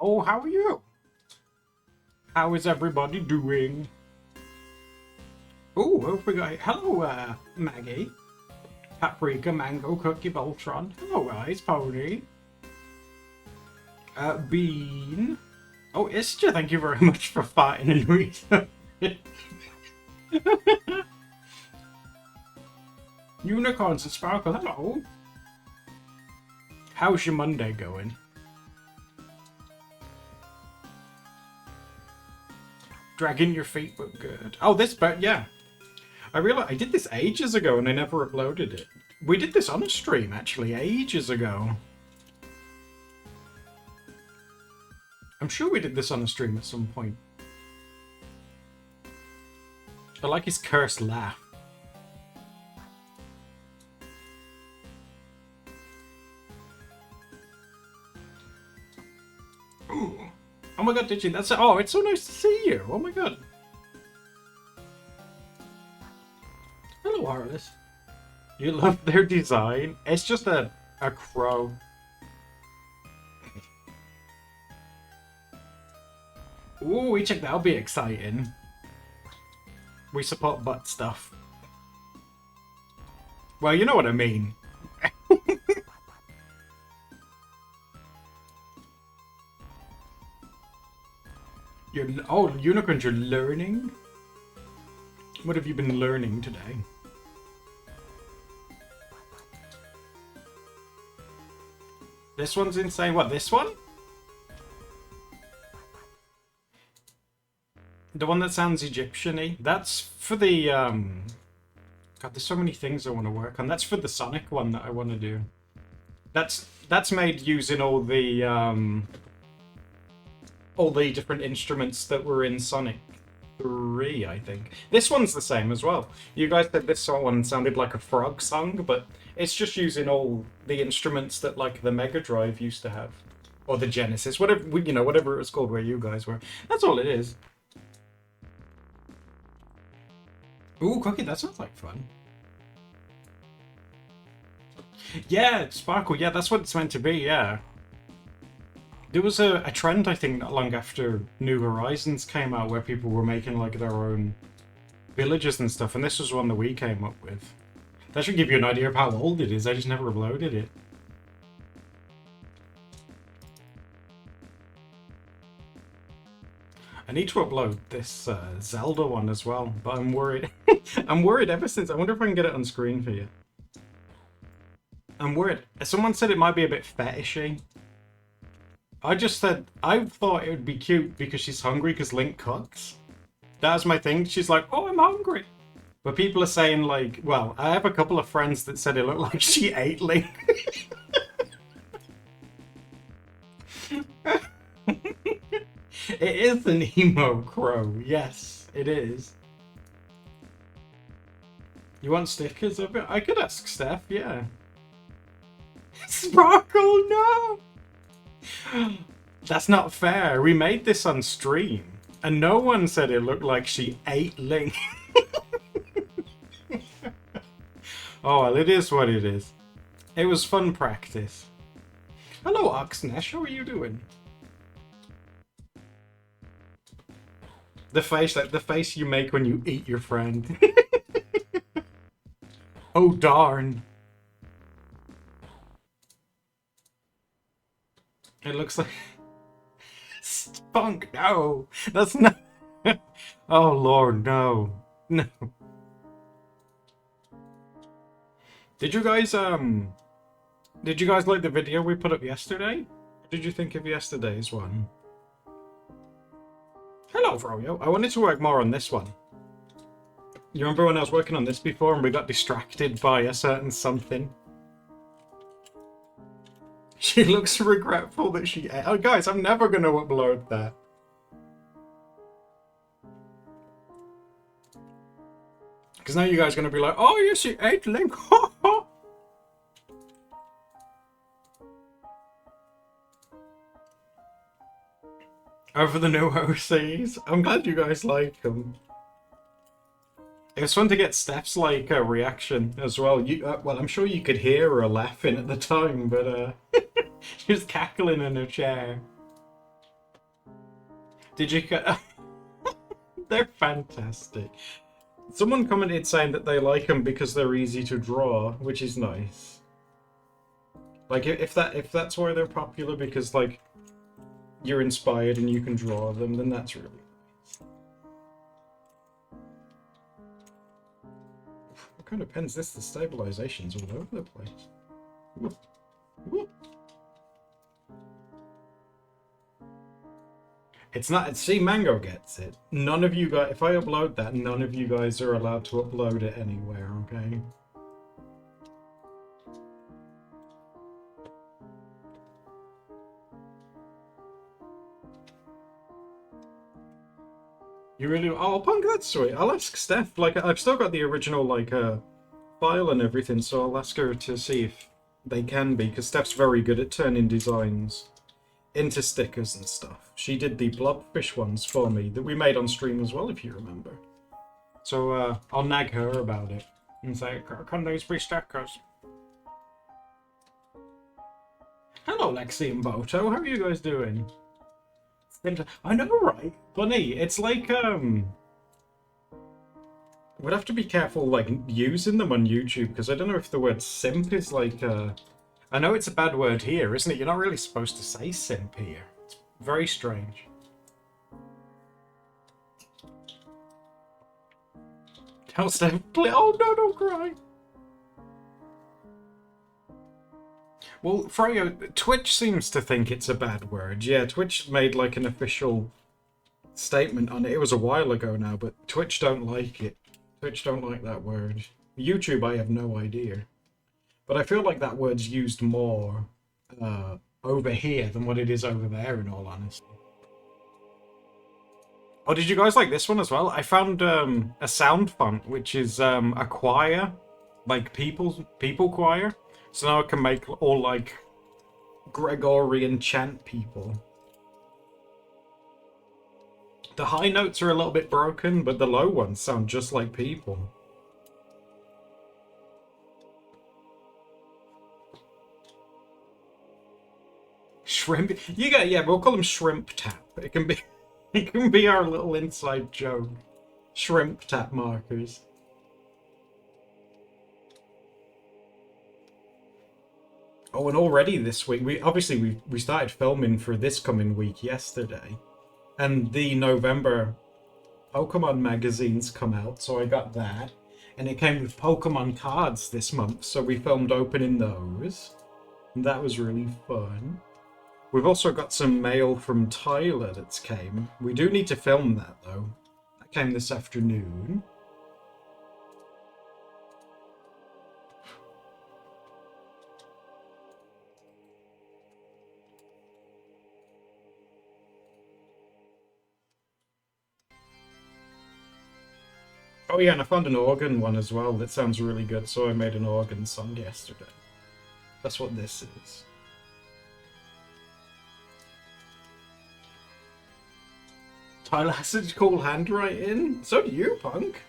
Hello, how are you? How is everybody doing? Oh, hope we got... Hello, Maggie. Paprika, Mango, Cookie, Voltron. Hello, guys, Pony. Bean. Oh, Isja, thank you very much for fighting and reading. Unicorns and Sparkle, hello. How's your Monday going? Dragging your feet, but good. Oh, this, but yeah. I realized I did this ages ago and I never uploaded it. We did this on a stream, actually, ages ago. I'm sure we did this on a stream at some point. I like his cursed laugh. Ooh. Oh my god, did you? That's it. Oh, it's so nice to see you. Oh my god. Hello, Arliss. You love their design? It's just a crow. Ooh, we check that'll be exciting. We support butt stuff. Well, you know what I mean. Oh, unicorns, you're learning? What have you been learning today? This one's insane. What, this one? The one that sounds Egyptian-y? That's for the, God, there's so many things I want to work on. That's for the Sonic one that I want to do. That's made using all the different instruments that were in Sonic 3, I think. This one's the same as well. You guys said this one sounded like a frog song, but it's just using all the instruments that, like, the Mega Drive used to have. Or the Genesis, whatever, you know, whatever it was called where you guys were. That's all it is. Ooh, Cookie, that sounds like fun. Yeah, Sparkle, yeah, that's what it's meant to be, yeah. There was a trend, I think, not long after New Horizons came out where people were making, like, their own villages and stuff, and this was one that we came up with. That should give you an idea of how old it is, I just never uploaded it. I need to upload this Zelda one as well, but I'm worried. I'm worried ever since. I wonder if I can get it on screen for you. I'm worried. Someone said it might be a bit fetishy. I just said, I thought it would be cute because she's hungry because Link cooks. That was my thing. She's like, oh, I'm hungry. But people are saying, like, well, I have a couple of friends that said it looked like she ate Link. It is an emo crow. Yes, it is. You want stickers of it? I could ask Steph, yeah. Sparkle, no! That's not fair. We made this on stream, and no one said it looked like she ate Link. Oh, well, it is what it is. It was fun practice. Hello, Oxnesh. How are you doing? The face, like the face you make when you eat your friend. Oh, darn. It looks like... Spunk, no! That's not... Oh, Lord, no. No. Did you guys like the video we put up yesterday? What did you think of yesterday's one? Hello, Froyo. I wanted to work more on this one. You remember when I was working on this before and we got distracted by a certain something? She looks regretful that she ate. Oh, guys, I'm never going to upload that. Because now you guys are going to be like, oh, yes, she ate Link. Over the new OCs. I'm glad you guys like them. It was fun to get Steph's like reaction as well. Well, I'm sure you could hear her laughing at the time, but she was cackling in her chair. Did you get... They're fantastic. Someone commented saying that they like them because they're easy to draw, which is nice. Like, if that's why they're popular, because, like, you're inspired and you can draw them, then that's really nice. What kind of pen's this? The stabilization's all over the place. Whoop. Whoop. It's not... See, Mango gets it. None of you guys... If I upload that, none of you guys are allowed to upload it anywhere, okay? You really... Oh, Punk, that's sweet. I'll ask Steph. Like, I've still got the original, like, file and everything, so I'll ask her to see if they can be, because Steph's very good at turning designs into stickers and stuff. She did the blobfish ones for me that we made on stream as well, if you remember. So I'll nag her about it and say, can these be stickers? Hello, Lexi and Boto. How are you guys doing? I know, right? Bunny, it's like, we'd have to be careful, like, using them on YouTube, because I don't know if the word simp is, like, I know it's a bad word here, isn't it? You're not really supposed to say simp here. It's very strange. Tell Steph, oh no, don't cry. Well, Freyo, Twitch seems to think it's a bad word. Yeah, Twitch made, like, an official statement on it. It was a while ago now, but Twitch don't like it. Twitch don't like that word. YouTube, I have no idea. But I feel like that word's used more over here than what it is over there, in all honesty. Oh, did you guys like this one as well? I found a sound font, which is a choir, like people choir. So now I can make all, like, Gregorian chant people. The high notes are a little bit broken, but the low ones sound just like people. Shrimp. You got, yeah, we'll call them shrimp tap. It can be our little inside joke. Shrimp tap markers. Oh, and already this week, we started filming for this coming week yesterday, and the November Pokemon magazines come out, so I got that, and it came with Pokemon cards this month, so we filmed opening those, and that was really fun. We've also got some mail from Tyler that's came. We do need to film that, though. That came this afternoon. Oh yeah, and I found an organ one as well that sounds really good, so I made an organ song yesterday. That's what this is. Tyler has such cool handwriting. So do you, Punk.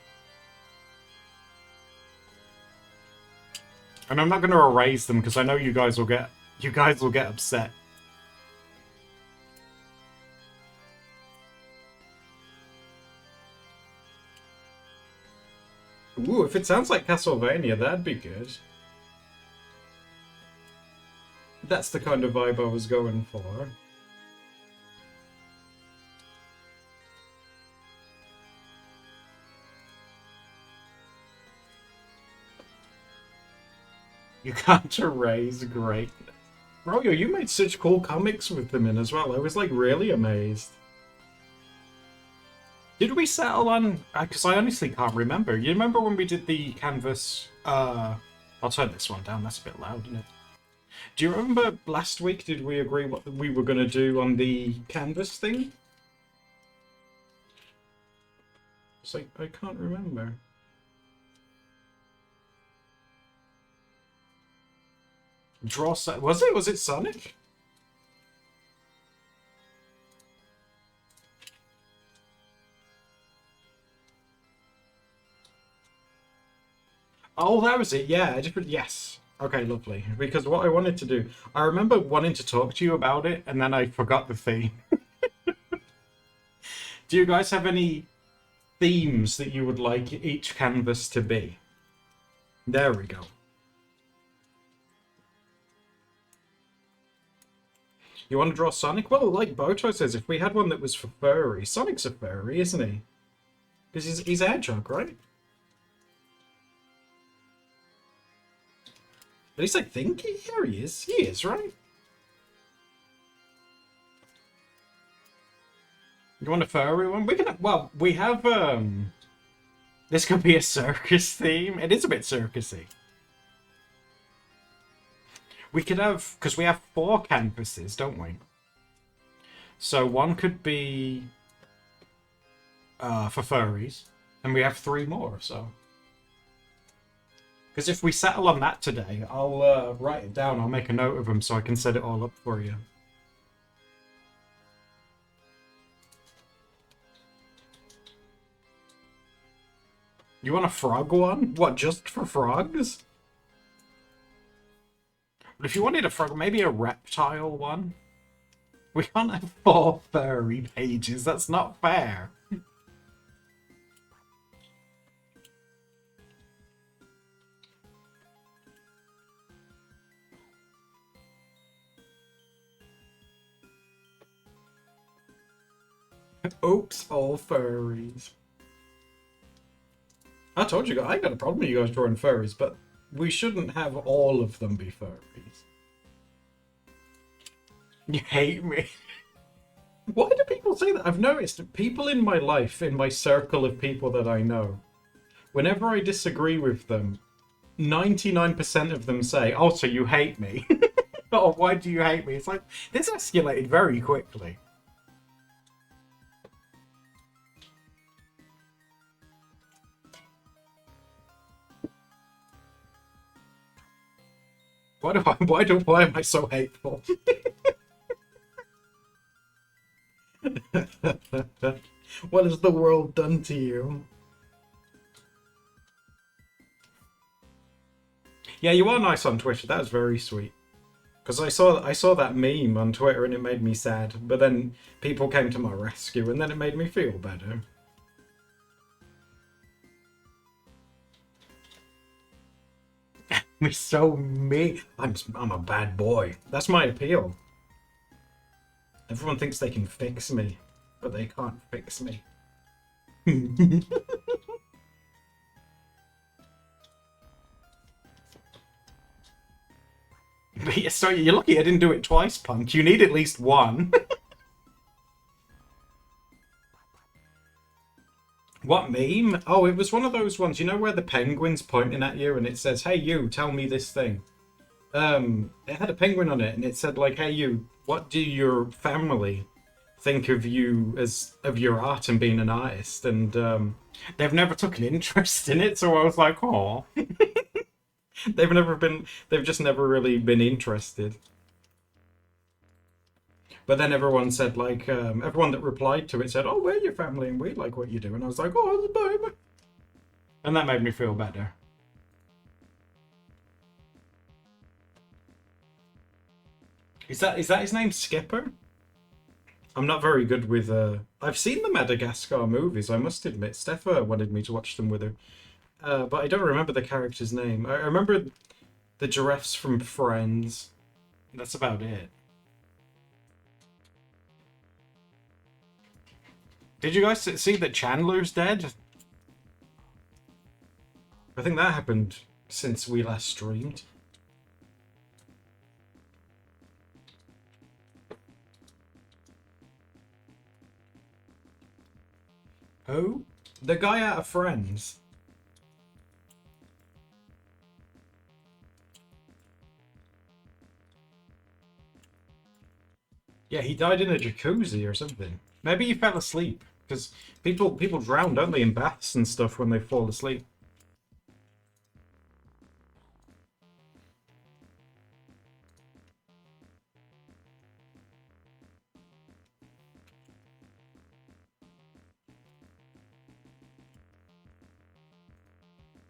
And I'm not going to erase them because I know you guys will get upset. Ooh, if it sounds like Castlevania, that'd be good. That's the kind of vibe I was going for. You can't erase greatness. Bro, you made such cool comics with them in as well. I was, like, really amazed. Did we settle on... Because I honestly can't remember. You remember when we did the canvas... I'll turn this one down. That's a bit loud, isn't it? Do you remember last week, did we agree what we were going to do on the canvas thing? It's like, I can't remember. Draw... Was it Sonic? Oh, that was it. Yeah, yes. Okay, lovely. Because what I wanted to do, I remember wanting to talk to you about it, and then I forgot the theme. Do you guys have any themes that you would like each canvas to be? There we go. You want to draw Sonic? Well, like Boto says, if we had one that was for furry, Sonic's a furry, isn't he? Because he's a hedgehog, right? At least I think here he is. He is, right? You want a furry one? We can. Well, we have. This could be a circus theme. It is a bit circusy. We could have, because we have 4 canvases, don't we? So one could be for furries, and we have 3 more. So, because if we settle on that today, I'll write it down. I'll make a note of them so I can set it all up for you. You want a frog one? What, just for frogs? But if you wanted a frog, maybe a reptile one? We can't have 4 furry pages. That's not fair. Oops, all furries. I told you, I got a problem with you guys drawing furries, but we shouldn't have all of them be furries. You hate me. Why do people say that? I've noticed people in my life, in my circle of people that I know, whenever I disagree with them, 99% of them say, oh, so you hate me. Oh, why do you hate me? It's like, this escalated very quickly. Why am I so hateful? What has the world done to you? Yeah, you are nice on Twitter. That was very sweet. Because I saw that meme on Twitter and it made me sad. But then people came to my rescue and then it made me feel better. Me so me. I'm a bad boy. That's my appeal. Everyone thinks they can fix me, but they can't fix me. But so you're lucky I didn't do it twice, Punk. You need at least one. What meme? Oh, it was one of those ones, you know, where the penguin's pointing at you and it says, hey, you, tell me this thing. It had a penguin on it and it said, like, hey, you, what do your family think of you as of your art and being an artist? And they've never took an interest in it, so I was like, oh. They've just never really been interested. But then everyone said, like, everyone that replied to it said, oh, we're your family and we like what you do. And I was like, oh, baby. And that made me feel better. Is that his name, Skipper? I'm not very good with... I've seen the Madagascar movies, I must admit. Steffa wanted me to watch them with her. But I don't remember the character's name. I remember the giraffes from Friends. That's about it. Did you guys see that Chandler's dead? I think that happened since we last streamed. Who? The guy out of Friends. Yeah, he died in a jacuzzi or something. Maybe he fell asleep. Because people drown, don't they, in baths and stuff when they fall asleep.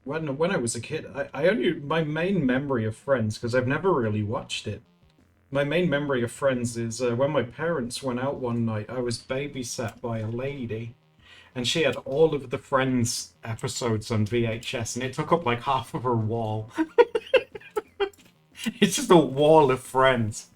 When I was a kid, I only... My main memory of Friends, because I've never really watched it, My main memory of Friends is when my parents went out one night, I was babysat by a lady, and she had all of the Friends episodes on VHS, and it took up like half of her wall. It's just a wall of Friends.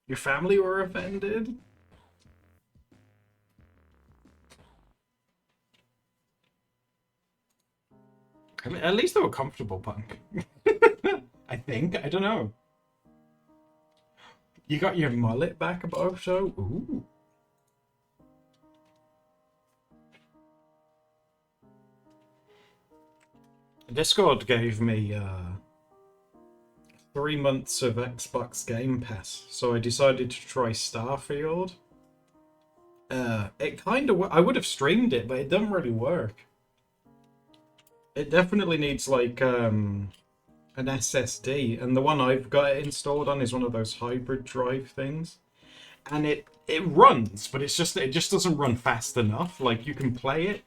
Your family were offended? I mean, at least they were comfortable, Punk. I think. I don't know. You got your mullet back above show? Ooh. Discord gave me 3 months of Xbox Game Pass, so I decided to try Starfield. It kind of... I would have streamed it, but it doesn't really work. It definitely needs, like, an SSD, and the one I've got it installed on is one of those hybrid drive things. And it runs, but it just doesn't run fast enough. Like, you can play it,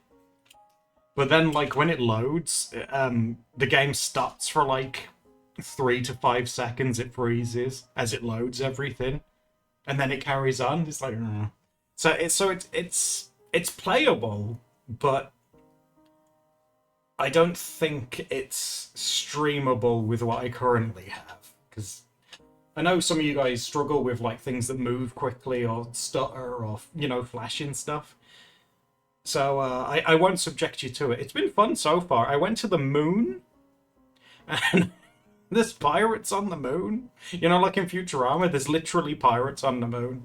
but then, like, when it loads, the game stops for, like, 3 to 5 seconds. It freezes as it loads everything, and then it carries on. It's like, so it's playable, but I don't think it's streamable with what I currently have, because I know some of you guys struggle with like things that move quickly or stutter or, you know, flashing stuff. So I won't subject you to it. It's been fun so far. I went to the moon, and there's pirates on the moon. You know, like in Futurama, there's literally pirates on the moon.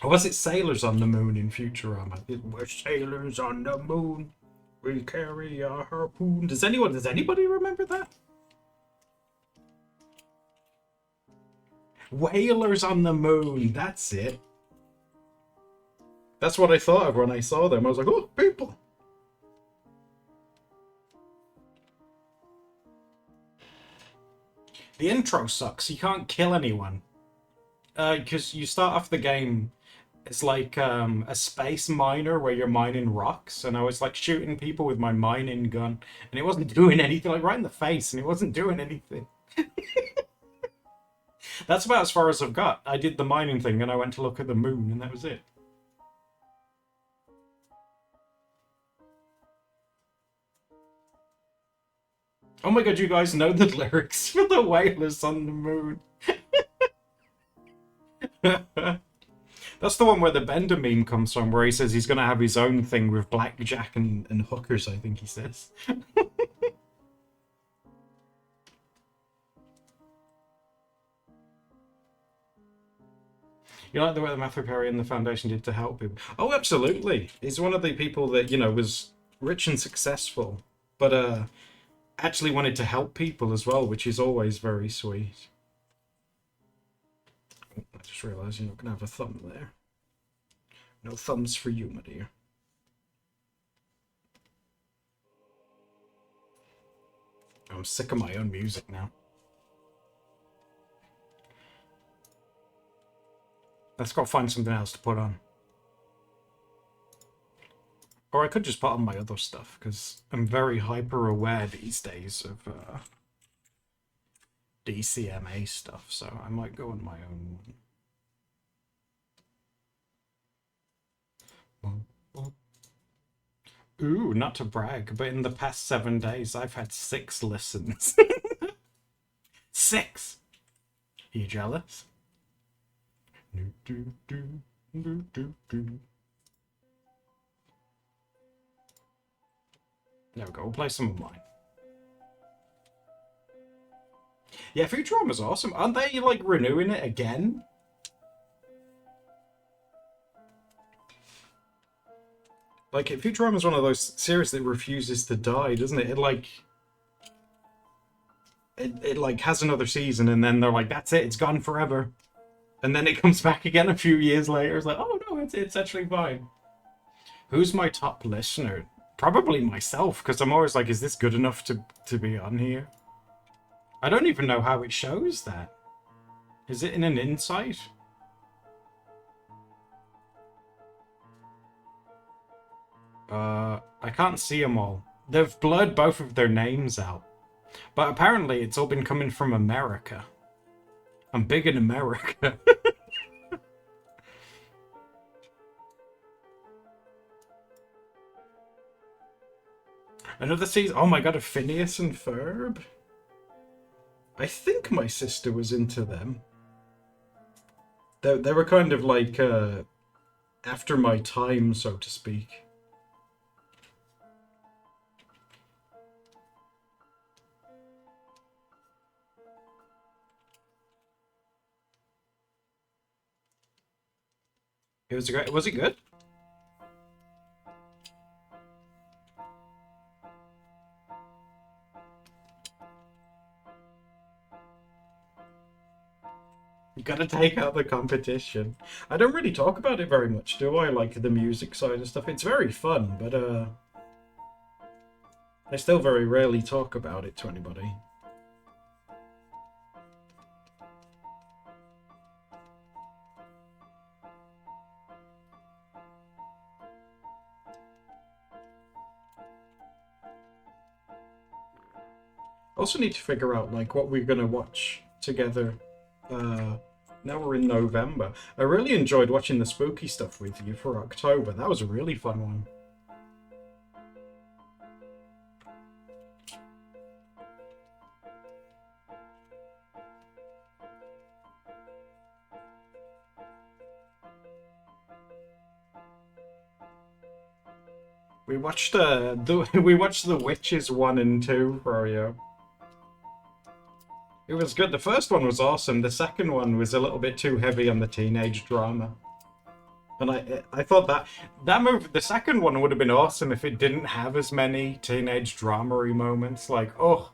Or was it sailors on the moon in Futurama? We're sailors on the moon. We carry a harpoon. Does anybody remember that? Whalers on the moon. That's it. That's what I thought of when I saw them. I was like, oh, people. The intro sucks. You can't kill anyone. Because you start off the game, it's like a space miner where you're mining rocks, and I was like shooting people with my mining gun, and it wasn't doing anything, like right in the face, and it wasn't doing anything. That's about as far as I've got. I did the mining thing, and I went to look at the moon, and that was it. Oh my god, you guys know the lyrics for the Whalers on the Moon. That's the one where the Bender meme comes from, where he says he's going to have his own thing with blackjack and hookers, I think he says. You like the way the Matthew Perry and the Foundation did to help people? Oh, absolutely. He's one of the people that, you know, was rich and successful, but actually wanted to help people as well, which is always very sweet. Oh, I just realised you're not going to have a thumb there. No thumbs for you, my dear. I'm sick of my own music now. Let's go find something else to put on. Or I could just put on my other stuff, because I'm very hyper-aware these days of DCMA stuff, so I might go on my own. Ooh, not to brag, but in the past 7 days, I've had 6 listens. 6! Are you jealous? There we go, we'll play some of mine. Yeah, Futurama's awesome. Aren't they, like, renewing it again? Like, Futurama's one of those series that refuses to die, doesn't it? It like, has another season, and then they're like, that's it, it's gone forever. And then it comes back again a few years later. It's like, oh no, it's actually fine. Who's my top listener? Probably myself, because I'm always like, is this good enough to be on here? I don't even know how it shows that. Is it in an insight? I can't see them all. They've blurred both of their names out. But apparently it's all been coming from America. I'm big in America. Another season. Oh my god, of Phineas and Ferb? I think my sister was into them. They were kind of like after my time, so to speak. It was great. Was it good? You gotta take out the competition. I don't really talk about it very much, do I? Like the music side and stuff. It's very fun, but I still very rarely talk about it to anybody. Also need to figure out like what we're gonna watch together. Now we're in November. I really enjoyed watching the spooky stuff with you for October. That was a really fun one. We watched we watched the Witches 1 and 2 for you. It was good. The first one was awesome. The second one was a little bit too heavy on the teenage drama. And I thought that movie, the second one would have been awesome if it didn't have as many teenage drama-y moments. Like, oh,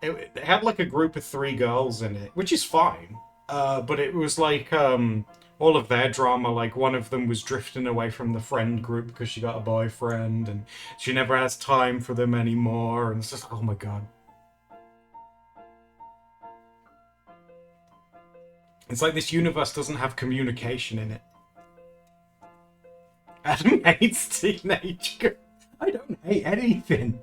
it had like a group of 3 girls in it, which is fine. But it was like all of their drama. Like one of them was drifting away from the friend group because she got a boyfriend, and she never has time for them anymore. And it's just, oh my god. It's like this universe doesn't have communication in it. Adam hates teenage girls. I don't hate anything.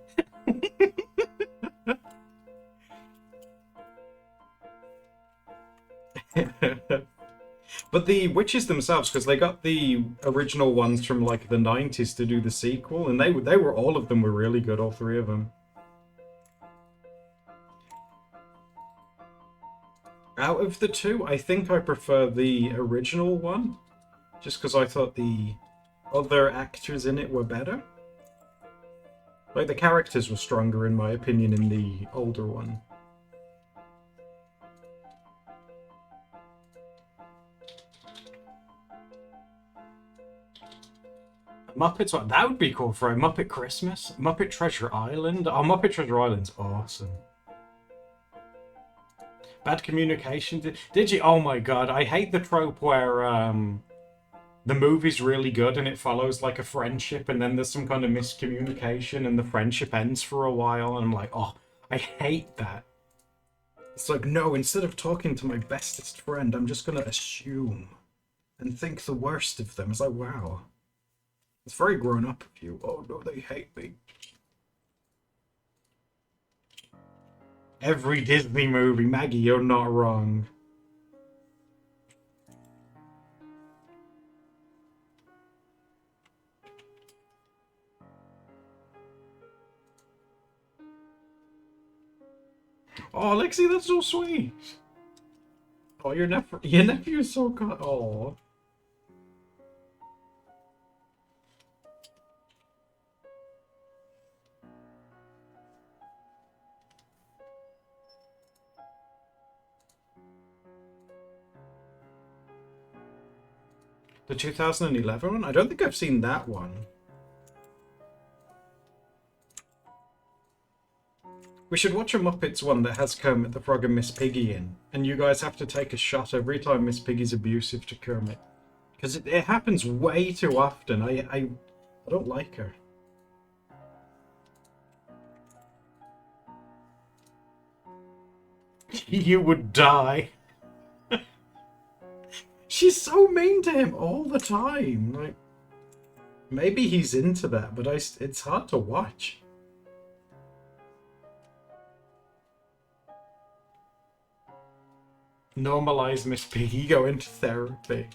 But the witches themselves, because they got the original ones from like the 90s to do the sequel, and they were all of them were really good, all 3 of them. Out of the 2, I think I prefer the original one, just because I thought the other actors in it were better. Like, the characters were stronger, in my opinion, in the older one. Muppets, what? That would be cool for a Muppet Christmas. Muppet Treasure Island. Oh, Muppet Treasure Island's awesome. Bad communication. Did you? Oh my god, I hate the trope where the movie's really good and it follows like a friendship, and then there's some kind of miscommunication and the friendship ends for a while, and I'm like, oh, I hate that. It's like, no, instead of talking to my bestest friend, I'm just gonna assume and think the worst of them. It's like, wow. It's very grown up of you. Oh no, they hate me. Every Disney movie, Maggie, you're not wrong. Oh, Lexi, that's so sweet. Oh, your nephew is so good. Oh. The 2011 one? I don't think I've seen that one. We should watch a Muppets one that has Kermit the Frog and Miss Piggy in, and you guys have to take a shot every time Miss Piggy's abusive to Kermit. Because it happens way too often. I don't like her. You would die. She's so mean to him all the time. Like, maybe he's into that, but it's hard to watch. Normalize Miss Piggy going to therapy.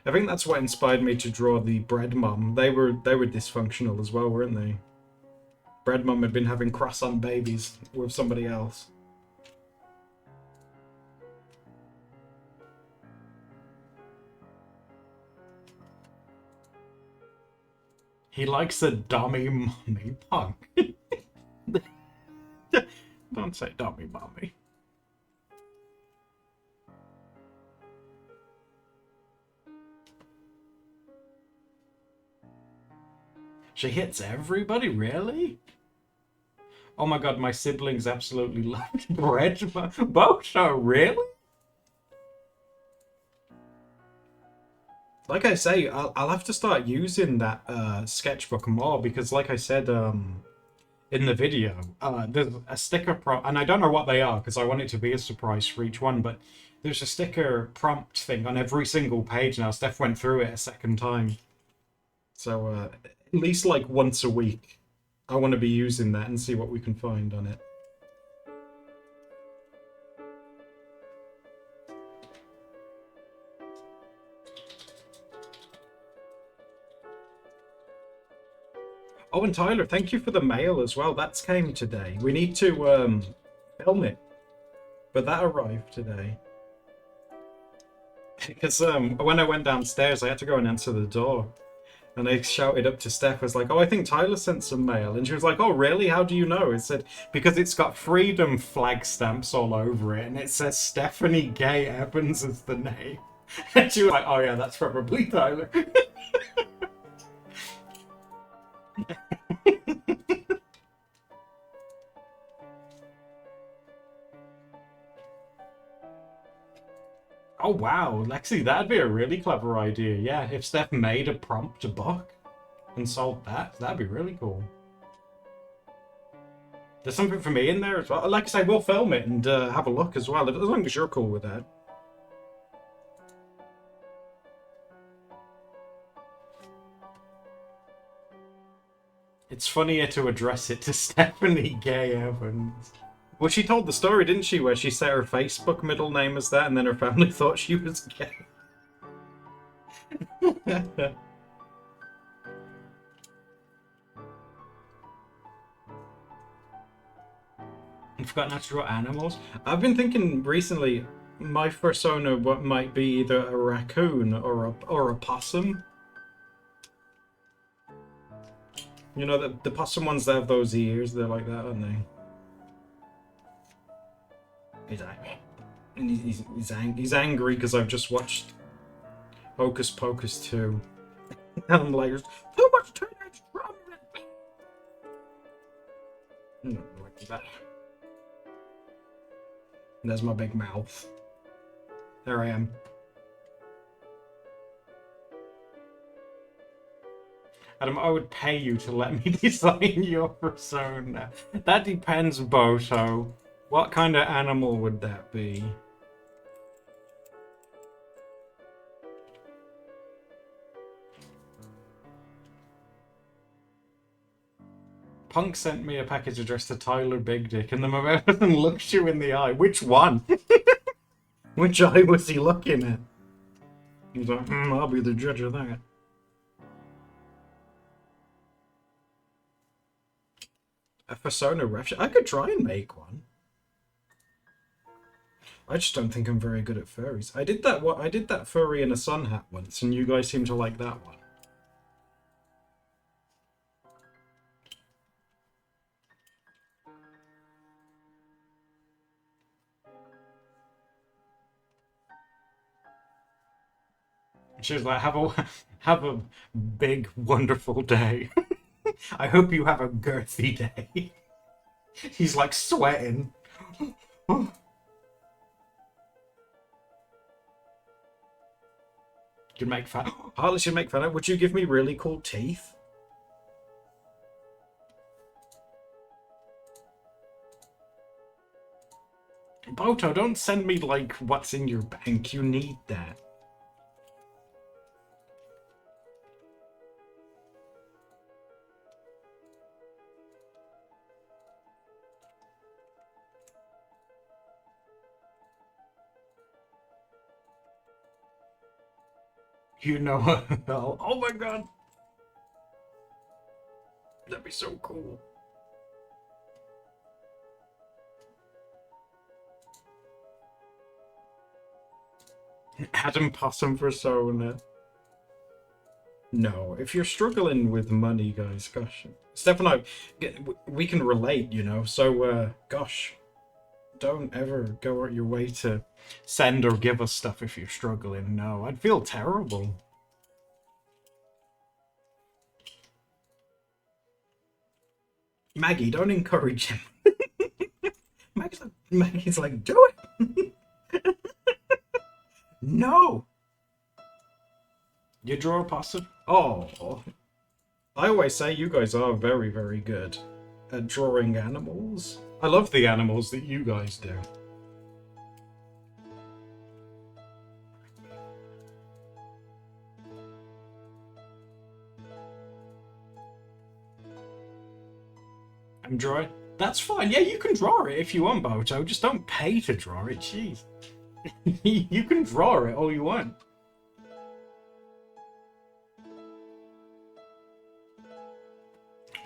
I think that's what inspired me to draw the bread mum. They were dysfunctional as well, weren't they? Bread mum had been having croissant babies with somebody else. He likes a dummy mummy punk. Don't say dummy mummy. She hits everybody, really? Oh my god, my siblings absolutely loved bread. Boto, really? Like I say, I'll have to start using that sketchbook more because, like I said in the video, there's a sticker prompt, and I don't know what they are because I want it to be a surprise for each one, but there's a sticker prompt thing on every single page now. Steph went through it a second time. So at least like once a week, I want to be using that and see what we can find on it. Oh, and Tyler, thank you for the mail as well. That's came today. We need to film it, but that arrived today. Because when I went downstairs, I had to go and answer the door. And I shouted up to Steph, I was like, oh, I think Tyler sent some mail. And she was like, oh, really? How do you know? It said, because it's got freedom flag stamps all over it. And it says Stephanie Gay Evans is the name. And she was like, oh, yeah, that's probably Tyler. Oh, wow. Lexi, that'd be a really clever idea. Yeah, if Steph made a prompt book and sold that, that'd be really cool. There's something for me in there as well. Like I say, we'll film it and have a look as well, as long as you're cool with that. It's funnier to address it to Stephanie Gay Evans. Well, she told the story, didn't she, where she set her Facebook middle name as that and then her family thought she was gay. I've forgotten how to draw animals. I've been thinking recently, my persona what might be either a raccoon or a possum. You know, the possum ones that have those ears, they're like that, aren't they? He's angry because I've just watched Hocus Pocus 2. And I'm like, there's too much teenage drama. Like that. And there's my big mouth. There I am. Adam, I would pay you to let me design your persona. That depends, Boto. What kind of animal would that be? Punk sent me a package addressed to Tyler Big Dick, and the person looks you in the eye. Which one? Which eye was he looking at? He's like, I'll be the judge of that. A persona ref. I could try and make one. I just don't think I'm very good at furries. I did that furry in a sun hat once, and you guys seem to like that one. She was like, have a big, wonderful day. I hope you have a girthy day. He's like sweating. You'd make fun. Harley should make fun of. Would you give me really cool teeth? Boto, don't send me, like, what's in your bank. You need that. You know what? Oh my god. That'd be so cool. Adam Possum persona. No, if you're struggling with money, guys, gosh. Steph and I, we can relate, you know, so, gosh. Don't ever go out your way to send or give us stuff if you're struggling. No, I'd feel terrible. Maggie, don't encourage him. Maggie's like, do it. No. You draw a possum? Oh. I always say you guys are very, very good at drawing animals. I love the animals that you guys do. I'm drawing. That's fine. Yeah, you can draw it if you want, Boto. Just don't pay to draw it. Jeez. You can draw it all you want.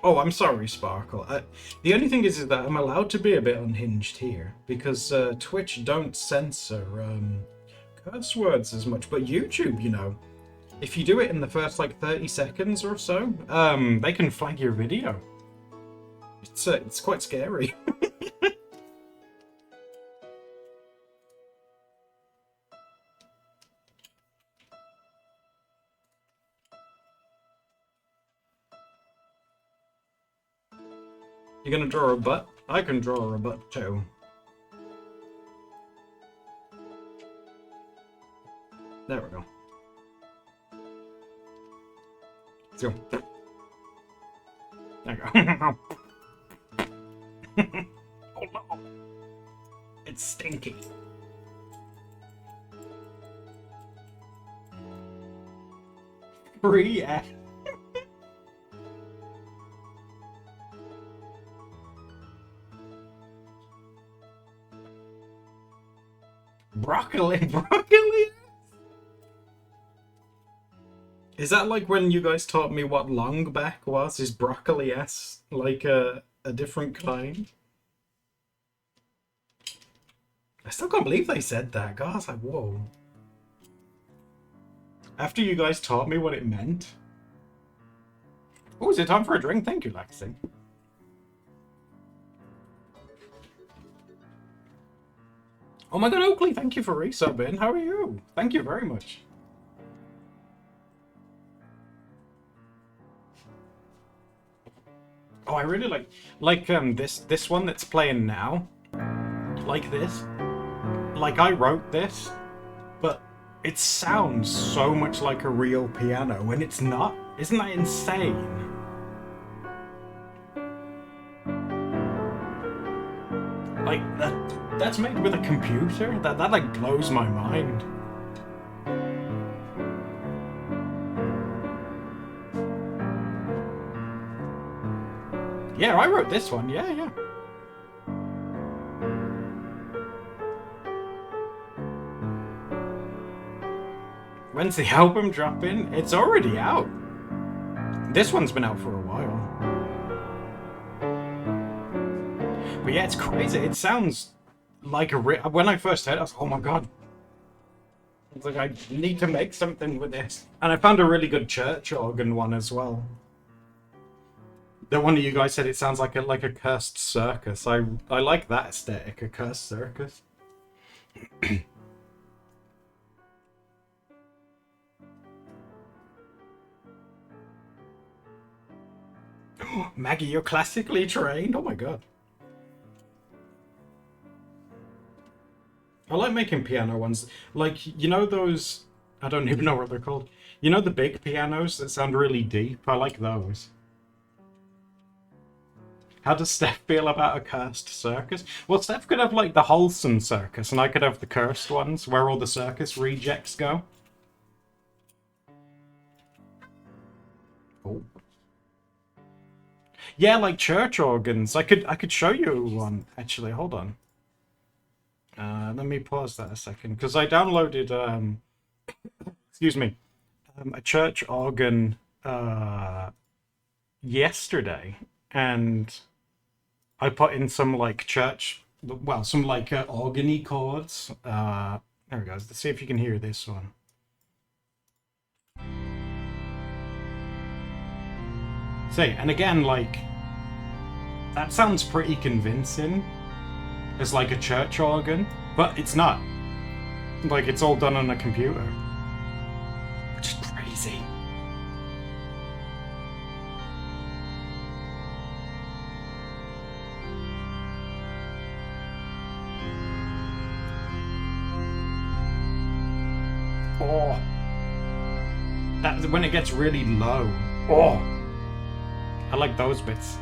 Oh, I'm sorry, Sparkle. The only thing is that I'm allowed to be a bit unhinged here because Twitch don't censor curse words as much, but YouTube, you know, if you do it in the first like 30 seconds or so, they can flag your video. It's quite scary. You're gonna draw a butt? I can draw a butt too. There we go. Let's go. There we go. Oh no! It's stinky. Free ass. Broccoli. Is that like when you guys taught me what long back was? Is broccoli s like a different kind? I still can't believe they said that. God, I was like, whoa. After you guys taught me what it meant. Oh, is it time for a drink? Thank you, Lexi. Oh my god, Oakley, thank you for resubbing. How are you? Thank you very much. Oh, I really like this one that's playing now. Like this. Like I wrote this, but it sounds so much like a real piano when it's not. Isn't that insane? Like that's made with a computer? That like blows my mind. Yeah, I wrote this one. Yeah. When's the album dropping? It's already out. This one's been out for a while. But yeah, it's crazy. It sounds like a when I first heard it, I was like, oh my god. I was like, I need to make something with this. And I found a really good church organ one as well. The one of you guys said it sounds like a cursed circus. I like that aesthetic, a cursed circus. Maggie, you're classically trained? Oh my god. I like making piano ones. Like, you know those... I don't even know what they're called. You know the big pianos that sound really deep? I like those. How does Steph feel about a cursed circus? Well, Steph could have, like, the wholesome circus, and I could have the cursed ones, where all the circus rejects go. Oh. Yeah, like church organs. I could show you one, actually. Hold on. Let me pause that a second, because I downloaded, excuse me, a church organ, yesterday, and I put in some, like, church, well, some, like, organy chords. There we go. Let's see if you can hear this one. See, and again, like, that sounds pretty convincing as, like, a church organ, but it's not. Like, it's all done on a computer. Which is crazy. Oh. That's when it gets really low. Oh. I like those bits.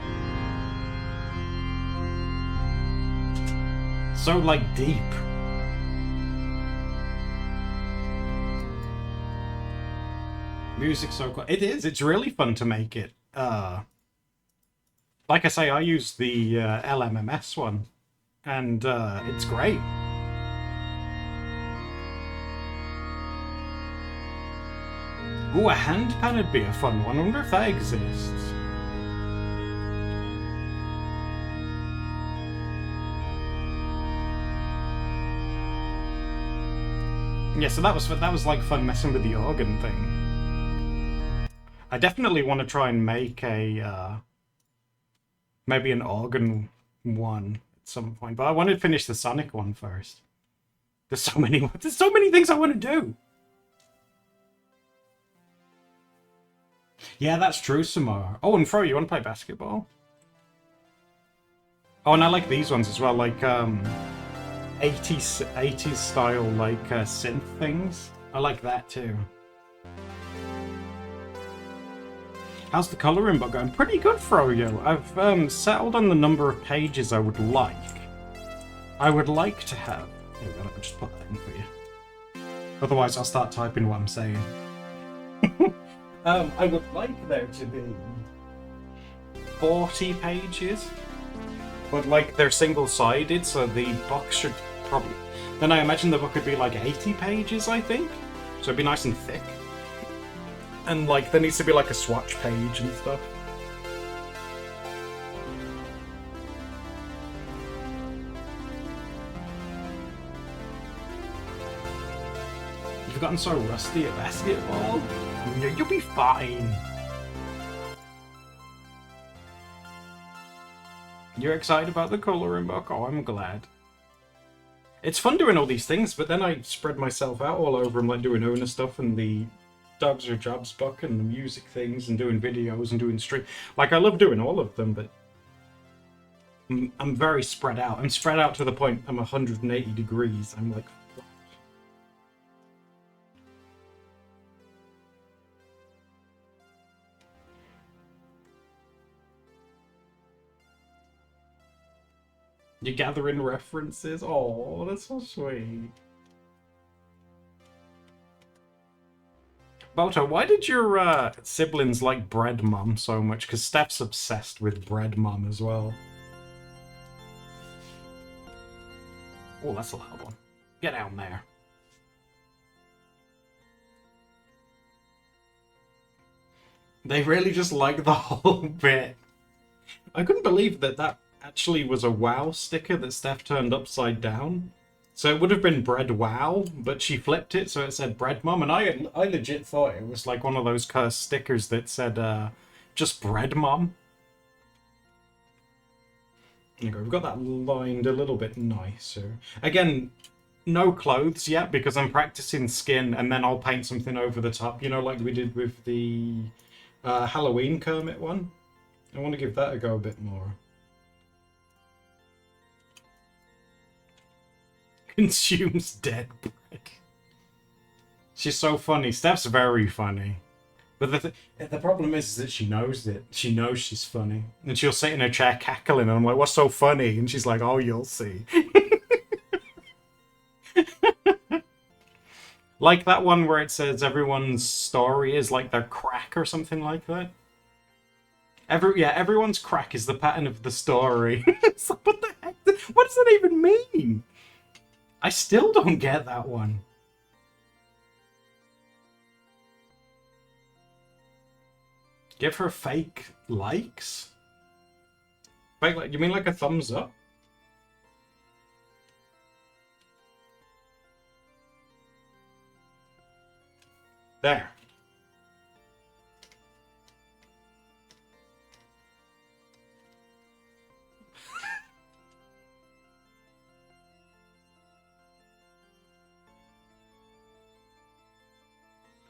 So, like, deep. Music's so cool. It is. It's really fun to make it. Like I say, I use the LMMS one, and it's great. Ooh, a handpan would be a fun one. I wonder if that exists. Yeah, so that was like fun messing with the organ thing. I definitely want to try and make a maybe an organ one at some point, but I want to finish the Sonic one first. There's so many things I want to do. Yeah, that's true, Samar. Oh, and Fro, you want to play basketball? Oh, and I like these ones as well, like 80s style, like synth things. I like that too. How's the colouring book going? Pretty good, Froyo. I've settled on the number of pages I would like. I would like to have... Here we go, I'll just put that in for you. Otherwise I'll start typing what I'm saying. I would like there to be 40 pages. But, like, they're single-sided, so the book should probably... Then I imagine the book could be, like, 80 pages, I think? So it'd be nice and thick. And, like, there needs to be, like, a swatch page and stuff. You've gotten so rusty at basketball. You'll be fine. You're excited about the colouring book? Oh, I'm glad. It's fun doing all these things, but then I spread myself out all over them, like doing owner stuff and the Dogs or Jobs book and the music things and doing videos and doing stream. Like, I love doing all of them, but I'm very spread out. I'm spread out to the point I'm 180 degrees. I'm like... You're gathering references? Oh, that's so sweet. Boto, why did your siblings like Bread Mum so much? Because Steph's obsessed with Bread Mum as well. Oh, that's a loud one. Get down there. They really just like the whole bit. I couldn't believe that actually was a WoW sticker that Steph turned upside down. So it would have been Bread Wow, but she flipped it so it said Bread Mum, and I legit thought it was like one of those cursed stickers that said just Bread Mum. There you go, we've got that lined a little bit nicer. Again, no clothes yet because I'm practicing skin, and then I'll paint something over the top, you know, like we did with the Halloween Kermit one. I want to give that a go a bit more. Consumes dead bread. She's so funny. Steph's very funny. But the problem is that she knows it. She knows she's funny. And she'll sit in her chair cackling, and I'm like, what's so funny? And she's like, oh, you'll see. Like that one where it says everyone's story is like their crack or something like that. Everyone's crack is the pattern of the story. It's like, what the heck? What does that even mean? I still don't get that one. Give her fake likes? Fake like, you mean like a thumbs up? There.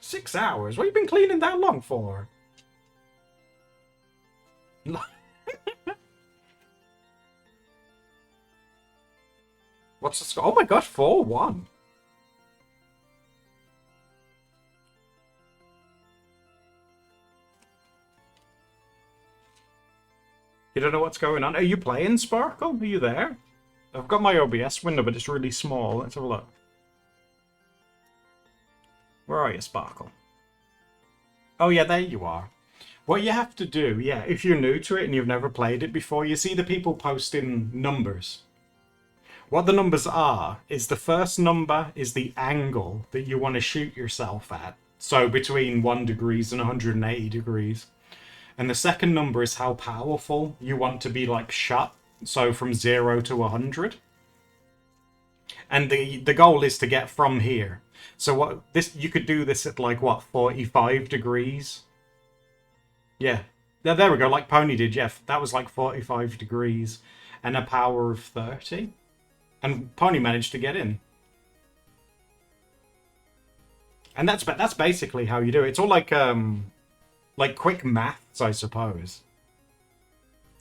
Six hours? What have you been cleaning that long for? What's the score? Oh my god, 4-1. You don't know what's going on? Are you playing, Sparkle? Are you there? I've got my OBS window, but it's really small. Let's have a look. Where are you, Sparkle? Oh yeah, there you are. What you have to do, yeah, if you're new to it and you've never played it before, you see the people posting numbers. What the numbers are, is the first number is the angle that you want to shoot yourself at. So between 1 degrees and 180 degrees. And the second number is how powerful you want to be like shot. So from 0 to 100. And the goal is to get from here. So what this you could do this at like what 45 degrees. Yeah. There we go, like Pony did, yeah. That was like 45 degrees and a power of 30. And Pony managed to get in. And that's basically how you do it. It's all like quick maths, I suppose.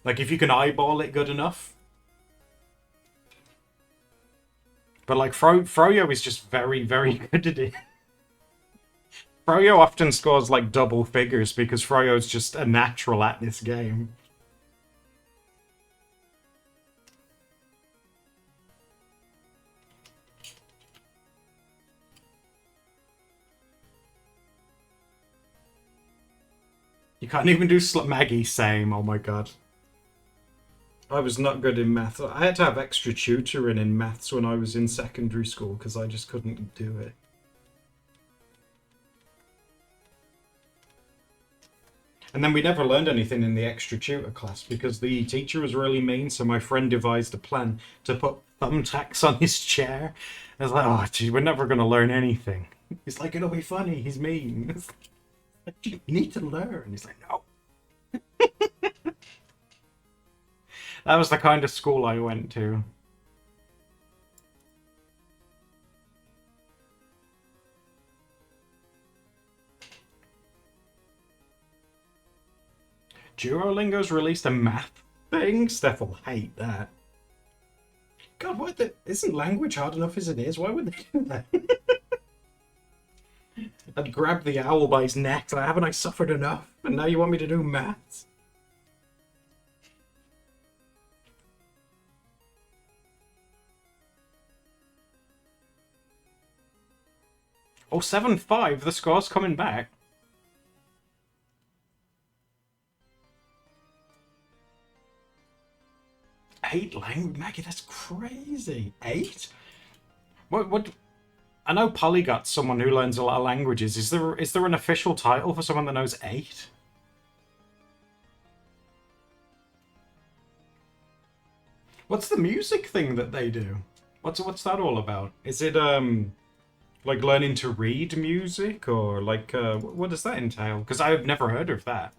Like if you can eyeball it good enough. But like Froyo is just very, very good at it. Froyo often scores like double figures because Froyo's just a natural at this game. You can't even do Maggie, same, oh my god. I was not good in maths. I had to have extra tutoring in maths when I was in secondary school because I just couldn't do it. And then we never learned anything in the extra tutor class because the teacher was really mean, so my friend devised a plan to put thumbtacks on his chair. I was like, oh, gee, we're never going to learn anything. He's like, it'll be funny, he's mean. Like, you need to learn. He's like, no. That was the kind of school I went to. Duolingo's released a math thing? Steph will hate that. God, what the... Isn't language hard enough as it is? Why would they do that? I'd grab the owl by his neck. Like, haven't I suffered enough? And now you want me to do maths? Oh, 7-5. The score's coming back. 8 language, Maggie, that's crazy. 8? What? I know Polygot's someone who learns a lot of languages. Is there an official title for someone that knows 8? What's the music thing that they do? What's that all about? Is it like learning to read music or like what does that entail? Because I've never heard of that.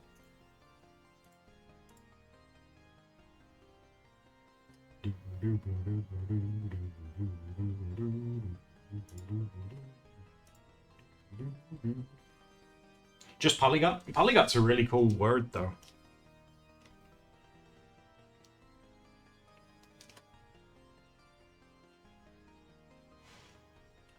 Just polygot? Polygot's a really cool word, though.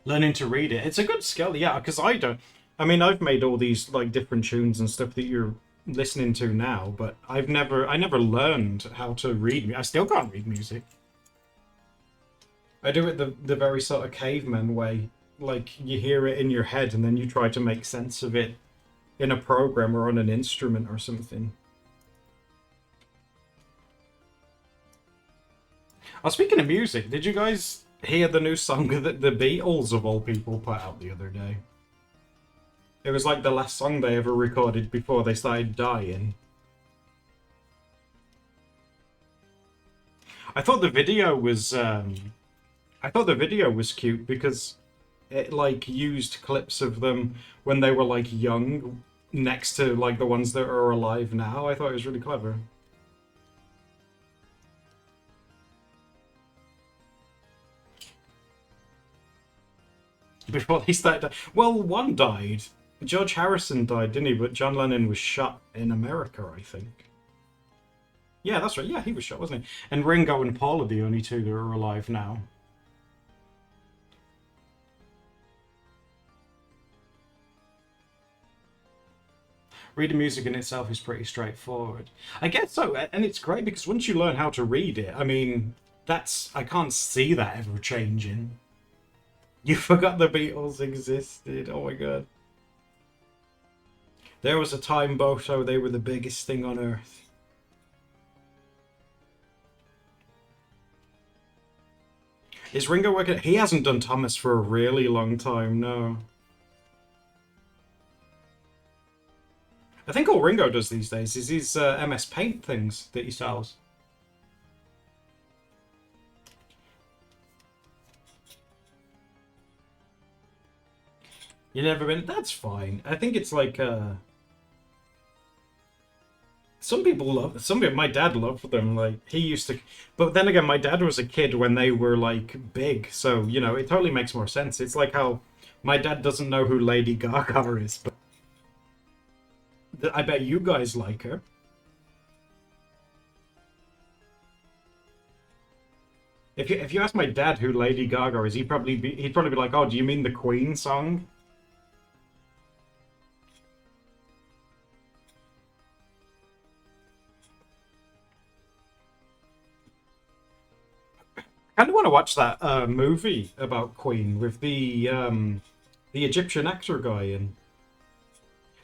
Learning to read it. It's a good skill, yeah, because I don't... I mean, I've made all these like different tunes and stuff that you're listening to now, but I never learned how to read. I still can't read music. I do it the very sort of caveman way. Like you hear it in your head and then you try to make sense of it in a program or on an instrument or something. Oh, speaking of music, did you guys hear the new song that the Beatles of all people put out the other day? It was like the last song they ever recorded before they started dying. I thought the video was I thought the video was cute because it like used clips of them when they were like young next to like the ones that are alive now. I thought it was really clever. Before they started, well, one died. George Harrison died, didn't he? But John Lennon was shot in America, I think. Yeah, that's right. Yeah, he was shot, wasn't he? And Ringo and Paul are the only two that are alive now. Reading music in itself is pretty straightforward. I guess so, and it's great because once you learn how to read it, I mean, that's I can't see that ever changing. You forgot the Beatles existed. Oh my god. There was a time, Boto, they were the biggest thing on earth. Is Ringo working? He hasn't done Thomas for a really long time, no. I think all Ringo does these days is his MS Paint things that he sells. You never been? That's fine. I think it's like some people love some people. My dad loved them. Like he used to, but then again, my dad was a kid when they were like big. So you know, it totally makes more sense. It's like how my dad doesn't know who Lady Gaga is, but I bet you guys like her. If you ask my dad who Lady Gaga is, he'd probably be like, "Oh, do you mean the Queen song?" I kind of want to watch that movie about Queen with the Egyptian actor guy in.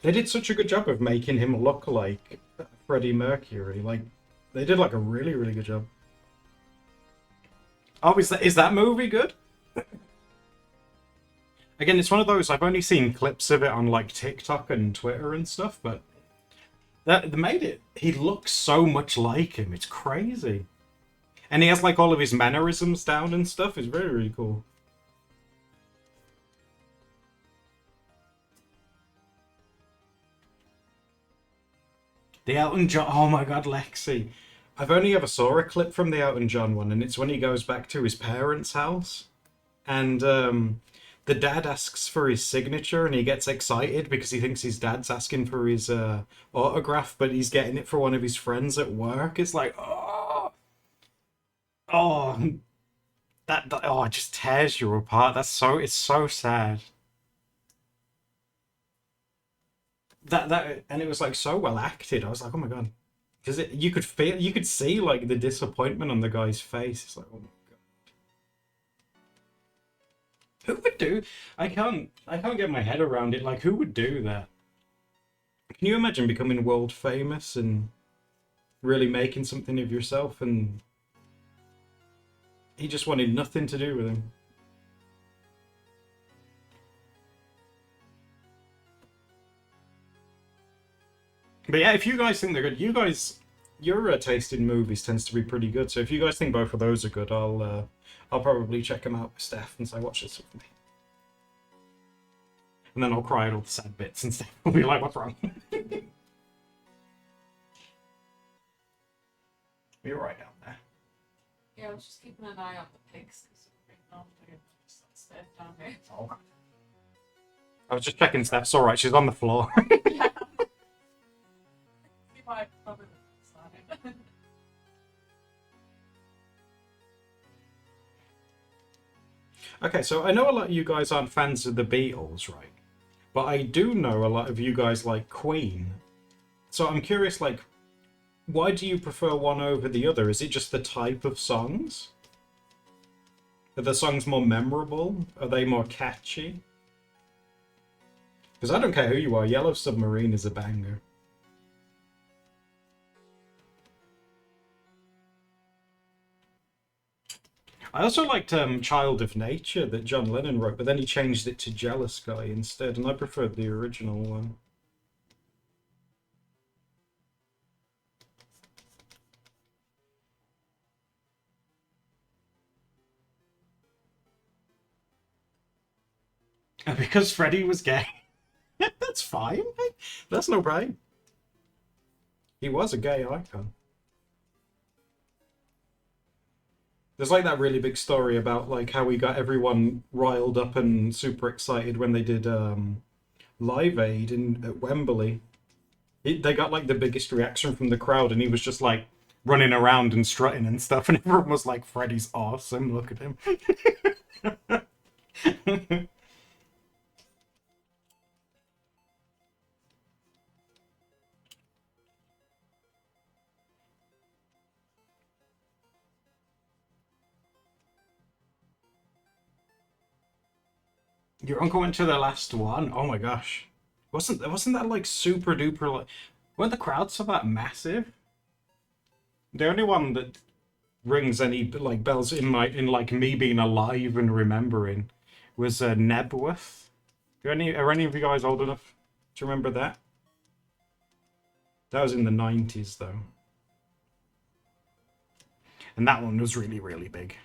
They did such a good job of making him look like Freddie Mercury. Like they did like a really really good job. Oh, is that movie good? Again, it's one of those I've only seen clips of it on like TikTok and Twitter and stuff, but that they made it. He looks so much like him. It's crazy, and he has like all of his mannerisms down and stuff. It's very really cool. The Elton John. Oh my God, Lexi. I've only ever saw a clip from the Elton John one, and it's when he goes back to his parents' house, and the dad asks for his signature, and he gets excited because he thinks his dad's asking for his autograph, but he's getting it for one of his friends at work. It's like, oh, oh, it just tears you apart. It's so sad. And it was like so well acted. I was like, oh my god, because you could see like the disappointment on the guy's face. It's like, oh my god, who would do? I can't get my head around it. Like, who would do that? Can you imagine becoming world famous and really making something of yourself? And he just wanted nothing to do with him. But yeah, if you guys think they're good, your taste in movies tends to be pretty good. So if you guys think both of those are good, I'll probably check them out with Steph and say watch this with me, and then I'll cry at all the sad bits and Steph will be like, "What's wrong?" You're right down there. Yeah, I was just keeping an eye on the pigs because we're not doing stuff down here. Oh. I was just checking Steph's all right. She's on the floor. Yeah. You might probably sign. Okay, so I know a lot of you guys aren't fans of the Beatles, right? But I do know a lot of you guys like Queen. So I'm curious, like, why do you prefer one over the other? Is it just the type of songs? Are the songs more memorable? Are they more catchy? Because I don't care who you are, Yellow Submarine is a banger. I also liked Child of Nature that John Lennon wrote, but then he changed it to Jealous Guy instead, and I preferred the original one. Because Freddie was gay. That's fine. That's no right. He was a gay icon. There's like that really big story about like how he got everyone riled up and super excited when they did Live Aid at Wembley. They got like the biggest reaction from the crowd, and he was just like running around and strutting and stuff, and everyone was like, "Freddie's awesome. Look at him." Your uncle went to the last one. Oh my gosh, wasn't that like super duper like? Weren't the crowds so that massive? The only one that rings any like bells in my in like me being alive and remembering was Nebworth. Are any of you guys old enough to remember that? That was in the 90s though, and that one was really really big.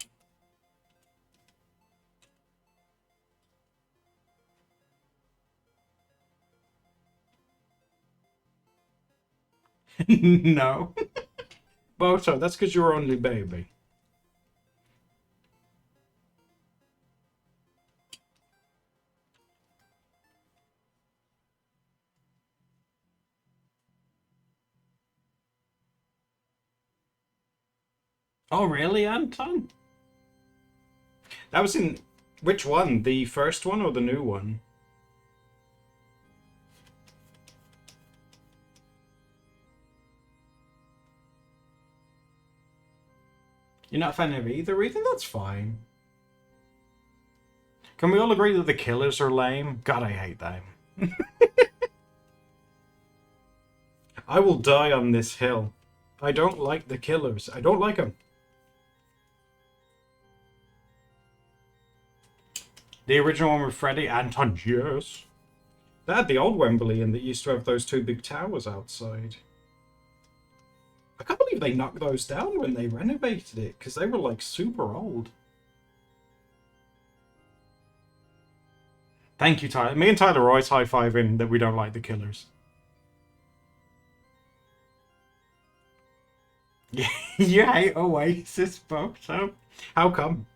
No, Boto, that's because you're only baby. Oh really, Anton? That was in which one? The first one or the new one? You're not a fan of either? Ethan? That's fine. Can we all agree that the Killers are lame? God, I hate them. I will die on this hill. I don't like the Killers. I don't like them. The original one with Freddie, Anton, yes. They had the old Wembley and that used to have those two big towers outside. I can't believe they knocked those down when they renovated it, because they were like super old. Thank you, Tyler. Me and Tyler are always high-fiving that we don't like the Killers. You hate Oasis, Boto? How come?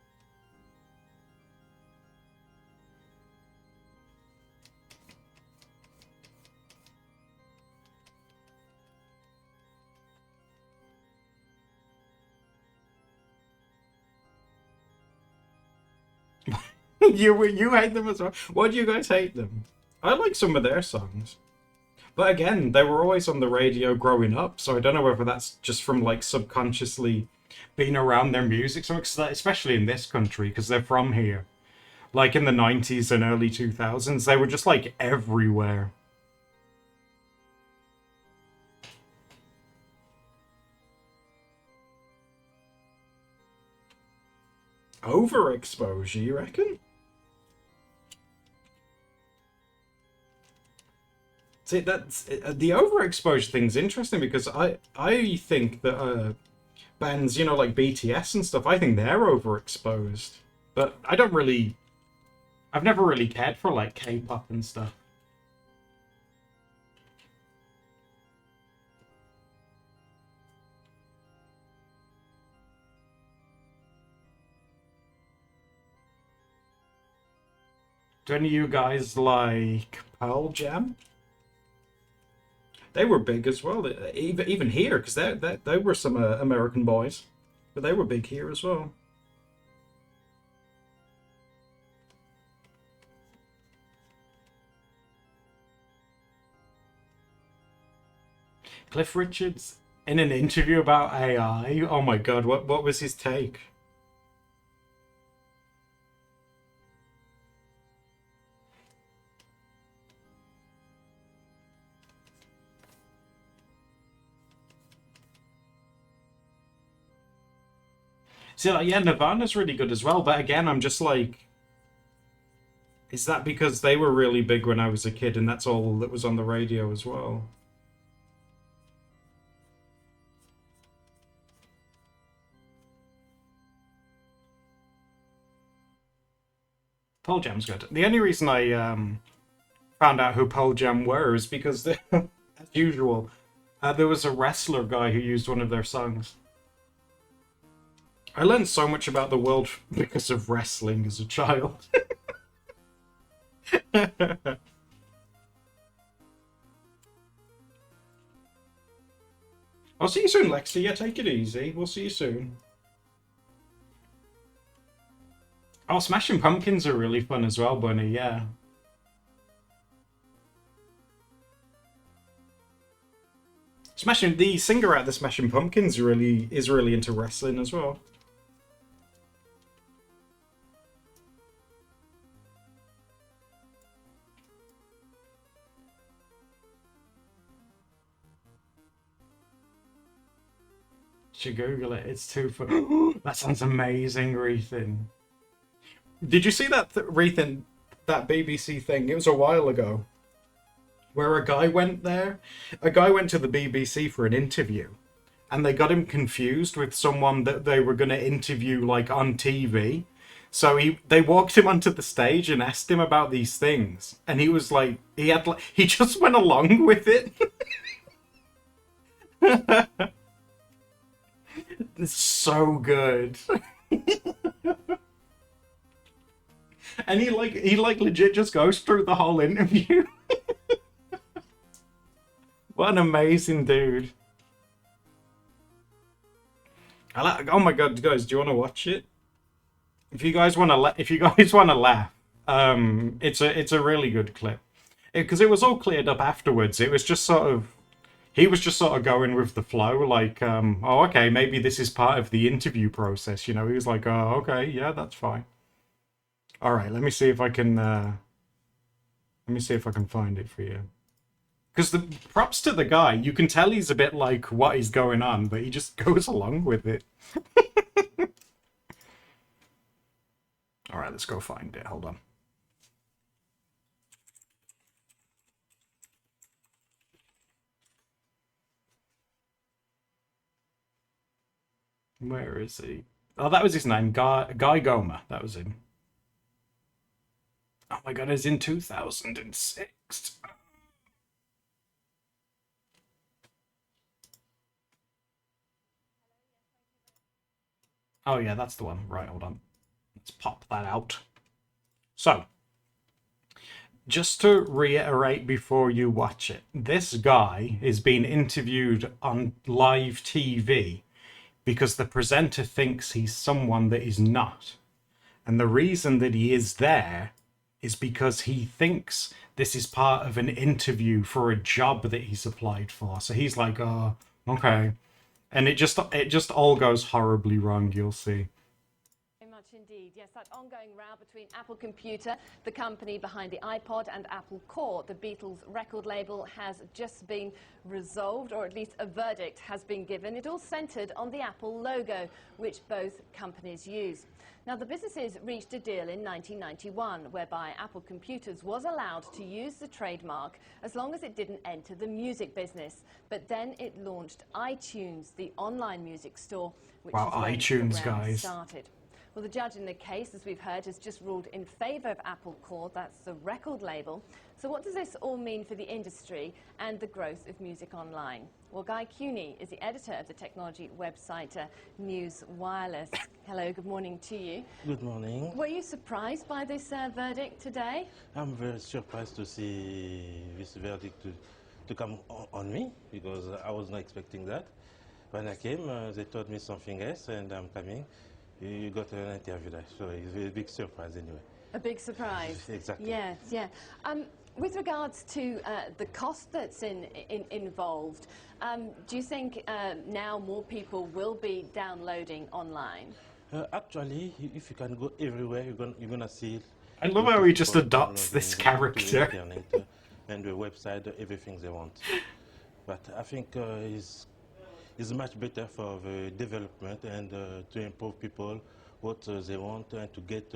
You hate them as well. Why do you guys hate them? I like some of their songs. But again, they were always on the radio growing up, so I don't know whether that's just from like subconsciously being around their music, so especially in this country because they're from here. Like in the 90s and early 2000s, they were just like everywhere. Overexposure, you reckon? See, that's the overexposure thing's interesting because I think that bands, you know, like BTS and stuff, I think they're overexposed. But I don't really, I've never really cared for like K-pop and stuff. Do any of you guys like Pearl Jam? They were big as well, even here, because they were some American boys, but they were big here as well. Cliff Richards in an interview about AI. Oh my god, what was his take? See, like, yeah, Nirvana's really good as well, but again, I'm just like, is that because they were really big when I was a kid and that's all that was on the radio as well? Pearl Jam's good. The only reason I found out who Pearl Jam were is because, as usual, there was a wrestler guy who used one of their songs. I learned so much about the world because of wrestling as a child. I'll see you soon, Lexi. Yeah, take it easy. We'll see you soon. Oh, Smashing Pumpkins are really fun as well, Bunny. Yeah. Smashing the singer out of the Smashing Pumpkins is really into wrestling as well. Should Google it. It's too fun. That sounds amazing, Rethan. Did you see that, Rethan? That BBC thing? It was a while ago, where a guy went there. A guy went to the BBC for an interview, and they got him confused with someone that they were going to interview, like, on TV. So they walked him onto the stage and asked him about these things, and he was like, he just went along with it. It's so good. And he legit just goes through the whole interview. What an amazing dude. Oh my god, guys, do you want to watch it? If you guys want to laugh, it's a really good clip. Because it was all cleared up afterwards. It was just sort of, he was just sort of going with the flow, like, oh, okay, maybe this is part of the interview process, you know. He was like, oh, okay, yeah, that's fine. All right, let me see if I can find it for you. Because the props to the guy, you can tell he's a bit like what is going on, but he just goes along with it. All right, let's go find it. Hold on. Where is he? Oh, that was his name, Guy Goma. That was him. Oh my god, it's in 2006. Oh yeah, that's the one. Right, hold on. Let's pop that out. So, just to reiterate before you watch it, this guy is being interviewed on live TV because the presenter thinks he's someone that he's not. And the reason that he is there is because he thinks this is part of an interview for a job that he's applied for. So he's like, oh, okay. And it just all goes horribly wrong, you'll see. Very much indeed. Yes, that ongoing row between Apple Computer, the company behind the iPod, and Apple Core, the Beatles record label, has just been resolved, or at least a verdict has been given. It all centered on the Apple logo, which both companies use. Now, the businesses reached a deal in 1991 whereby Apple Computers was allowed to use the trademark as long as it didn't enter the music business. But then it launched iTunes, the online music store, which Wow, is when iTunes, the round guys. started. Well, the judge in the case, as we've heard, has just ruled in favour of Apple Core, that's the record label. So what does this all mean for the industry and the growth of music online? Well, Guy Cuny is the editor of the technology website News Wireless. Hello, good morning to you. Good morning. Were you surprised by this verdict today? I'm very surprised to see this verdict to come on me, because I was not expecting that. When I came, they told me something else, and I'm coming. You got an interview there, so it's a big surprise anyway. A big surprise. Exactly. Yes, yeah. With regards to the cost that's involved, do you think now more people will be downloading online? Actually, if you can go everywhere, you're gonna see I love lot how of he just people adopts this downloading to the character. internet and the website, everything they want. But I think it's much better for the development and to improve people what they want and to get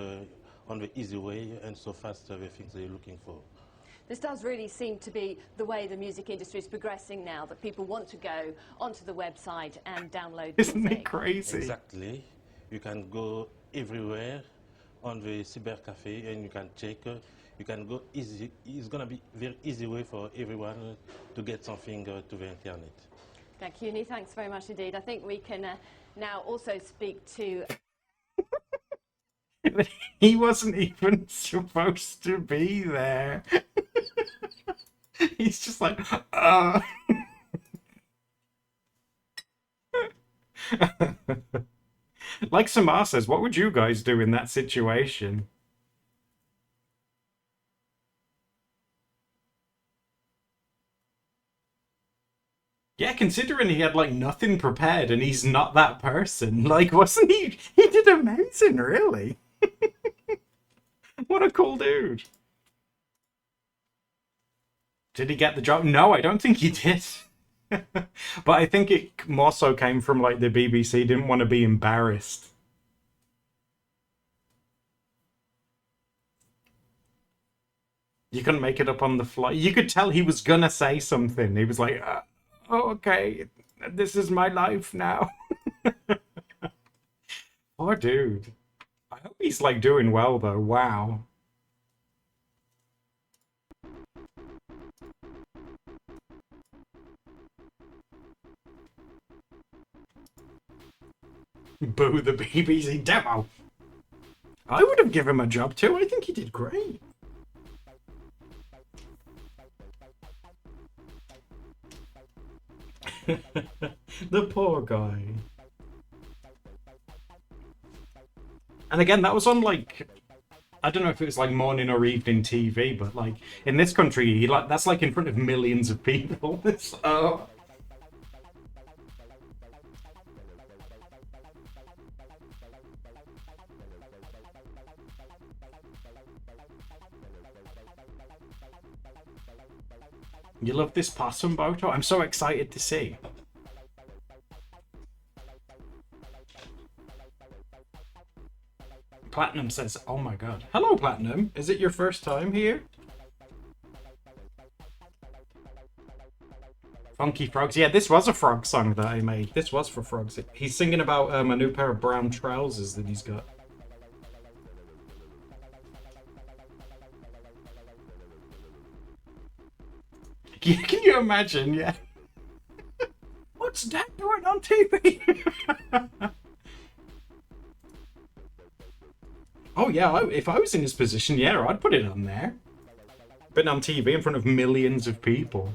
on the easy way and so fast the things they're looking for. This does really seem to be the way the music industry is progressing now, that people want to go onto the website and download Isn't music. it crazy? Exactly. You can go everywhere on the cyber cafe and you can check. You can go easy. It's going to be very easy way for everyone to get something to the internet. Thank you, Uni. Thanks very much indeed. I think we can now also speak to... He wasn't even supposed to be there. He's just like, Like Samar says, what would you guys do in that situation? Yeah, considering he had like nothing prepared and he's not that person. Like, wasn't he? He did amazing, really. What a cool dude. Did he get the job? No, I don't think he did. But I think it more so came from like the BBC didn't want to be embarrassed. You couldn't make it up on the fly. You could tell he was gonna say something. He was like, oh, okay, this is my life now. Poor dude. I hope he's like doing well though. Wow. Boo the BBC demo. I would have given him a job too. I think he did great. The poor guy. And again, that was on like, I don't know if it was like morning or evening TV, but like in this country, like that's like in front of millions of people. So you love this possum, Boto? I'm so excited to see. Platinum says, oh my god. Hello, Platinum. Is it your first time here? Funky Frogs. Yeah, this was a frog song that I made. This was for frogs. He's singing about a new pair of brown trousers that he's got. Can you imagine? Yeah. What's Dad doing on TV? Oh yeah, if I was in his position, yeah, I'd put it on there. Been on TV in front of millions of people.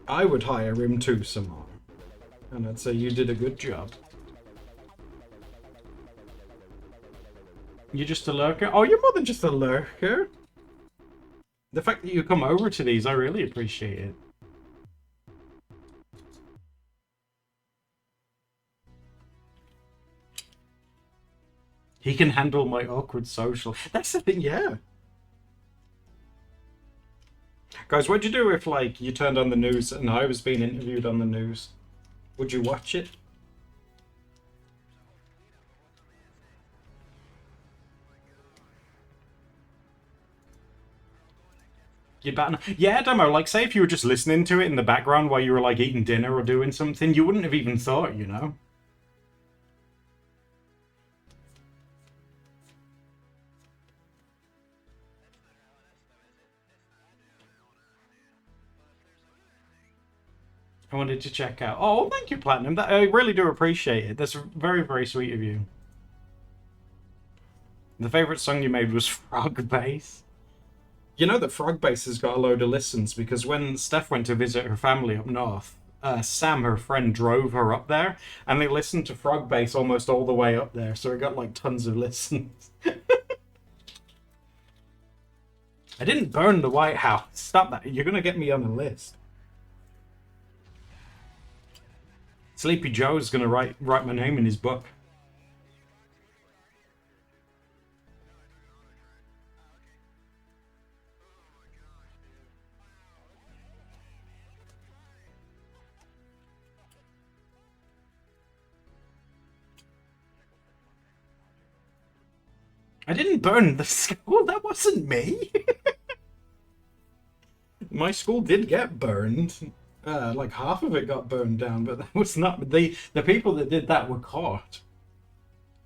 I would hire him too, Samar. And I'd say you did a good job. You're just a lurker? Oh, you're more than just a lurker. The fact that you come over to these, I really appreciate it. He can handle my awkward social. That's the thing, yeah. Guys, what'd you do if, like, you turned on the news and I was being interviewed on the news? Would you watch it? You'd bat yeah, Demo, like, say if you were just listening to it in the background while you were, like, eating dinner or doing something, you wouldn't have even thought, you know? I wanted to check out. Oh, thank you, Platinum. I really do appreciate it. That's very, very sweet of you. The favourite song you made was Frog Bass. You know that Frogbase has got a load of listens because when Steph went to visit her family up north, Sam, her friend, drove her up there, and they listened to Frogbase almost all the way up there, so it got like tons of listens. I didn't burn the White House. Stop that. You're gonna get me on a list. Sleepy Joe's gonna write my name in his book. I didn't burn the school. That wasn't me. My school did get burned. Like half of it got burned down, but that was not the people that did that were caught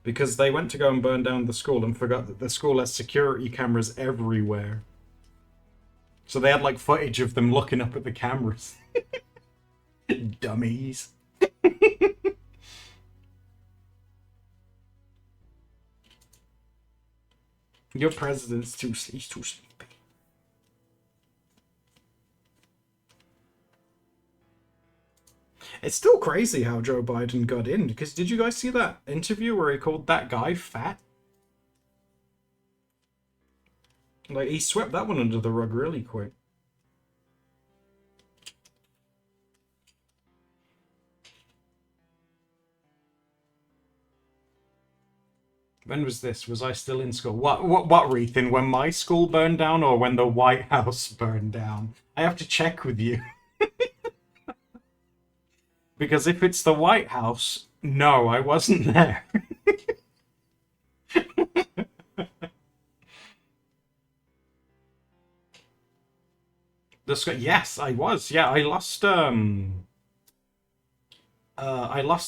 because they went to go and burn down the school and forgot that the school has security cameras everywhere. So they had like footage of them looking up at the cameras. Dummies. Your president's he's too sleepy. It's still crazy how Joe Biden got in, because did you guys see that interview where he called that guy fat? Like, he swept that one under the rug really quick. When was this? Was I still in school? What, Rethan? When my school burned down or when the White House burned down? I have to check with you. Because if it's the White House, no, I wasn't there. Yes, I was. Yeah, I lost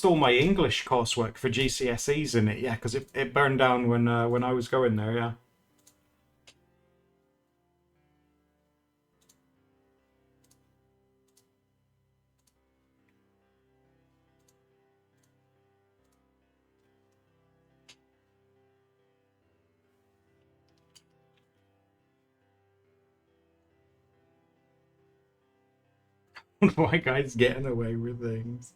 all my English coursework for GCSEs in it. Yeah, because it burned down when I was going there. Yeah. Why guys getting away with things?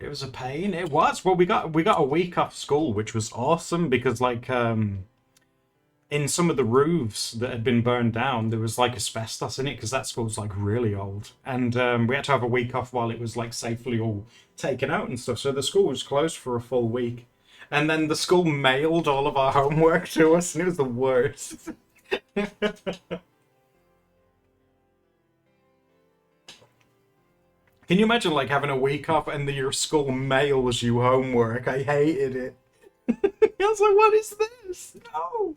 It was a pain. It was. Well, we got a week off school, which was awesome because like in some of the roofs that had been burned down, there was like asbestos in it because that school's like really old, and we had to have a week off while it was like safely all taken out and stuff. So the school was closed for a full week, and then the school mailed all of our homework to us, and it was the worst. Can you imagine like having a week off and your school mails you homework? I hated it. I was like, what is this? No.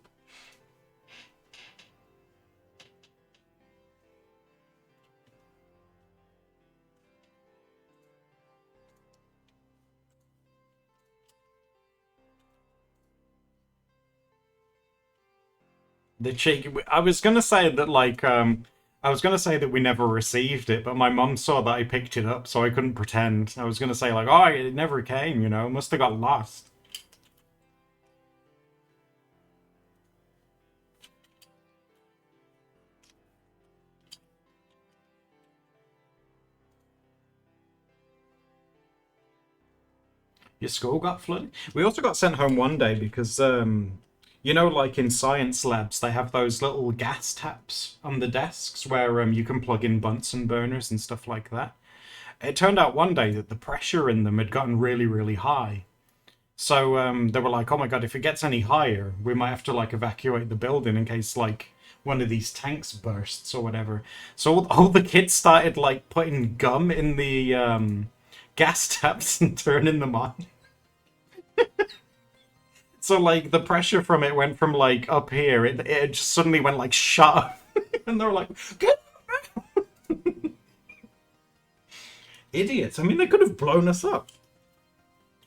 The cheeky. I was gonna say that like I was gonna say that we never received it, but my mum saw that I picked it up, so I couldn't pretend. I was gonna say like, oh, it never came, you know, must have got lost. Your school got flooded. We also got sent home one day because you know, like in science labs, they have those little gas taps on the desks where you can plug in Bunsen burners and stuff like that. It turned out one day that the pressure in them had gotten really, really high. So they were like, "Oh my god, if it gets any higher, we might have to like evacuate the building in case like one of these tanks bursts or whatever." So all the kids started like putting gum in the gas taps and turning them on. So like the pressure from it went from like up here, it just suddenly went like shut up. And they were like, "Get out." Idiots. I mean, they could have blown us up.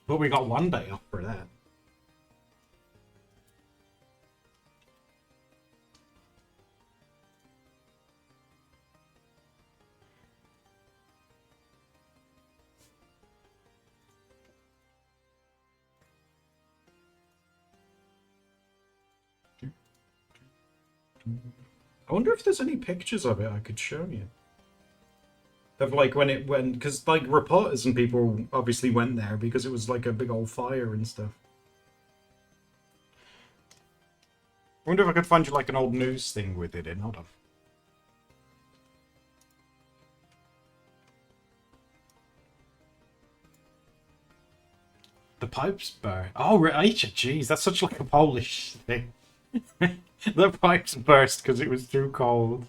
But we got one day off for that. I wonder if there's any pictures of it I could show you. Of like when it went, because like reporters and people obviously went there because it was like a big old fire and stuff. I wonder if I could find you like an old news thing with it in. Hold on. The pipes burst. Oh, right. Jeez, that's such like a Polish thing. The pipes burst because it was too cold.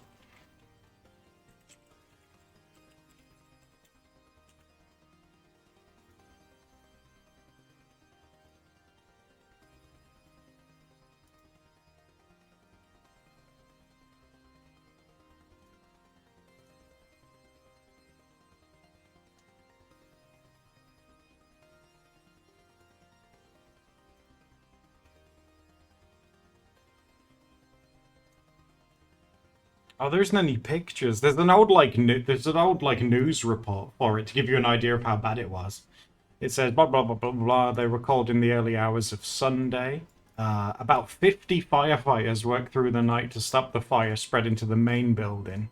Oh, there isn't any pictures. There's an old like news report for it to give you an idea of how bad it was. It says blah blah blah blah blah. They were called in the early hours of Sunday. About 50 firefighters worked through the night to stop the fire spreading to the main building.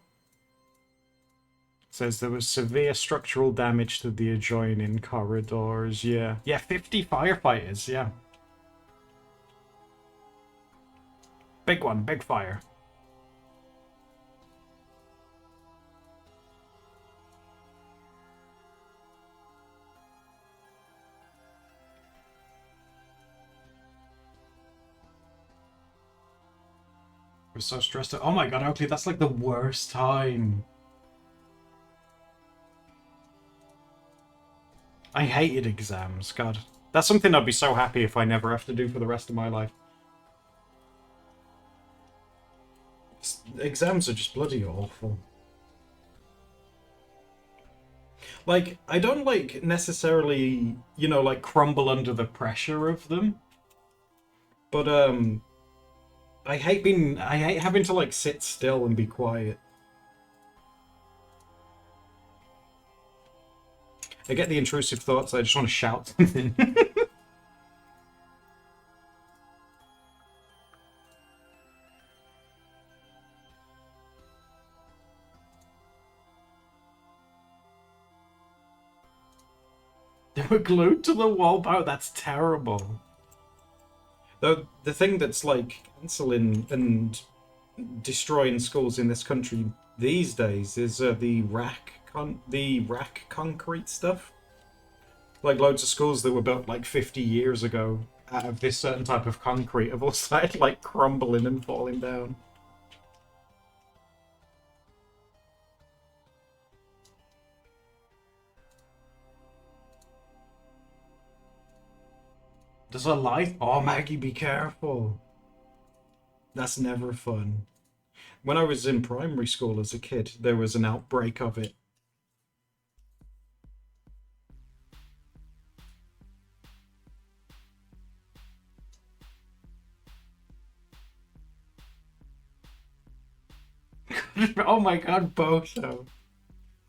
It says there was severe structural damage to the adjoining corridors. Yeah, 50 firefighters. Yeah, big one, big fire. I was so stressed out. Oh my god, Oakley, that's like the worst time. I hated exams, god. That's something I'd be so happy if I never have to do for the rest of my life. Exams are just bloody awful. Like, I don't like necessarily, you know, like crumble under the pressure of them. But I hate having to like sit still and be quiet. I get the intrusive thoughts, I just want to shout something. They were glued to the wall. Oh, that's terrible. The thing that's like cancelling and destroying schools in this country these days is the rack concrete stuff. Like loads of schools that were built like 50 years ago out of this certain type of concrete have all started like crumbling and falling down. There's a light. Oh, Maggie, be careful. That's never fun. When I was in primary school as a kid, there was an outbreak of it. Oh my god, Boso.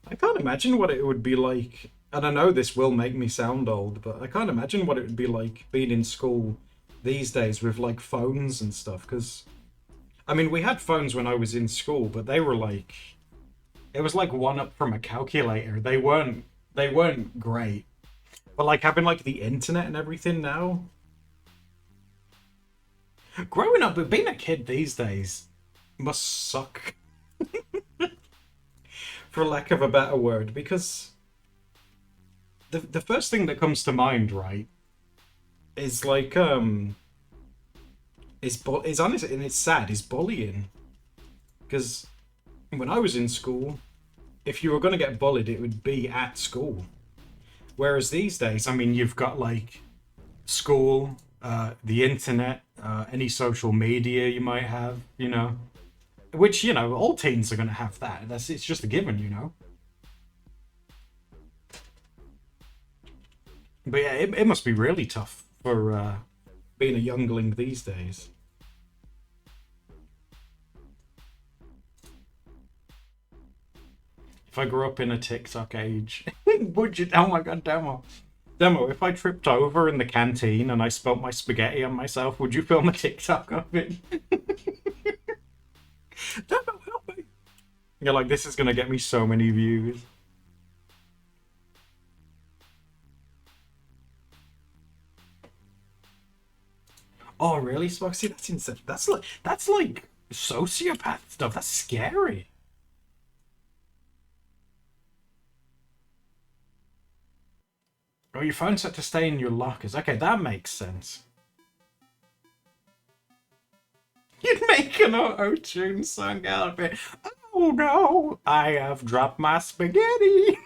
I can't imagine what it would be like. And I know this will make me sound old, but I can't imagine what it would be like being in school these days with like phones and stuff. Because, I mean, we had phones when I was in school, but they were like, it was like one up from a calculator. They weren't great. But like having like the internet and everything now. Growing up, but being a kid these days must suck. For lack of a better word, because the first thing that comes to mind, right, is like is honest and it's sad, is bullying. Because when I was in school, if you were going to get bullied, it would be at school. Whereas these days, I mean, you've got like school, the internet, any social media you might have, you know. Which, you know, all teens are going to have that. It's just a given, you know. But yeah, it must be really tough for being a youngling these days. If I grew up in a TikTok age, would you? Oh my god, Demo, if I tripped over in the canteen and I spilt my spaghetti on myself, would you film a TikTok of it? Demo, help me! You're like, this is gonna get me so many views. Oh, really, Spock? See, that's insane. That's like sociopath stuff. That's scary. Oh, your phone's set to stay in your lockers. Okay, that makes sense. You'd make an auto-tune song out of it. Oh no, I have dropped my spaghetti.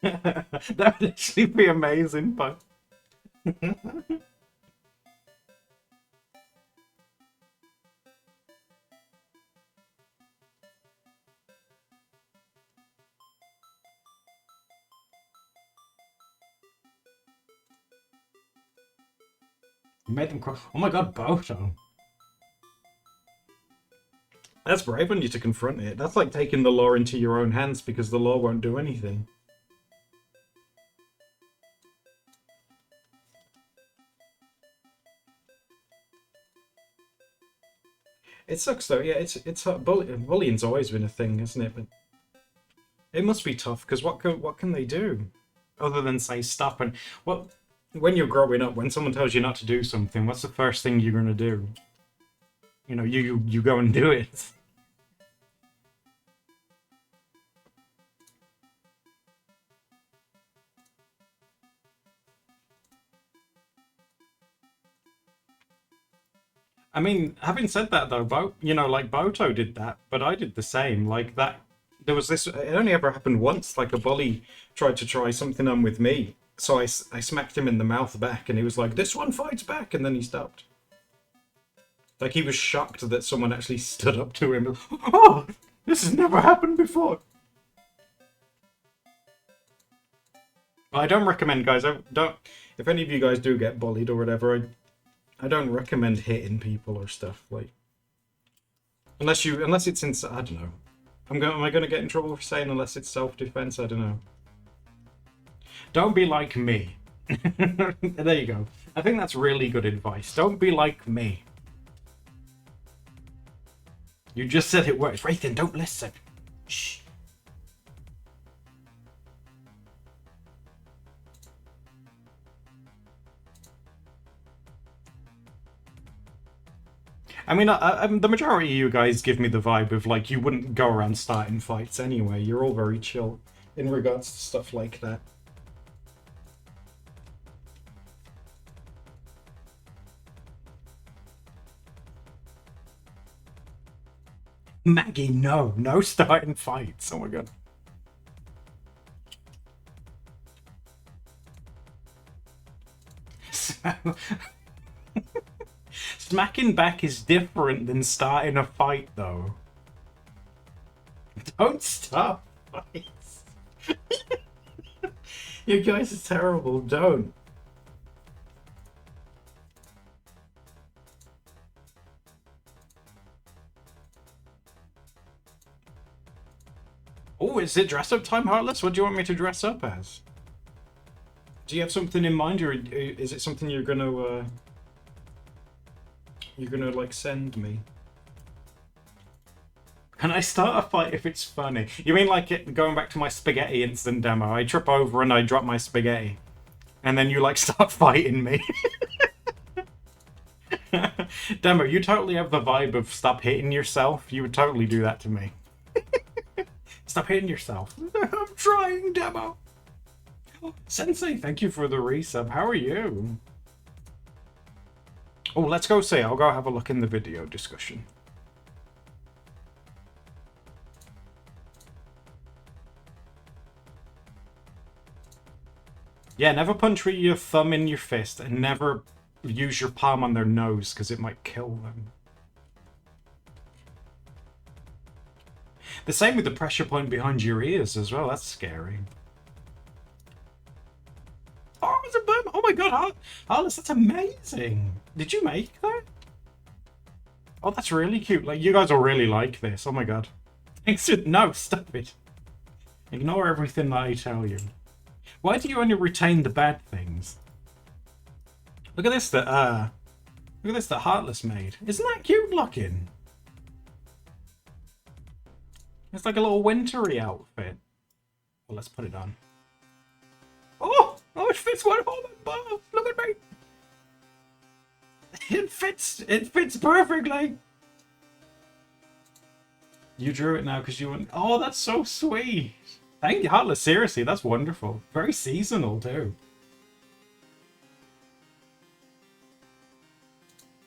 That would actually be amazing, but you made them cry. Oh my god, Boto. That's brave on you to confront it. That's like taking the law into your own hands because the law won't do anything. It sucks though. Yeah, it's bullying's always been a thing, isn't it? But it must be tough because what can they do other than say stop? And what when you're growing up, when someone tells you not to do something, what's the first thing you're gonna do? You know, you go and do it. I mean, having said that though, like Boto did that, but I did the same. Like that, there was this. It only ever happened once. Like a bully tried to try something on with me, so I smacked him in the mouth back, and he was like, "This one fights back," and then he stopped. Like he was shocked that someone actually stood up to him. Oh, this has never happened before. I don't recommend, guys. I don't. If any of you guys do get bullied or whatever, I don't recommend hitting people or stuff like. Unless it's in. I don't know. Am I going to get in trouble for saying unless it's self-defense? I don't know. Don't be like me. There you go. I think that's really good advice. Don't be like me. You just said it works. Raythan, don't listen. Shh. I mean, the majority of you guys give me the vibe of like you wouldn't go around starting fights anyway. You're all very chill in regards to stuff like that. Maggie, no starting fights. Oh my god. So, smacking back is different than starting a fight, though. Don't start fights. You guys are terrible. Don't. Oh, is it dress up time, Heartless? What do you want me to dress up as? Do you have something in mind, or is it something you're gonna like send me? Can I start a fight if it's funny? You mean like going back to my spaghetti instant demo? I trip over and I drop my spaghetti, and then you like start fighting me. Demo, you totally have the vibe of stop hitting yourself. You would totally do that to me. Stop hitting yourself. I'm trying, Demo. Sensei, thank you for the resub. How are you? Oh, let's go see. I'll go have a look in the video discussion. Yeah, never punch with your thumb in your fist, and never use your palm on their nose, because it might kill them. The same with the pressure point behind your ears as well. That's scary. Oh, it's a boom! Oh my god, Harless, that's amazing! Did you make that? Oh, that's really cute. Like, you guys will really like this. Oh my god. Thanks. No, stop it. Ignore everything that I tell you. Why do you only retain the bad things? Look at this. Look at Look at this that Heartless made. Isn't that cute looking? It's like a little wintry outfit. Well, let's put it on. Oh, it fits one hole in both. Look at me. It fits perfectly. You drew it now because you want. Oh, that's so sweet. Thank you, Heartless. Seriously, that's wonderful. Very seasonal too.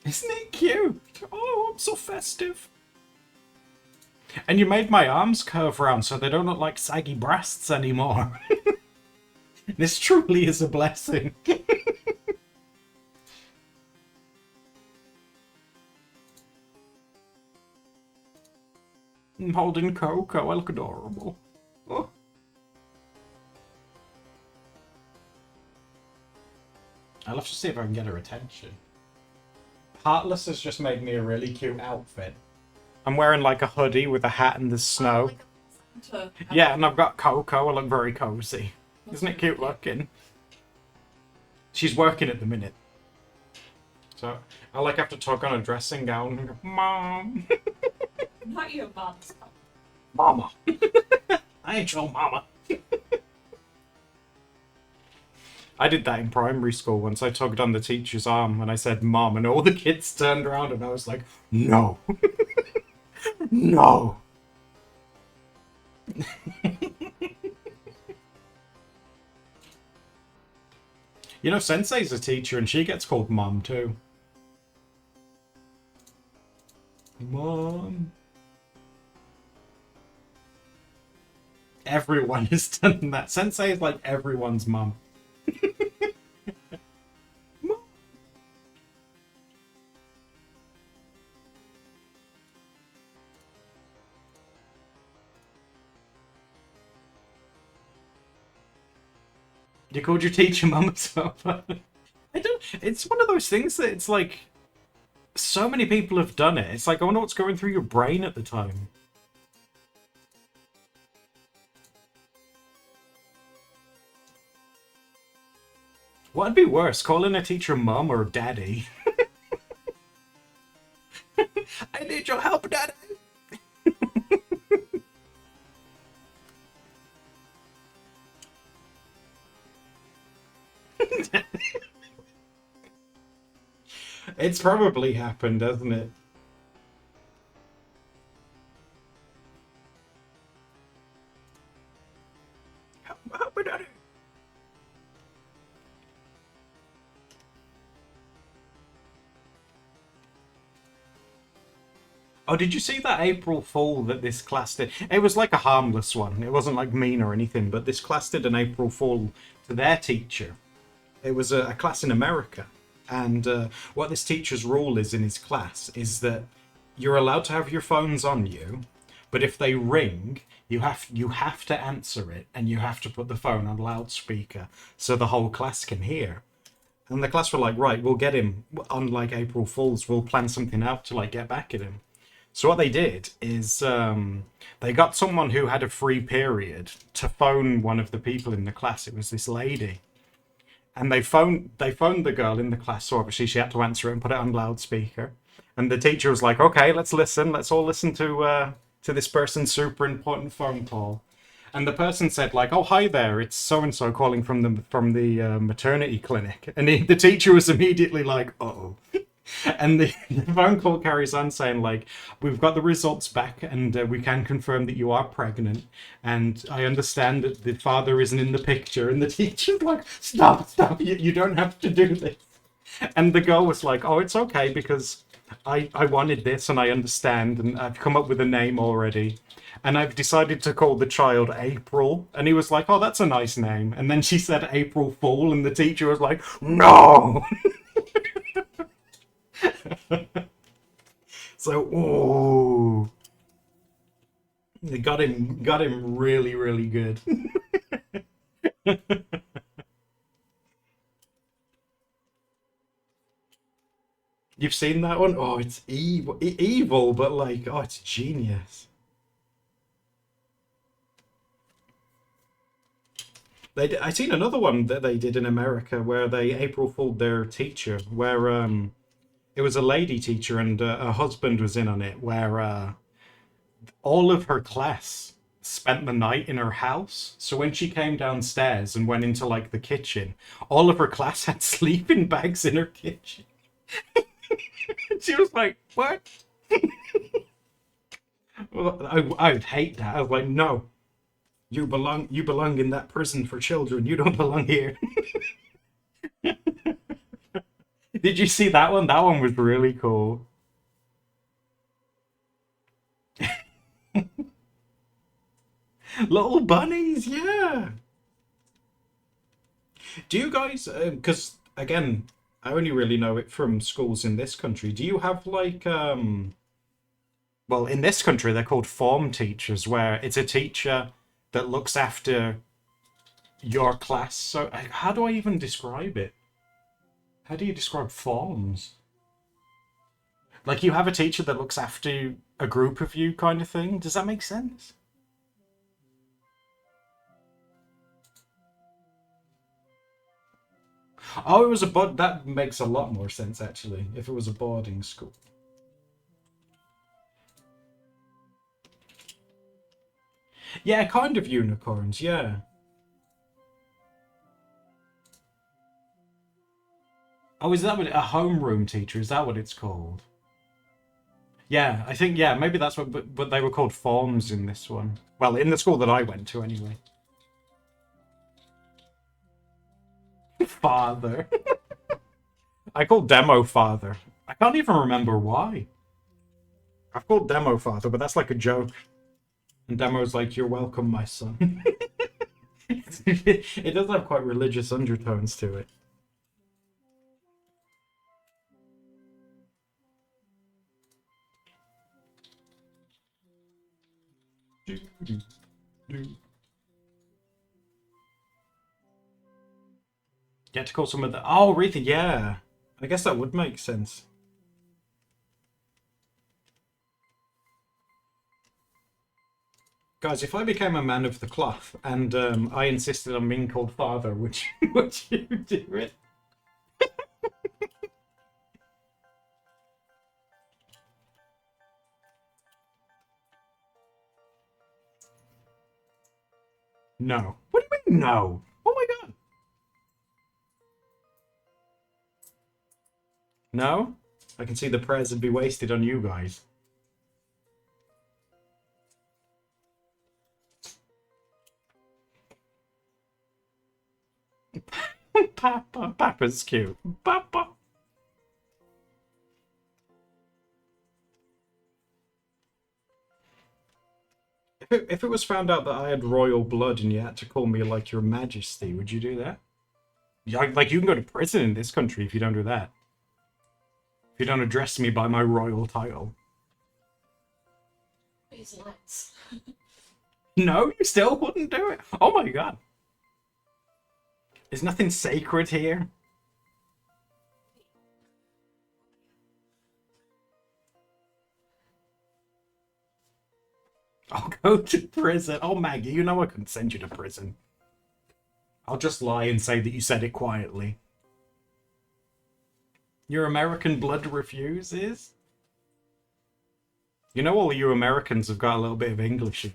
Isn't it cute? Oh, I'm so festive. And you made my arms curve round so they don't look like saggy breasts anymore. This truly is a blessing. I'm holding Coco. I look adorable. Oh. I'll have to see if I can get her attention. Heartless has just made me a really cute outfit. I'm wearing like a hoodie with a hat in the snow. Like a Santa. Yeah, and I've got Coco. I look very cozy. Isn't it cute looking? She's working at the minute. So I like have to tug on a dressing gown and go, Mom. Not your mom's. Mama. I ain't your mama. I did that in primary school once. I tugged on the teacher's arm and I said, Mom, and all the kids turned around and I was like, no. No. You know, Sensei's a teacher and she gets called Mom too. Mom. Everyone has done that. Sensei is like everyone's mom. Mom. You called your teacher mum as well. I don't. It's one of those things that it's like so many people have done it. It's like I wonder what's going through your brain at the time. What'd be worse, calling a teacher mum or daddy? I need your help, daddy. It's probably happened, hasn't it? Help me, daddy. Oh, did you see that April Fool that this class did? It was like a harmless one. It wasn't like mean or anything, but this class did an April Fool to their teacher. It was a class in America. And what this teacher's rule is in his class is that you're allowed to have your phones on you, but if they ring, you have to answer it and you have to put the phone on loudspeaker so the whole class can hear. And the class were like, right, we'll get him on like April Fools. We'll plan something out to like get back at him. So what they did is they got someone who had a free period to phone one of the people in the class. It was this lady. And they phoned the girl in the class, so obviously she had to answer it and put it on loudspeaker. And the teacher was like, okay, let's listen. Let's all listen to this person's super important phone call. And the person said like, oh, hi there, it's so-and-so calling from the maternity clinic. And the teacher was immediately like, uh-oh. And the phone call carries on saying like, we've got the results back and we can confirm that you are pregnant. And I understand that the father isn't in the picture. And the teacher's like, stop, you don't have to do this. And the girl was like, oh, it's okay because I wanted this and I understand and I've come up with a name already. And I've decided to call the child April. And he was like, oh, that's a nice name. And then she said April Fool and the teacher was like, no! So, ooh, they got him really, really good. You've seen that one? Oh, it's evil, but like, oh, it's genius. I seen another one that they did in America where they April Fooled their teacher, where It was a lady teacher, and her husband was in on it, where all of her class spent the night in her house. So when she came downstairs and went into like the kitchen, all of her class had sleeping bags in her kitchen. She was like, "What?" Well, I would hate that. I was like, "No, you belong in that prison for children. You don't belong here." Did you see that one? That one was really cool. Little bunnies, yeah. Do you guys, because again, I only really know it from schools in this country. Do you have like, well, in this country they're called form teachers, where it's a teacher that looks after your class. So how do I even describe it? How do you describe forms? Like you have a teacher that looks after a group of you kind of thing? Does that make sense? Oh, it was a bod. That makes a lot more sense actually. If it was a boarding school. Yeah, kind of unicorns. Yeah. Oh, is that what a homeroom teacher? Is that what it's called? Yeah, I think yeah. Maybe that's what. But they were called forms in this one. Well, in the school that I went to anyway. Father. I called Demo Father. I can't even remember why. I've called Demo Father, but that's like a joke. And Demo's like, "You're welcome, my son." It does have quite religious undertones to it. Get to call some of the. Oh, really? Yeah. I guess that would make sense. Guys, if I became a man of the cloth and I insisted on being called father, would you, would you do it? No. What do you mean no? Oh my god. No? I can see the prayers would be wasted on you guys. Papa. Papa's cute. Papa. If it was found out that I had royal blood and you had to call me like your majesty, would you do that? Yeah, like you can go to prison in this country if you don't do that. If you don't address me by my royal title. These lights. No, you still wouldn't do it? Oh my god. There's nothing sacred here. I'll go to prison. Oh, Maggie, you know I couldn't send you to prison. I'll just lie and say that you said it quietly. Your American blood refuses? You know all you Americans have got a little bit of English in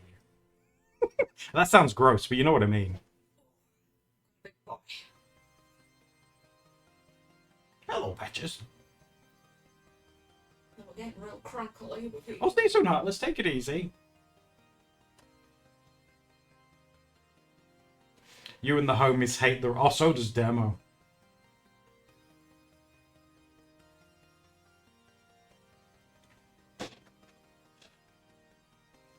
you. That sounds gross, but you know what I mean. Big boy. Hello, Patches. We're getting real crackly with you. Oh, stay so hot. Let's take it easy. You and the homies hate the... Oh, so does Demo.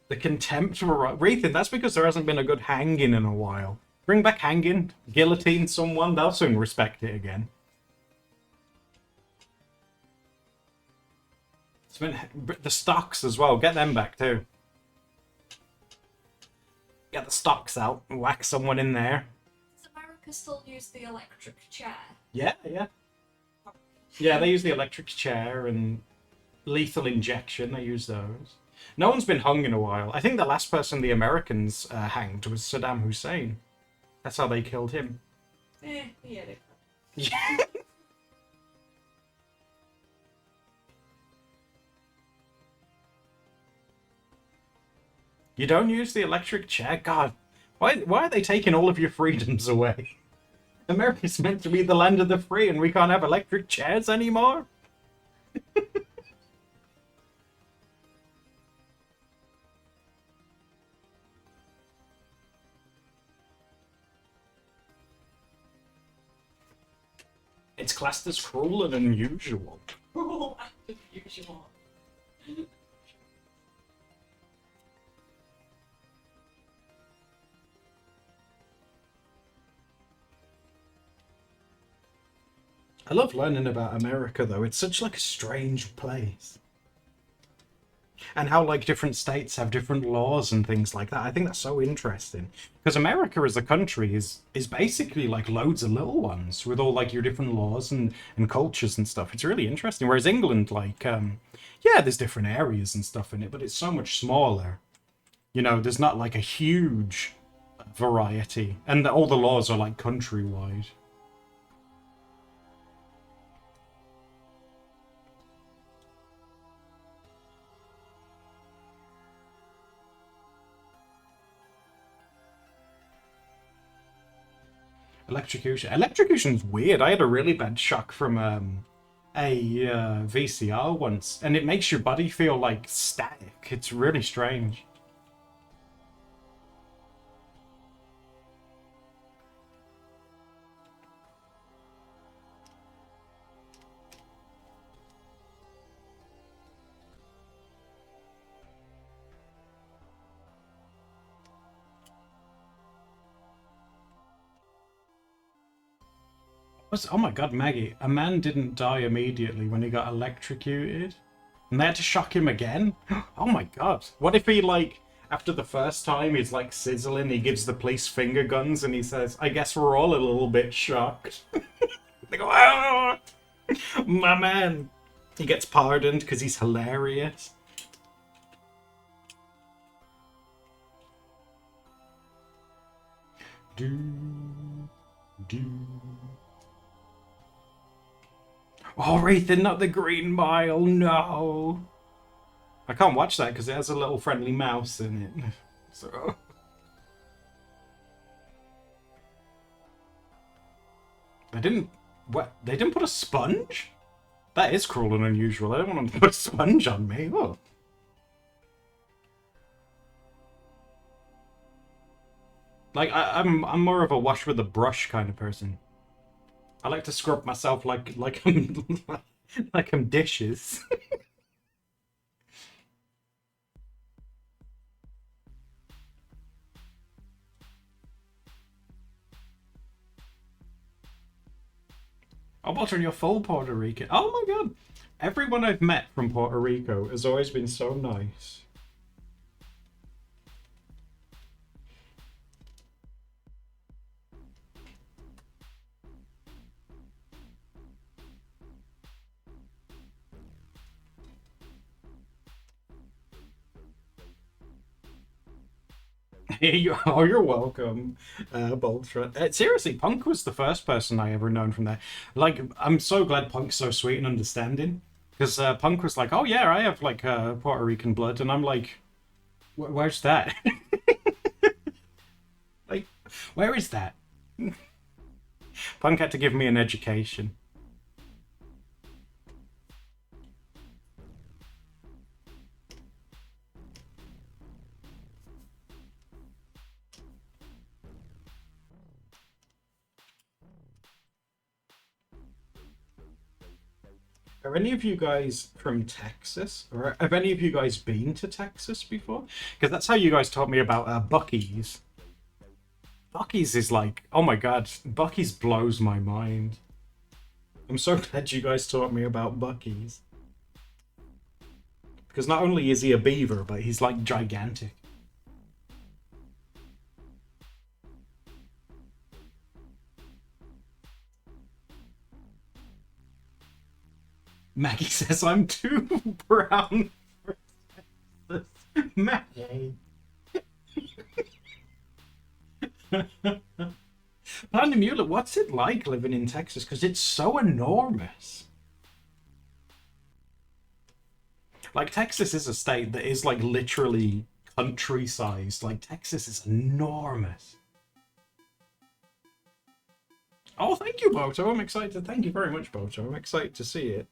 The contempt for... Rethan, that's because there hasn't been a good hanging in a while. Bring back hanging. Guillotine someone. They'll soon respect it again. It's been... The stocks as well. Get them back too. Get the stocks out and whack someone in there. Does America still use the electric chair? Yeah, yeah. Yeah, they use the electric chair and lethal injection. They use those. No one's been hung in a while. I think the last person the Americans hanged was Saddam Hussein. That's how they killed him. Yeah. Yeah. You don't use the electric chair? God, why are they taking all of your freedoms away? America's meant to be the land of the free and we can't have electric chairs anymore? It's classed as cruel and unusual. Cruel and unusual. I love learning about America, though. It's such like a strange place. And how like different states have different laws and things like that. I think that's so interesting. Because America as a country is basically like loads of little ones with all like your different laws and cultures and stuff. It's really interesting. Whereas England, like, yeah, there's different areas and stuff in it, but it's so much smaller. You know, there's not like a huge variety. And all the laws are like countrywide. Electrocution. Electrocution's weird. I had a really bad shock from a VCR once, and it makes your body feel like static. It's really strange. Oh my god, Maggie, a man didn't die immediately when he got electrocuted. And they had to shock him again? Oh my god. What if he, like, after the first time, he's, like, sizzling, he gives the police finger guns, and he says, I guess we're all a little bit shocked. They go, oh, my man. He gets pardoned because he's hilarious. Do, do. Oh, Wraithen, not the Green Mile, no! I can't watch that because it has a little friendly mouse in it. So... They didn't... What? They didn't put a sponge? That is cruel and unusual. I don't want them to put a sponge on me. Oh. Like, I'm more of a wash with a brush kind of person. I like to scrub myself like I'm like I'm dishes. Oh, Walter, you're full Puerto Rican. Oh my god. Everyone I've met from Puerto Rico has always been so nice. Oh, you're welcome, Boltra. Seriously, Punk was the first person I ever known from there. Like, I'm so glad Punk's so sweet and understanding. Because Punk was like, oh yeah, I have, like, Puerto Rican blood. And I'm like, where's that? Like, where is that? Punk had to give me an education. Are any of you guys from Texas? Or have any of you guys been to Texas before? Because that's how you guys taught me about Buc-ee's. Buc-ee's is like, oh my god, Buc-ee's blows my mind. I'm so glad you guys taught me about Buc-ee's. Because not only is he a beaver, but he's like gigantic. Maggie says I'm too brown for Texas. Maggie. Andy Mueller, what's it like living in Texas? Because it's so enormous. Like, Texas is a state that is, like, literally country-sized. Like, Texas is enormous. Oh, thank you, Boto. I'm excited. Thank you very much, Boto. I'm excited to see it.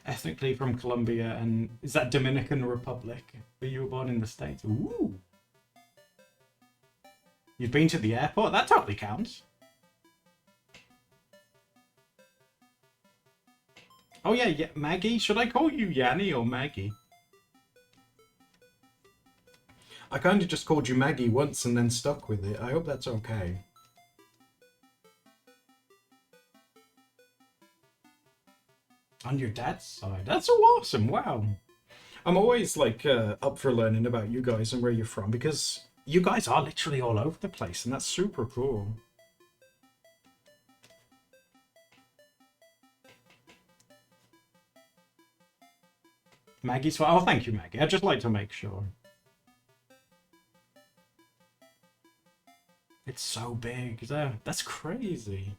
Ethnically from Colombia, and is that Dominican Republic? But you were born in the States. Ooh. You've been to the airport? That totally counts. Oh yeah, yeah, Maggie? Should I call you Yanni or Maggie? I kind of just called you Maggie once and then stuck with it. I hope that's okay. On your dad's side? That's so awesome, wow. I'm always, like, up for learning about you guys and where you're from, because you guys are literally all over the place, and that's super cool. Maggie's fine. Oh, thank you, Maggie. I'd just like to make sure. It's so big. That's crazy.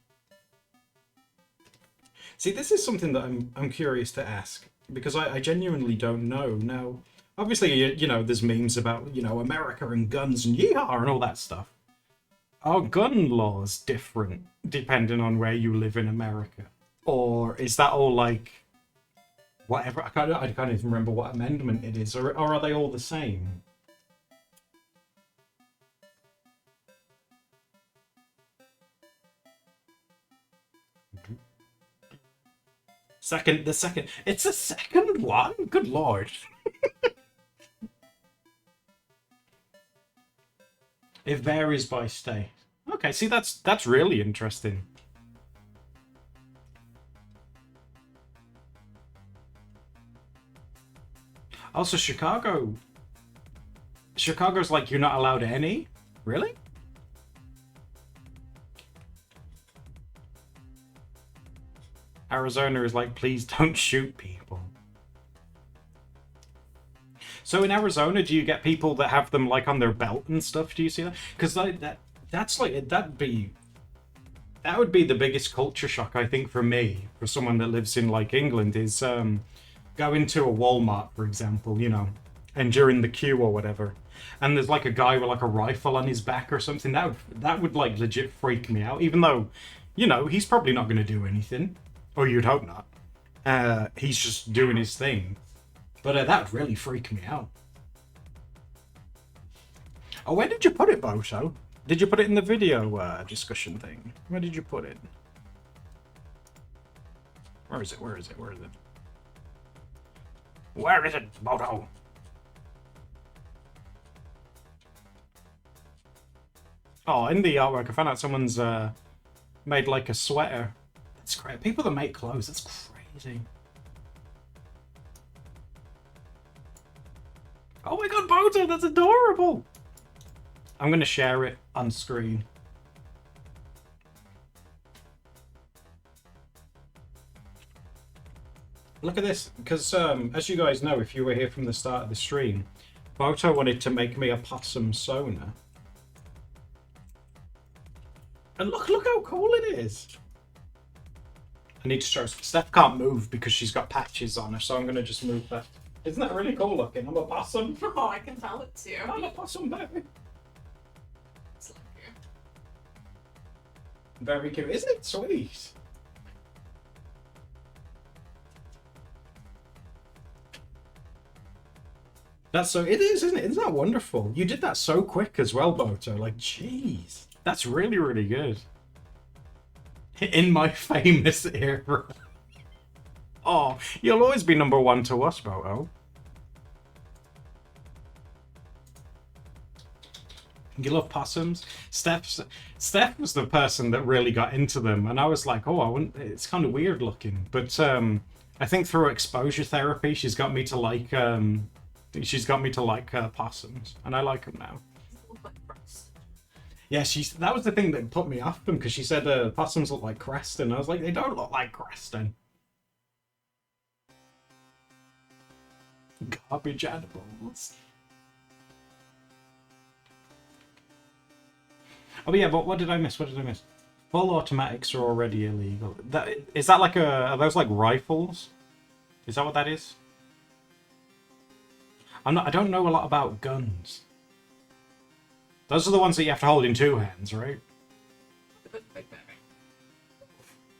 See, this is something that I'm curious to ask, because I genuinely don't know. Now, obviously, you know, there's memes about, you know, America and guns and yeehaw and all that stuff. Are gun laws different depending on where you live in America? Or is that all like whatever? I can't even remember what amendment it is, or are they all the same? The second, it's a second one? Good lord. It varies by state. Okay, see, that's really interesting. Also, Chicago's like, you're not allowed any? Really? Arizona is like, please don't shoot people. So in Arizona, do you get people that have them like on their belt and stuff? Do you see that? Because that's like, that would be the biggest culture shock, I think, for me, for someone that lives in like England, is go into a Walmart, for example, you know, and during the queue or whatever, and there's like a guy with like a rifle on his back or something. That would like legit freak me out, even though, you know, he's probably not going to do anything, or you'd hope not. He's just doing his thing. But that would really freak me out. Oh, where did you put it, Boto? Did you put it in the video discussion thing? Where did you put it? Where is it? Where is it? Where is it? Where is it, Boto? Oh, in the artwork, I found out someone's made like a sweater. That's great. People that make clothes, that's crazy. Oh my god, Boto, that's adorable! I'm gonna share it on screen. Look at this, because as you guys know, if you were here from the start of the stream, Boto wanted to make me a possum Sona. And look how cool it is! I need to show. Steph can't move because she's got patches on her, so I'm gonna just move that. Isn't that really cool looking? I'm a possum. Oh, I can tell it too. I'm a possum, baby. It's like you. Very cute. Isn't it sweet? That's so... It is, isn't it? Isn't that wonderful? You did that so quick as well, Boto. Like, jeez. That's really, really good. In my famous era. Oh, you'll always be #1 to us, Boto. You love possums? Steph was the person that really got into them, and I was like, oh, I wouldn't, it's kind of weird looking. But I think through exposure therapy, she's got me to like possums, and I like them now. Yeah, that was the thing that put me off them, because she said possums look like Creston. I was like, they don't look like Creston. Garbage animals. Oh yeah, but what did I miss? What did I miss? Full automatics are already illegal. Is that like are those like rifles? Is that what that is? I don't know a lot about guns. Those are the ones that you have to hold in two hands, right?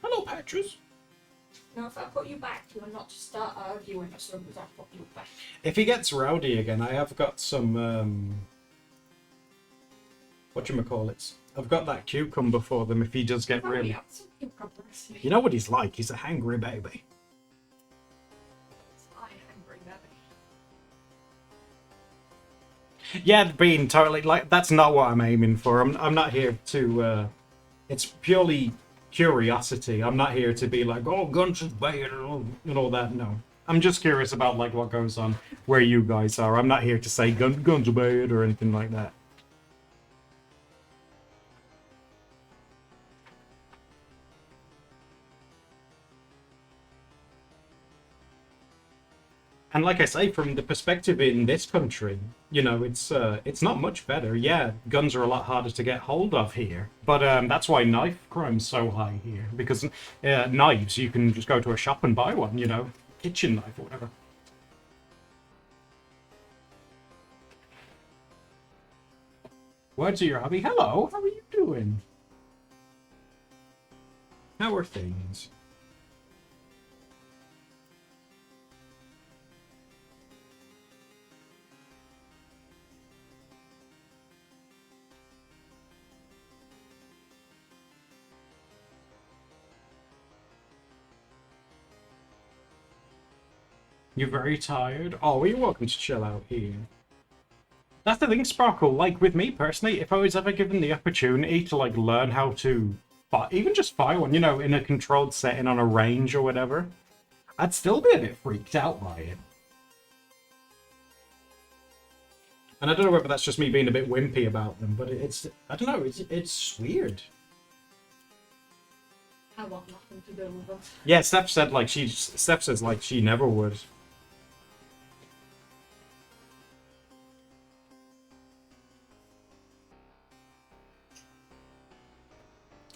Hello, Patches. No, if I put you back, you will not start arguing as soon as I put you back. If he gets rowdy again, I have got some whatchamacallits. I've got that cucumber for them if he does get really... You know what he's like, he's a hangry baby. Yeah, being totally like that's not what I'm aiming for. I'm not here to it's purely curiosity. I'm not here to be like, oh, guns is bad and all that. No. I'm just curious about like what goes on where you guys are. I'm not here to say guns are bad or anything like that. And like I say, from the perspective in this country, you know, it's not much better. Yeah, guns are a lot harder to get hold of here, but that's why knife crime's so high here. Because knives, you can just go to a shop and buy one, you know, kitchen knife or whatever. Words are your hobby. Hello, how are you doing? How are things? You're very tired? Oh, well, you're welcome to chill out here. That's the thing, Sparkle. Like, with me personally, if I was ever given the opportunity to, like, learn how to even just fire one, you know, in a controlled setting on a range or whatever, I'd still be a bit freaked out by it. And I don't know whether that's just me being a bit wimpy about them, but it's, I don't know, it's weird. I want nothing to do with it. Yeah, Steph said, like, Steph says, like, she never would.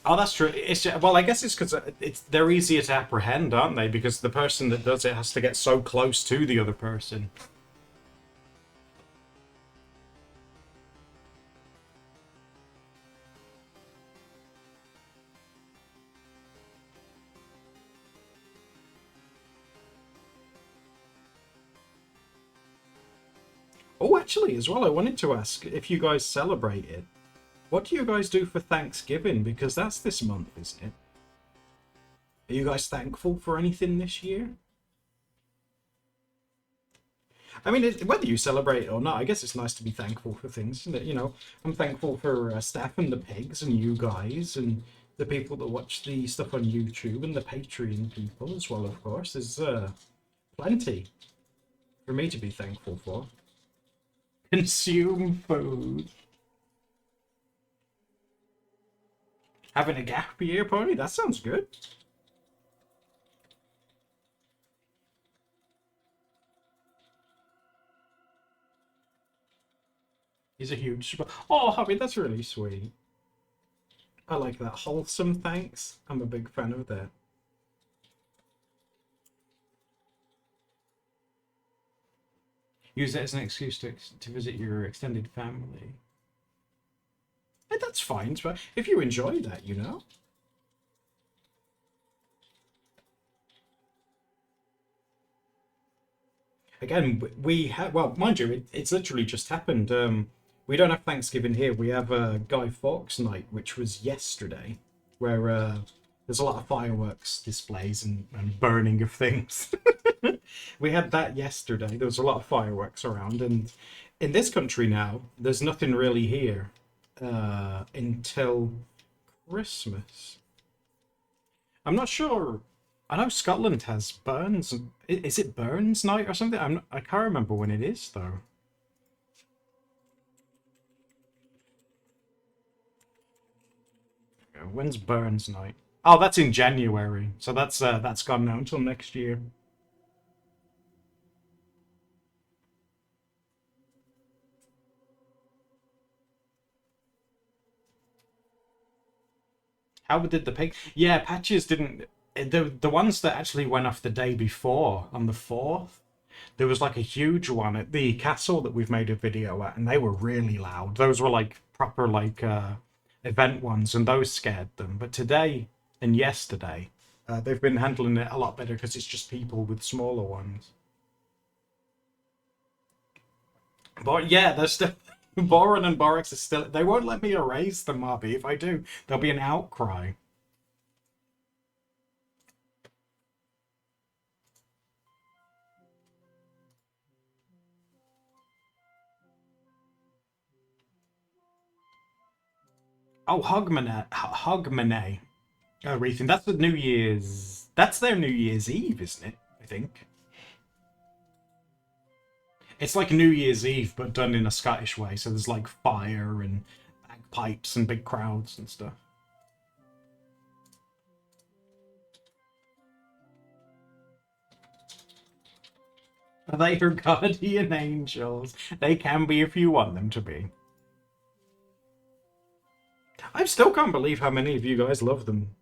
Oh, that's true. It's just, well, I guess it's because they're easier to apprehend, aren't they? Because the person that does it has to get so close to the other person. Oh, actually, as well, I wanted to ask if you guys celebrate it. What do you guys do for Thanksgiving? Because that's this month, isn't it? Are you guys thankful for anything this year? I mean, whether you celebrate it or not, I guess it's nice to be thankful for things, isn't it? You know, I'm thankful for Steph and the pigs and you guys and the people that watch the stuff on YouTube and the Patreon people as well, of course. There's plenty for me to be thankful for. Consume food. Having a gap year party? That sounds good. He's a huge... Oh, Hobby, that's really sweet. I like that. Wholesome thanks. I'm a big fan of that. Use it as an excuse to visit your extended family. Hey, that's fine, but if you enjoy that, you know. Again, we have, well, mind you, it's literally just happened. We don't have Thanksgiving here. We have Guy Fawkes night, which was yesterday, where there's a lot of fireworks displays and burning of things. We had that yesterday. There was a lot of fireworks around, and in this country now, there's nothing really here until Christmas. I'm not sure. I know Scotland has Burns. Is it Burns night or something? I can't remember when it is though. When's Burns night? Oh, that's in January. So that's gone now until next year. How did the pig? Yeah, patches didn't. The ones that actually went off the day before, on the 4th, there was like a huge one at the castle that we've made a video at, and they were really loud. Those were like proper like event ones, and those scared them. But today and yesterday, they've been handling it a lot better because it's just people with smaller ones. But yeah, they're still Boron and Borax are still. They won't let me erase them, Marby. If I do, there'll be an outcry. Oh, Hogmanay. Oh, Rethan. That's the New Year's. That's their New Year's Eve, isn't it? I think. It's like New Year's Eve, but done in a Scottish way. So there's like fire and bagpipes and big crowds and stuff. Are they your guardian angels? They can be if you want them to be. I still can't believe how many of you guys love them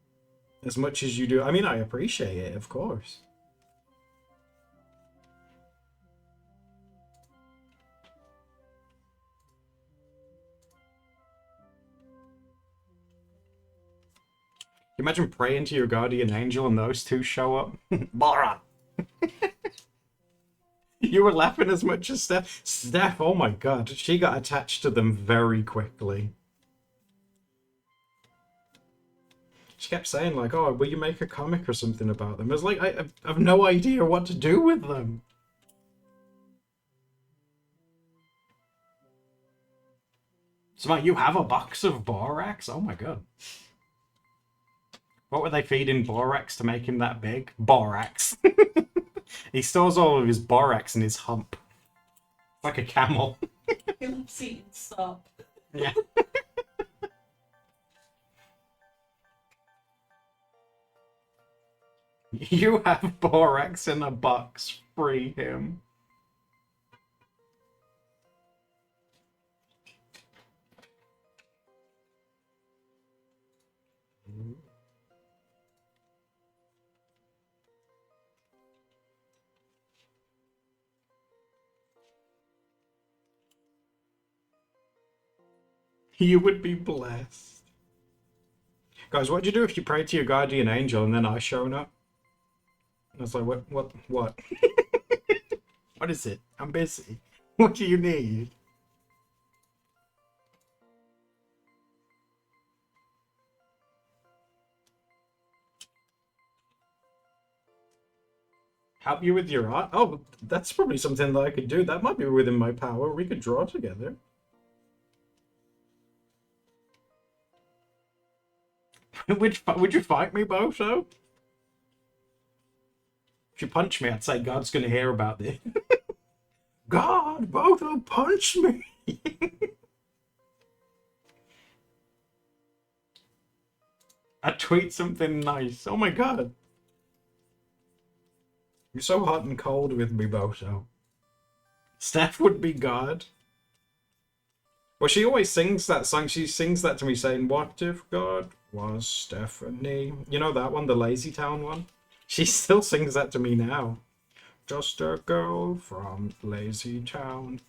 as much as you do. I mean, I appreciate it, of course. Imagine praying to your guardian angel and those two show up. Bora! You were laughing as much as Steph. Steph, oh my god, she got attached to them very quickly. She kept saying, like, oh, will you make a comic or something about them? I was like, I have no idea what to do with them. So, like, you have a box of borax? Oh my god. What were they feeding borax to make him that big? Borax. He stores all of his borax in his hump. Like a camel. He loves eating stuff. Yeah. You have borax in a box. Free him. You would be blessed. Guys, what'd you do if you prayed to your guardian angel and then I shown up? I was like, what? What is it? I'm busy. What do you need? Help you with your art? Oh, that's probably something that I could do. That might be within my power. We could draw together. Would you fight me, Boto? If you punch me, I'd say God's gonna hear about this. God, Boto, punch me! I'd tweet something nice. Oh my god. You're so hot and cold with me, Boto. Steph would be God. Well, she always sings that song. She sings that to me saying, what if God was Stephanie? You know that one, the Lazy Town one? She still sings that to me now. Just a girl from Lazy Town.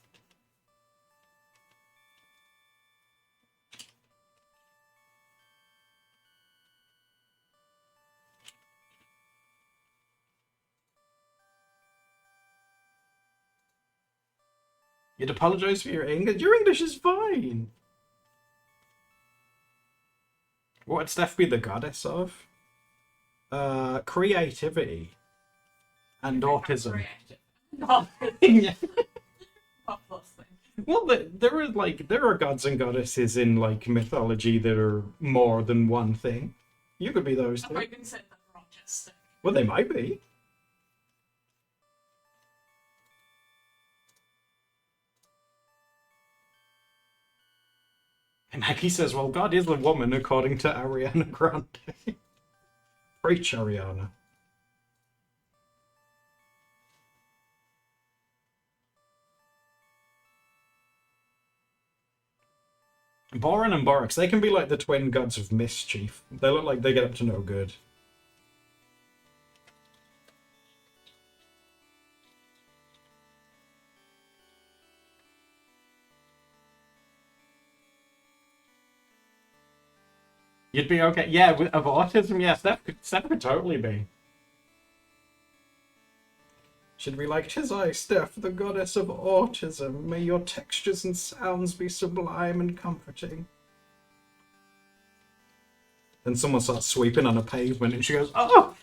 You'd apologize for your English? Your English is fine. What would Steph be the goddess of? Creativity. And autism. Not Yeah. not those things. Well, there are gods and goddesses in like mythology that are more than one thing. You could be those Have two. I been said that Rochester? Well, they might be. And Maggie says, well, God is a woman according to Ariana Grande. Preach, Ariana. Boron and Borax, they can be like the twin gods of mischief. They look like they get up to no good. You'd be okay. Yeah, of autism, yeah, Steph could totally be. Should we like, "'Tis I, Steph, the goddess of autism. May your textures and sounds be sublime and comforting." Then someone starts sweeping on a pavement and she goes, "Oh,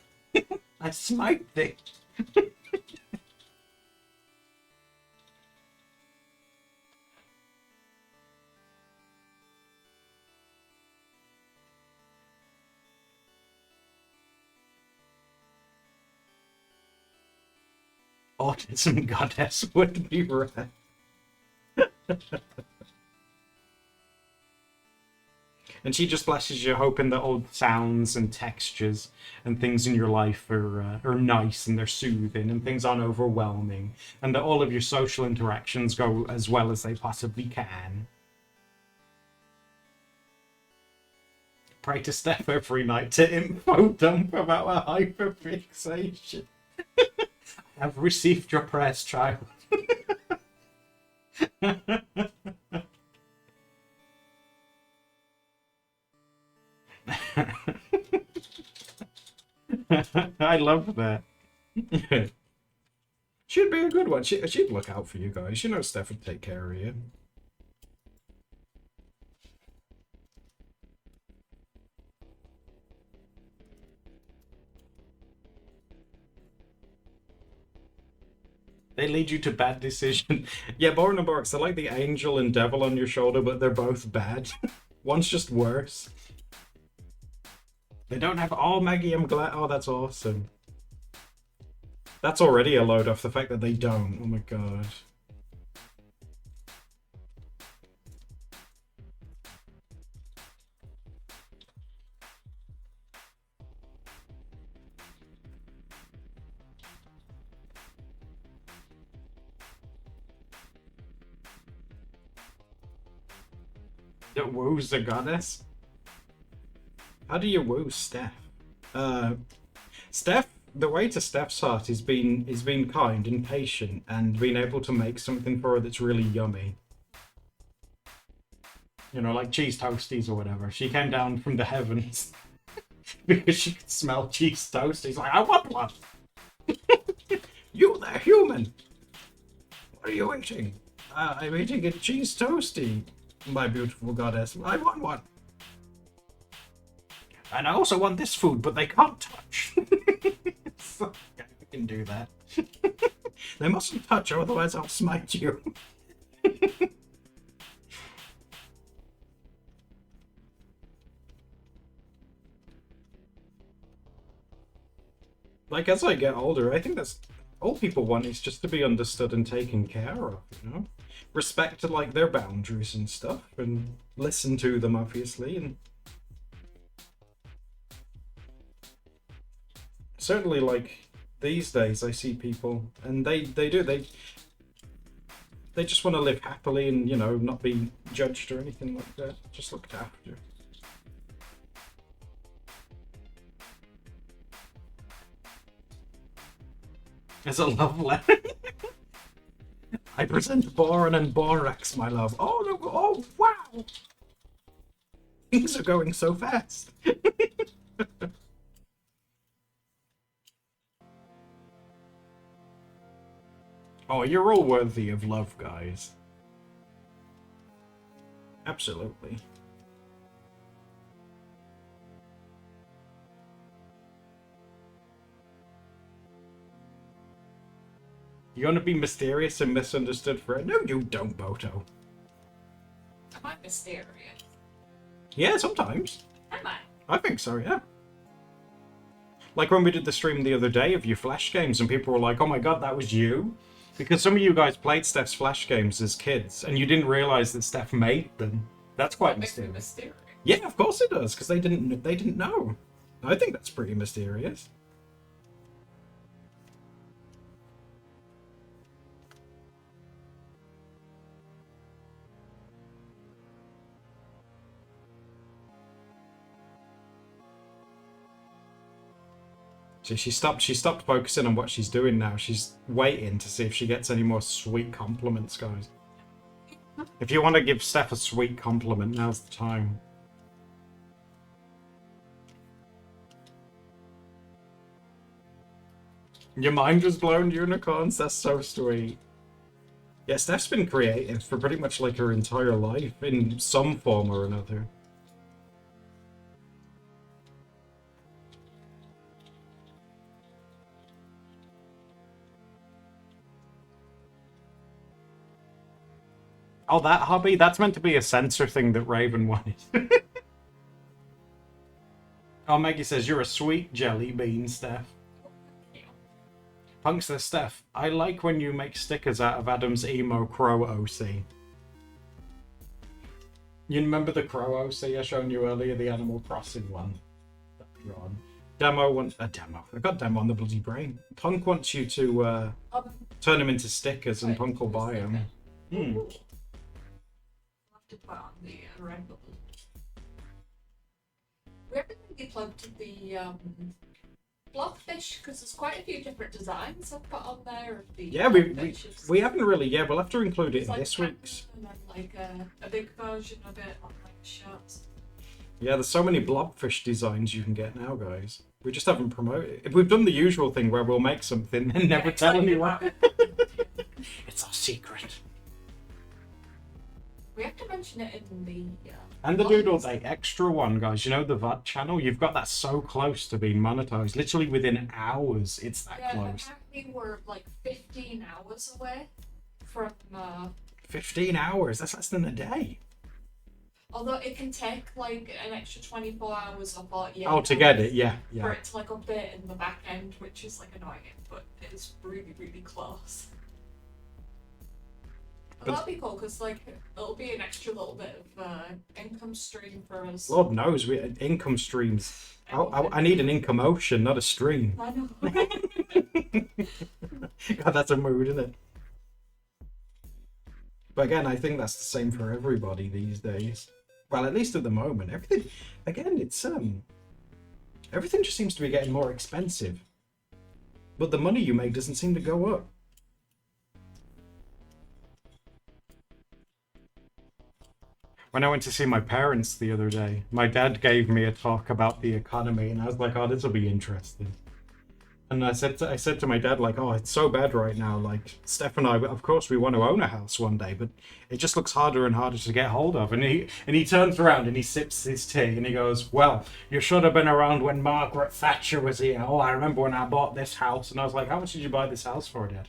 I smite thee." Autism goddess would be rare. And she just blesses you, hoping that all the sounds and textures and things in your life are nice and they're soothing and things aren't overwhelming, and that all of your social interactions go as well as they possibly can. Pray to Steph every night to info dump about a hyperfixation. I've received your prayers, child. I love that. She'd be a good one. She'd look out for you guys. You know Steph would take care of you. They lead you to bad decision. Yeah, Boron and Borax, they're like the angel and devil on your shoulder, but they're both bad. One's just worse. They don't have... Oh, Maggie, I'm glad... Oh, that's awesome. That's already a load off the fact that they don't. Oh my god. That woos the goddess? How do you woo Steph? Steph, the way to Steph's heart is being kind and patient and being able to make something for her that's really yummy. You know, like cheese toasties or whatever. She came down from the heavens because she could smell cheese toasties. Like, I want one! You there, human! What are you eating? I'm eating a cheese toasty, my beautiful goddess. I want one. And I also want this food, but they can't touch. So, yeah, we can do that. They mustn't touch, otherwise I'll smite you. Like, as I get older, I think that's all people want is just to be understood and taken care of, you know? Respect, like, their boundaries and stuff, and listen to them, obviously, and certainly, like, these days I see people, and they just want to live happily and, you know, not be judged or anything like that, just looked after. It's a love letter. I present Boron and Borax, my love. Oh, look, oh, wow! Things are going so fast. Oh, you're all worthy of love, guys. Absolutely. You want to be mysterious and misunderstood for it? No, you don't, Boto. Am I mysterious? Yeah, sometimes. Am I? I think so, yeah. Like when we did the stream the other day of your Flash games and people were like, oh my god, that was you? Because some of you guys played Steph's Flash games as kids and you didn't realize that Steph made them. That's quite mysterious. Yeah, of course it does, because they didn't know. I think that's pretty mysterious. So she stopped focusing on what she's doing now. She's waiting to see if she gets any more sweet compliments, guys. If you want to give Steph a sweet compliment, now's the time. Your mind was blown, unicorns? That's so sweet. Yeah, Steph's been creative for pretty much like her entire life, in some form or another. Oh, that hobby? That's meant to be a censor thing that Raven wanted. Oh, Maggie says, you're a sweet jelly bean, Steph. Punk says, Steph, I like when you make stickers out of Adam's emo crow OC. You remember the crow OC I showed you earlier, the Animal Crossing one? Demo a demo. I got demo on the bloody brain. Punk wants you to turn them into stickers, and Punk will buy them. I'll have to put on the red button. We haven't really plugged the blobfish because there's quite a few different designs I've put on there. Of the Yeah, we haven't really. Yeah, we'll have to include it in like this week's. And then like a big version of it on like shirts. Yeah, there's so many blobfish designs you can get now, guys. We just haven't promoted it. We've done the usual thing where we'll make something and never tell anyone. It's our secret. We have to mention it in the... And the Doodle Day extra one, guys. You know the VOD channel? You've got that so close to being monetized. Literally within hours, it's that close. Apparently we're like 15 hours away from... 15 hours? That's less than a day. Although it can take like an extra 24 hours or 48 Oh, to get it, yeah. for it to like update in the back end, which is like annoying, but it's really, really close. But that'll be cool because like it'll be an extra little bit of income stream for us. Lord knows, income streams. I need an income ocean, not a stream. I know. God, that's a mood, isn't it? But again, I think that's the same for everybody these days. Well, at least at the moment, everything. Again, it's everything just seems to be getting more expensive, but the money you make doesn't seem to go up. When I went to see my parents the other day, my dad gave me a talk about the economy, and I was like, "Oh, this will be interesting." And I said to my dad, like, "Oh, it's so bad right now. Like, Steph and I, of course, we want to own a house one day, but it just looks harder and harder to get hold of." And he turns around and he sips his tea and he goes, "Well, you should have been around when Margaret Thatcher was here. Oh, I remember when I bought this house." And I was like, "How much did you buy this house for, Dad?"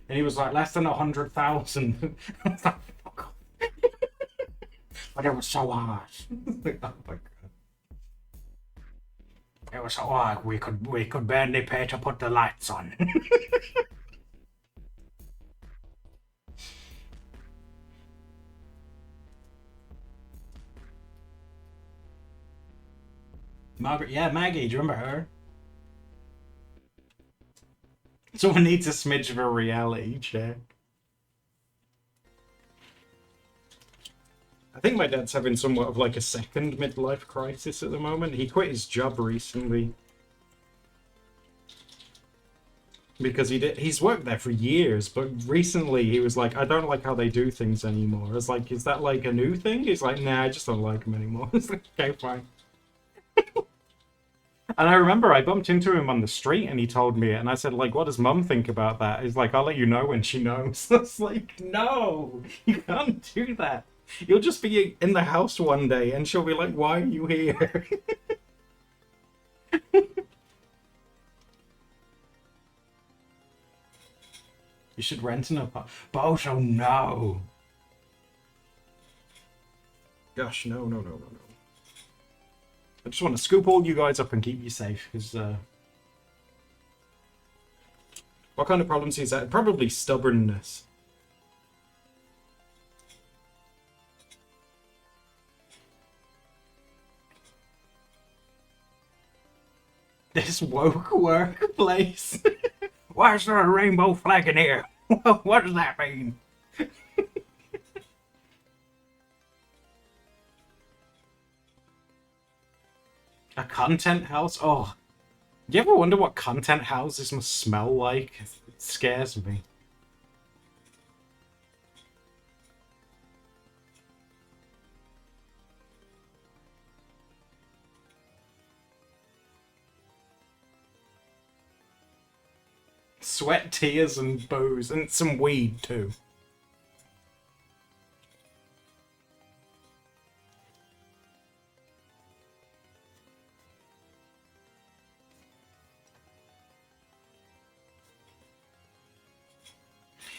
And he was like, "Less than 100,000." I was like, "Fuck off." But it was so hard. Like, oh my God. It was so hard, we could barely pay to put the lights on. Margaret, yeah, Maggie, do you remember her? Someone needs a smidge of a reality check. I think my dad's having somewhat of like a second midlife crisis at the moment. He quit his job recently. Because he's worked there for years, but recently he was like, "I don't like how they do things anymore." I was like, "Is that like a new thing?" He's like, "Nah, I just don't like them anymore." I was like, "Okay, fine." And I remember I bumped into him on the street and he told me it, and I said, like, "What does Mum think about that?" He's like, "I'll let you know when she knows." I was like, "No, you can't do that. You'll just be in the house one day and she'll be like, 'Why are you here?'" You should rent an apartment. But also, no. Gosh, no. I just want to scoop all you guys up and keep you safe, because what kind of problems is that? Probably stubbornness. This woke workplace. Why is there a rainbow flag in here? What does that mean? A content house? Oh, You ever wonder what content houses must smell like? It scares me. Sweat, tears, and booze, and some weed too.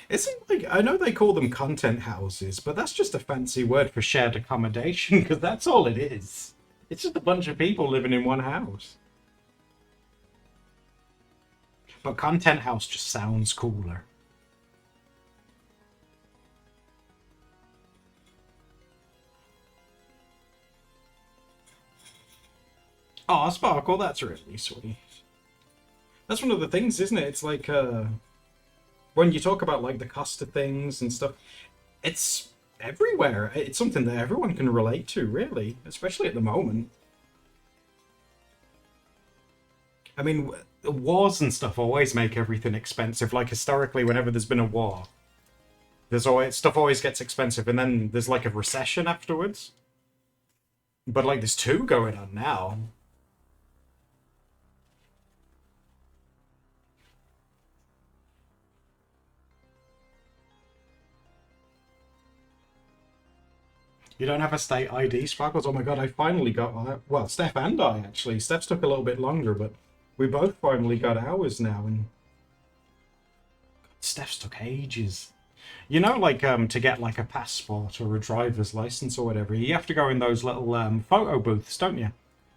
Isn't like I know they call them content houses, but that's just a fancy word for shared accommodation because that's all it is. It's just a bunch of people living in one house. But content house just sounds cooler. Oh, Sparkle, that's really sweet. That's one of the things, isn't it? It's like when you talk about like the cost of things and stuff, it's everywhere. It's something that everyone can relate to, really, especially at the moment. I mean, wars and stuff always make everything expensive. Like historically, whenever there's been a war, there's always stuff always gets expensive, and then there's like a recession afterwards. But like, there's two going on now. You don't have a state ID, Sparkles? Oh my god, I finally got one. Well, Steph and I, actually. Steph's took a little bit longer, but we both finally got ours now, and Steph's took ages. You know, like, to get, like, a passport or a driver's license or whatever, you have to go in those little, photo booths, don't you?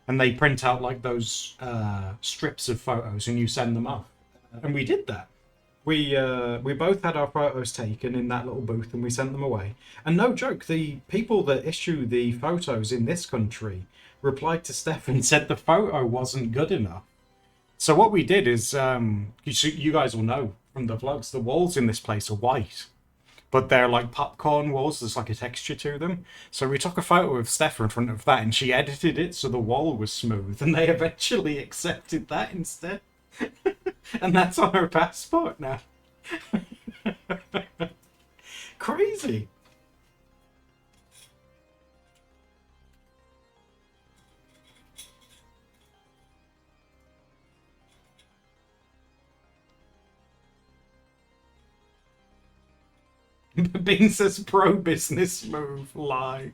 And they print out, like, those, strips of photos, and you send them off. And we did that. We both had our photos taken in that little booth and we sent them away. And no joke, the people that issue the photos in this country replied to Steph and said the photo wasn't good enough. So what we did is, you guys will know from the vlogs, the walls in this place are white. But they're like popcorn walls, there's like a texture to them. So we took a photo of Steph in front of that and she edited it so the wall was smooth. And they eventually accepted that instead. And that's on her passport now. Crazy. Bean says pro business move, lie.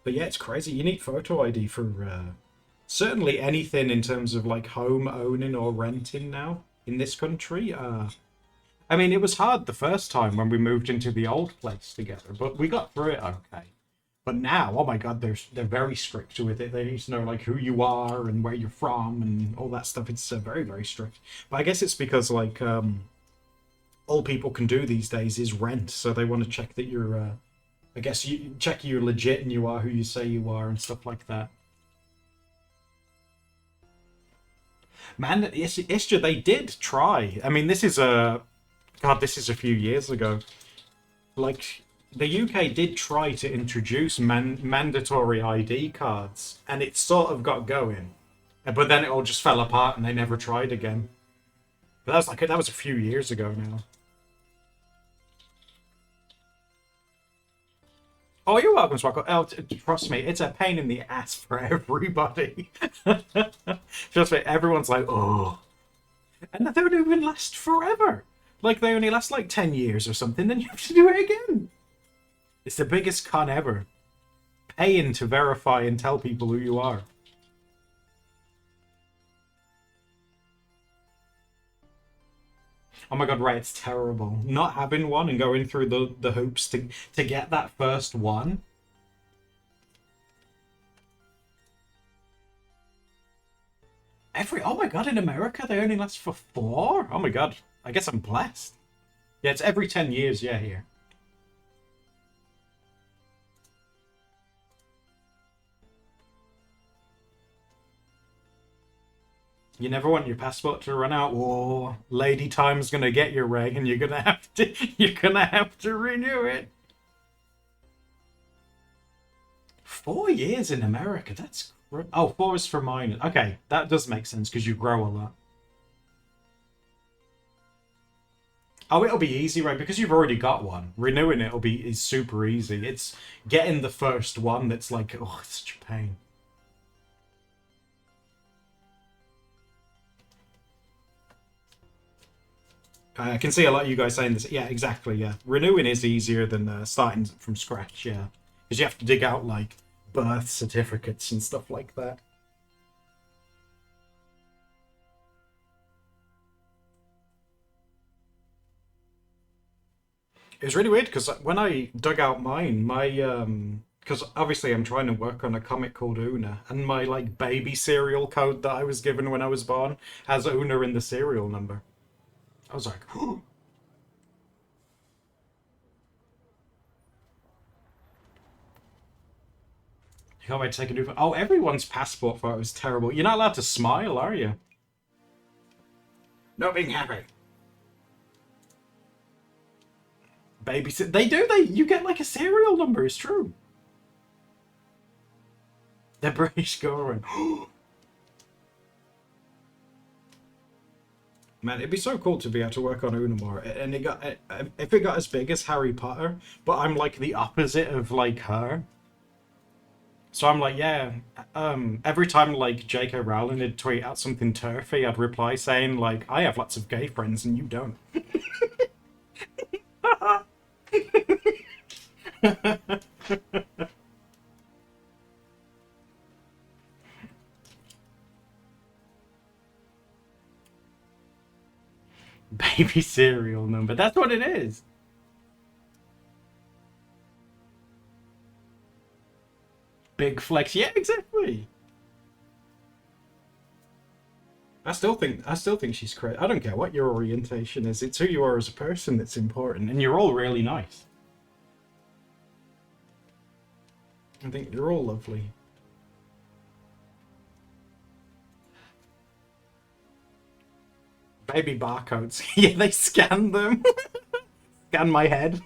But yeah, it's crazy. You need photo ID for certainly anything in terms of like home owning or renting now in this country. I mean, it was hard the first time when we moved into the old place together, but we got through it okay. But now, oh my God, they're very strict with it. They need to know like who you are and where you're from and all that stuff. It's very, very strict. But I guess it's because like all people can do these days is rent, so they want to check that you're. I guess you check you're legit and you are who you say you are and stuff like that. Man, Istra, they did try. I mean, this is this is a few years ago. Like, the UK did try to introduce mandatory ID cards, and it sort of got going. But then it all just fell apart and they never tried again. But that was a few years ago now. Oh, you're welcome, Sparkle. Oh, trust me, it's a pain in the ass for everybody. Trust me, everyone's like, oh. And they don't even last forever. Like, they only last like 10 years or something, then you have to do it again. It's the biggest con ever. Paying to verify and tell people who you are. Oh my god, right, it's terrible. Not having one and going through the hoops to get that first one. Oh my god, in America they only last for 4? Oh my god, I guess I'm blessed. Yeah, it's every 10 years, yeah, here. You never want your passport to run out. Whoa, Lady Time's gonna get you, Ray, and you're gonna have to renew it. 4 years in America. That's oh, 4 is for minors. Okay, that does make sense because you grow a lot. Oh, it'll be easy, right? Because you've already got one. Renewing it is super easy. It's getting the first one that's like, oh, it's such a pain. I can see a lot of you guys saying this. Yeah, exactly, yeah. Renewing is easier than starting from scratch, yeah. Because you have to dig out, like, birth certificates and stuff like that. It was really weird because when I dug out mine, my because obviously I'm trying to work on a comic called Una, and my like baby serial code that I was given when I was born has Una in the serial number. I was like, you can't wait to take a new. Oh, everyone's passport photo is terrible. You're not allowed to smile, are you? Not being happy. Babysit. They do. You get like a serial number. It's true. They're British going. Man, it'd be so cool to be able to work on Una more. And it got if it got as big as Harry Potter, but I'm like the opposite of like her. So I'm like, yeah. Every time like J.K. Rowling would tweet out something turfy, I'd reply saying like, I have lots of gay friends and you don't. Baby serial number. That's what it is. Big flex. Yeah, exactly. I still think she's crazy. I don't care what your orientation is. It's who you are as a person that's important, and you're all really nice. I think you're all lovely. Baby barcodes. Yeah, they scan them. Scan my head.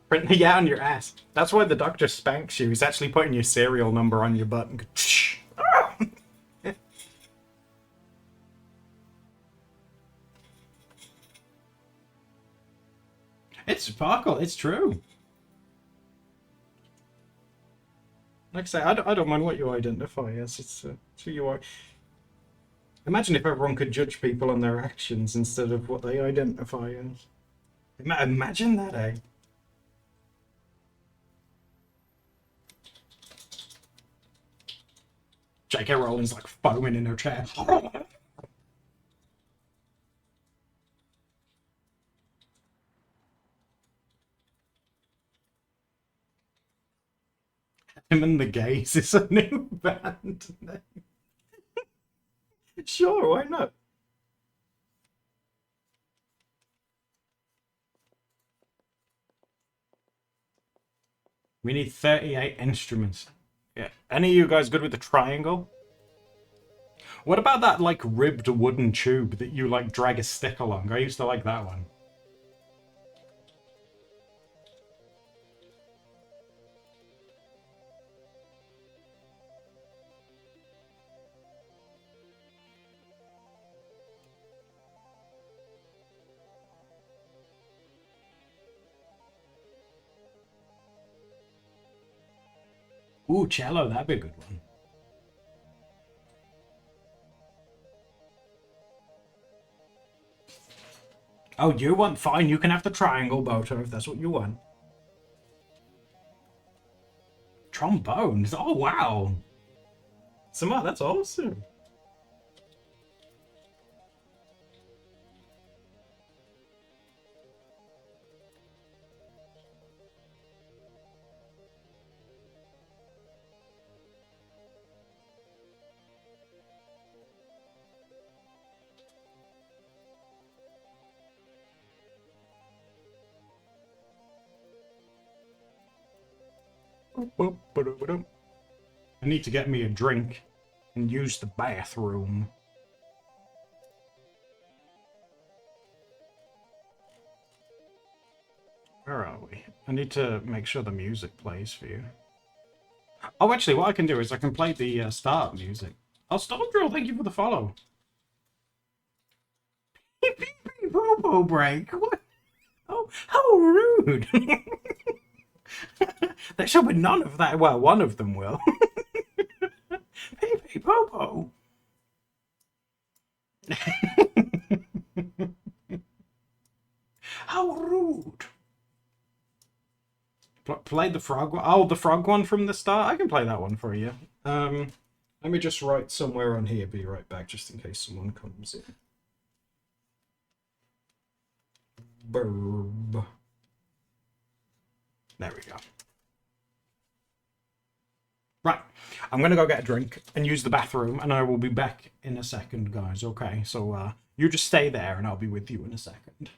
Print the on your ass. That's why the doctor spanks you. He's actually putting your serial number on your butt and go, It's sparkle. It's true. Like I say, I don't mind what you identify as. It's who you are. Imagine if everyone could judge people on their actions instead of what they identify as. Imagine that, eh? J.K. Rowling's like foaming in her chair. Him and the Gays is a new band name. Sure, why not? We need 38 instruments. Yeah. Any of you guys good with the triangle? What about that, like, ribbed wooden tube that you, like, drag a stick along? I used to like that one. Ooh, cello, that'd be a good one. Oh, you want? Fine, you can have the triangle boater if that's what you want. Trombones? Oh, wow. Samar, that's awesome. I need to get me a drink and use the bathroom. Where are we? I need to make sure the music plays for you. Oh, actually, what I can do is I can play the start music. Oh, Stormdrill, thank you for the follow. Beep, beep, beep, Popo break. What? Oh, how rude. There shall be none of that. Well, one of them will. Pee pee Popo. How rude. Play the frog one. Oh, the frog one from the start. I can play that one for you. Let me just write somewhere on here. Be right back, just in case someone comes in. Burb. There we go. Right, I'm gonna go get a drink and use the bathroom, and I will be back in a second, guys. Okay, so you just stay there, and I'll be with you in a second.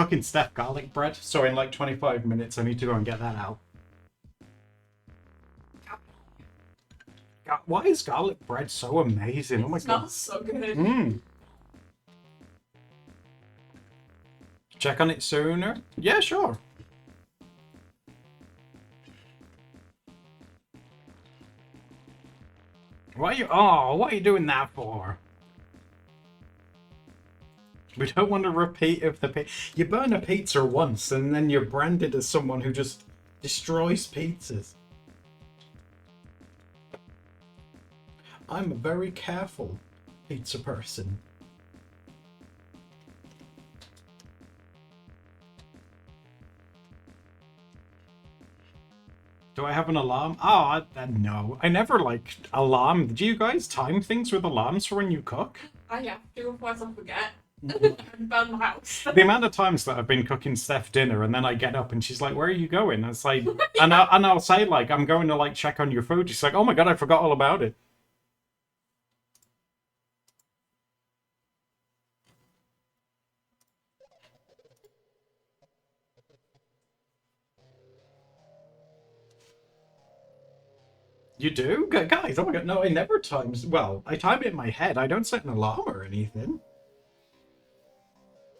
cooking Steph garlic bread, so in like 25 minutes I need to go and get that out. Why is garlic bread so amazing? Oh my It god. smells so good. Mmm. Check on it sooner? Yeah, sure. What are you doing that for? We don't want to repeat of the you burn a pizza once and then you're branded as someone who just destroys pizzas. I'm a very careful pizza person. Do I have an alarm? Oh, no. I never liked alarm. Do you guys time things with alarms for when you cook? I have to, otherwise I forget. And burn the house. The amount of times that I've been cooking Steph dinner and then I get up and she's like, "Where are you going?" And it's like, and I'll say like, "I'm going to like check on your food." She's like, "Oh my god, I forgot all about it." You do? Guys, oh my god, no, I never times. Well, I time it in my head. I don't set an alarm or anything.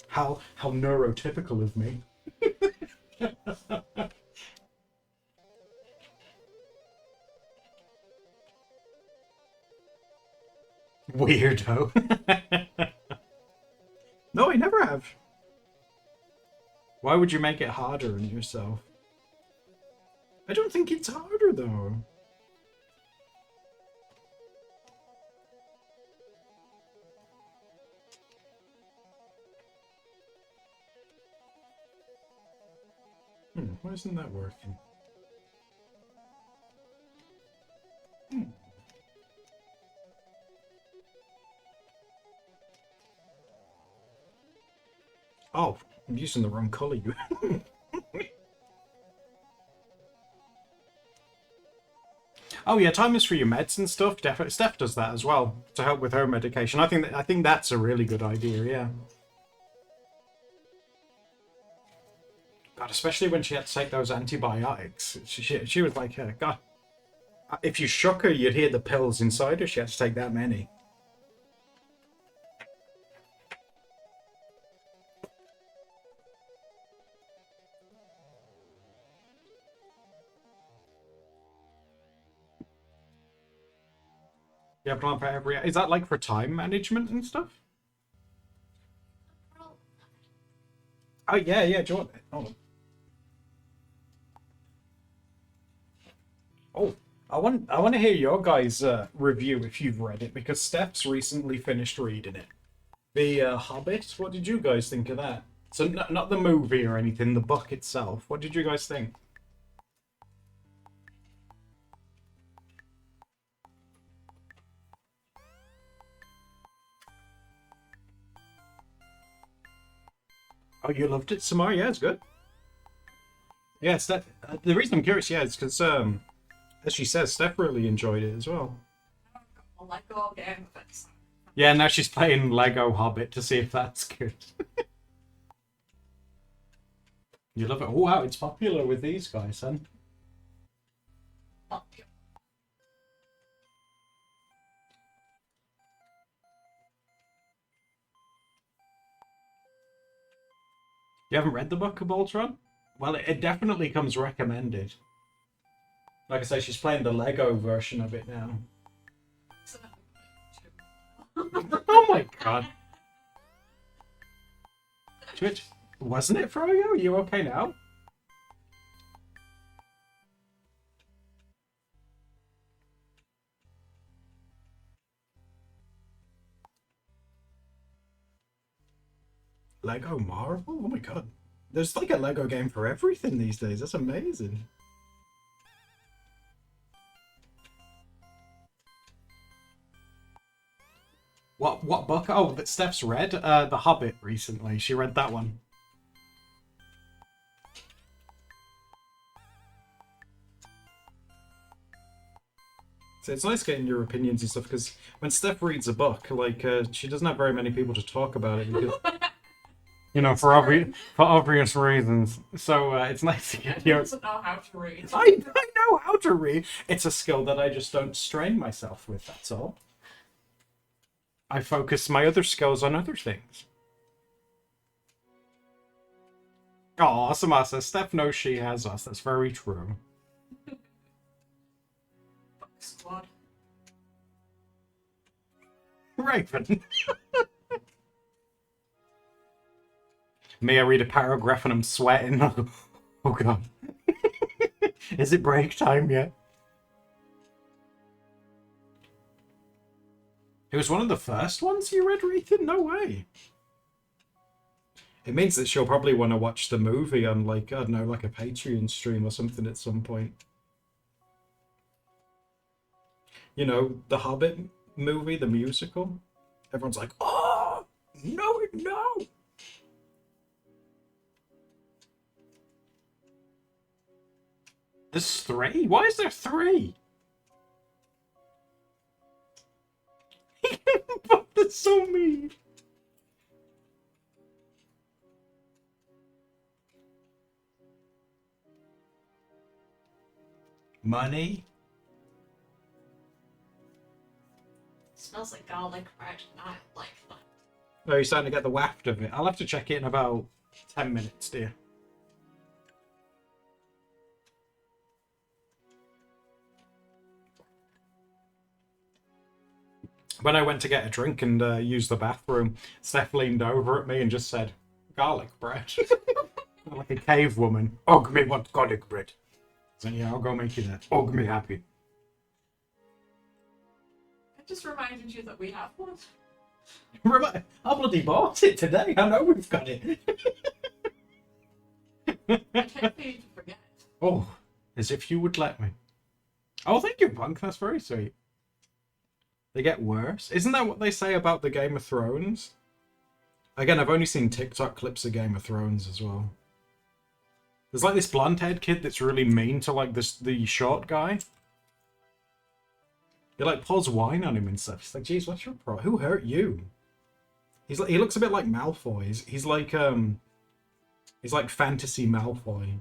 How neurotypical of me. Weirdo. No, I never have. Why would you make it harder on yourself? I don't think it's harder though. Why isn't that working? Oh, I'm using the wrong color. Oh yeah, time is for your meds and stuff. Definitely, Steph does that as well to help with her medication. I think that's a really good idea. Yeah. God, especially when she had to take those antibiotics. She was like, God, if you shook her, you'd hear the pills inside her. She had to take that many. You have plan for every. Is that like for time management and stuff? Oh yeah, yeah. Do you want? Oh, I want to hear your guys' review if you've read it because Steph's recently finished reading it. The Hobbit. What did you guys think of that? So not the movie or anything, the book itself. What did you guys think? Oh, you loved it, Samar? Yeah, it's good. Yeah, Steph. The reason I'm curious, yeah, is because as she says, Steph really enjoyed it as well. I like all game of it. Yeah, now she's playing Lego Hobbit to see if that's good. You love it. Oh wow, it's popular with these guys, then. You haven't read the Book of Ultron? Well, it definitely comes recommended. Like I say, she's playing the Lego version of it now. Oh my god. Twitch, wasn't it, Froyo? Are you okay now? Lego Marvel? Oh my god. There's like a Lego game for everything these days. That's amazing. What book? Oh, that Steph's read The Hobbit recently. She read that one. So it's nice getting your opinions and stuff because when Steph reads a book, like she doesn't have very many people to talk about it because You know, for obvious reasons. So it's nice to get He your. doesn't know how to read. I know how to read. It's a skill that I just don't strain myself with. That's all. I focus my other skills on other things. Oh, Samasa, Steph knows she has us. That's very true. Squad. Raven. Me, I read a paragraph and I'm sweating. Oh god. Is it break time yet? It was one of the first ones you read, Ethan? No way. It means that she'll probably want to watch the movie on, like, I don't know, like a Patreon stream or something at some point. You know, the Hobbit movie, the musical? Everyone's like, oh, no, no. There's 3? Why is there 3? That's so mean. Money? Smells like garlic bread, and I like that. Oh, you're starting to get the waft of it. I'll have to check it in about 10 minutes, dear. When I went to get a drink and use the bathroom, Steph leaned over at me and just said, garlic bread. Like a cave woman. Og me want garlic bread. So yeah, I'll go make you that. Og me happy. It just reminded you that we have one. I bloody bought it today. I know we've got it. I can't for you to forget. Oh, as if you would let me. Oh, thank you, Punk. That's very sweet. They get worse. Isn't that what they say about the Game of Thrones? Again, I've only seen TikTok clips of Game of Thrones as well. There's like this blonde-haired kid that's really mean to like the short guy. He like pours wine on him and stuff. He's like, geez, what's your problem? Who hurt you? He's like, he looks a bit like Malfoy. He's like fantasy Malfoy.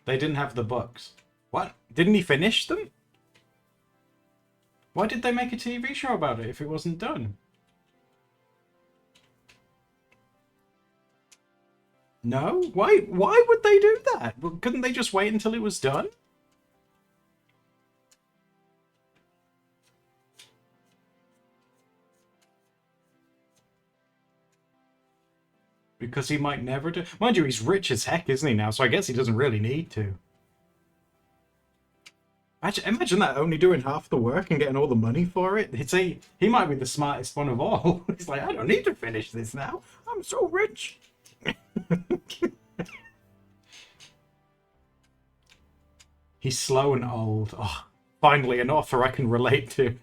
They didn't have the books. What? Didn't he finish them? Why did they make a TV show about it if it wasn't done? No? Why would they do that? Couldn't they just wait until it was done? Because he might never do. Mind you, he's rich as heck, isn't he now? So I guess he doesn't really need to. Imagine that, only doing half the work and getting all the money for it. He might be the smartest one of all. He's like, I don't need to finish this now. I'm so rich. He's slow and old. Oh, finally an author I can relate to.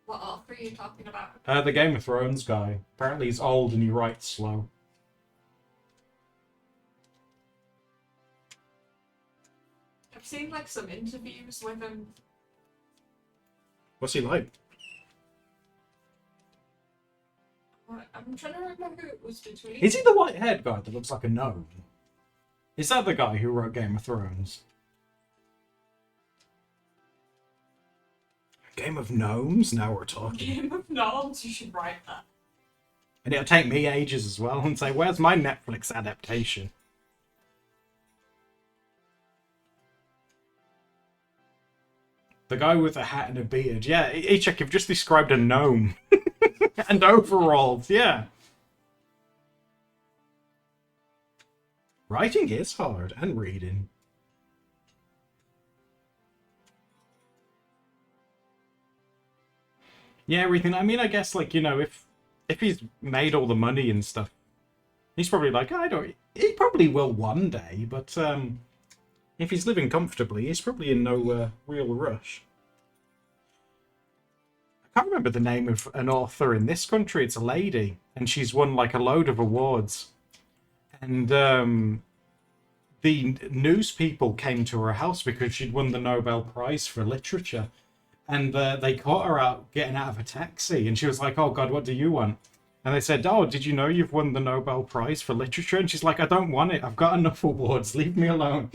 What author are you talking about? The Game of Thrones guy. Apparently he's old and he writes slow. I've seen like some interviews with him. What's he like? I'm trying to remember who it was between. Is he the white-haired guy that looks like a gnome? Is that the guy who wrote Game of Thrones? Game of Gnomes? Now we're talking. Game of Gnomes, you should write that. And it'll take me ages as well and say, where's my Netflix adaptation? The guy with a hat and a beard. Yeah, Ichak, you've just described a gnome. And overalls, yeah. Writing is hard, and reading. Yeah, everything. I mean, I guess, like, you know, if he's made all the money and stuff, he's probably like, he probably will one day, but if he's living comfortably, he's probably in no real rush. I can't remember the name of an author in this country. It's a lady, and she's won like a load of awards. And the news people came to her house because she'd won the Nobel Prize for Literature. And they caught her out getting out of a taxi. And she was like, oh, God, what do you want? And they said, oh, did you know you've won the Nobel Prize for Literature? And she's like, I don't want it. I've got enough awards. Leave me alone.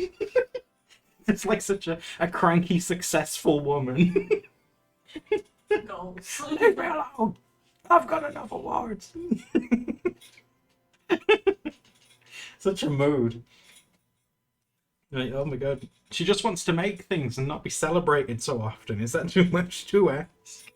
It's like such a cranky, successful woman. Goals. Leave me alone. I've got enough awards. Such a mood. Like, oh my God. She just wants to make things and not be celebrated so often. Is that too much to ask?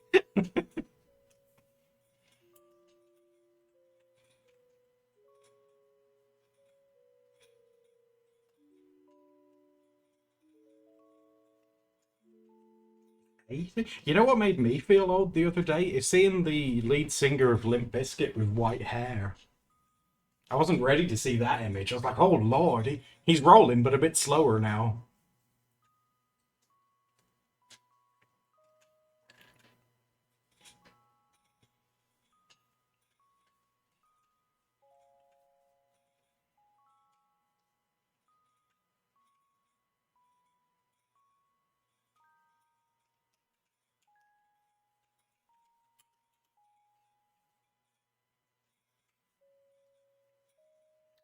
You know what made me feel old the other day? Is seeing the lead singer of Limp Bizkit with white hair. I wasn't ready to see that image. I was like, oh Lord, he's rolling, but a bit slower now.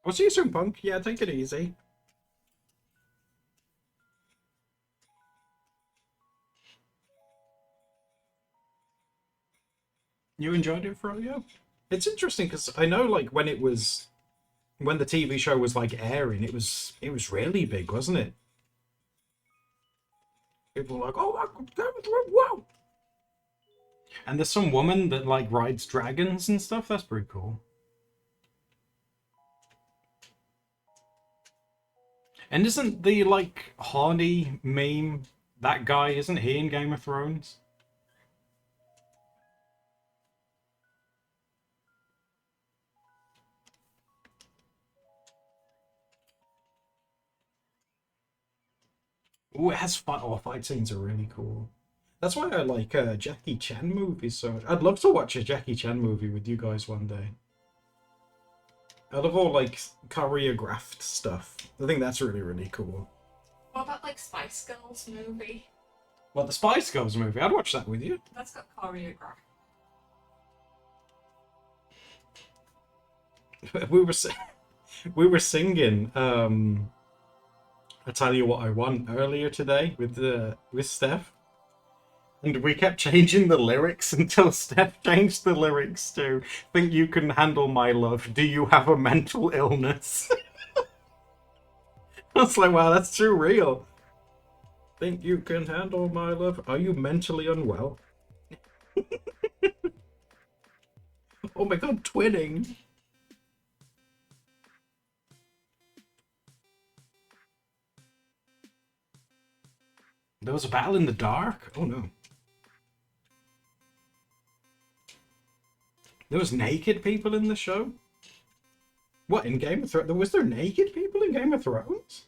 I'll see you soon, Punk. Yeah, take it easy. You enjoyed it, Froyo? It's interesting because I know, like, when the TV show was like airing, it was really big, wasn't it? People were like, oh my God, wow! And there's some woman that like rides dragons and stuff. That's pretty cool. And isn't the like Hardy meme that guy? Isn't he in Game of Thrones? Oh, it has fight. Oh, fight scenes are really cool. That's why I like Jackie Chan movies so much. I'd love to watch a Jackie Chan movie with you guys one day. I love all like choreographed stuff. I think that's really, really cool. What about like Spice Girls movie? Well, the Spice Girls movie, I'd watch that with you. That's got choreographed. We were singing I Tell You What I Want earlier today with Steph. And we kept changing the lyrics until Steph changed the lyrics to Think You Can Handle My Love. Do you have a mental illness? I was like, wow, that's too real. Think you can handle my love? Are you mentally unwell? Oh my God, twinning. There was a battle in the dark? Oh no. There was naked people in the show? What, in Game of Thrones? Was there naked people in Game of Thrones?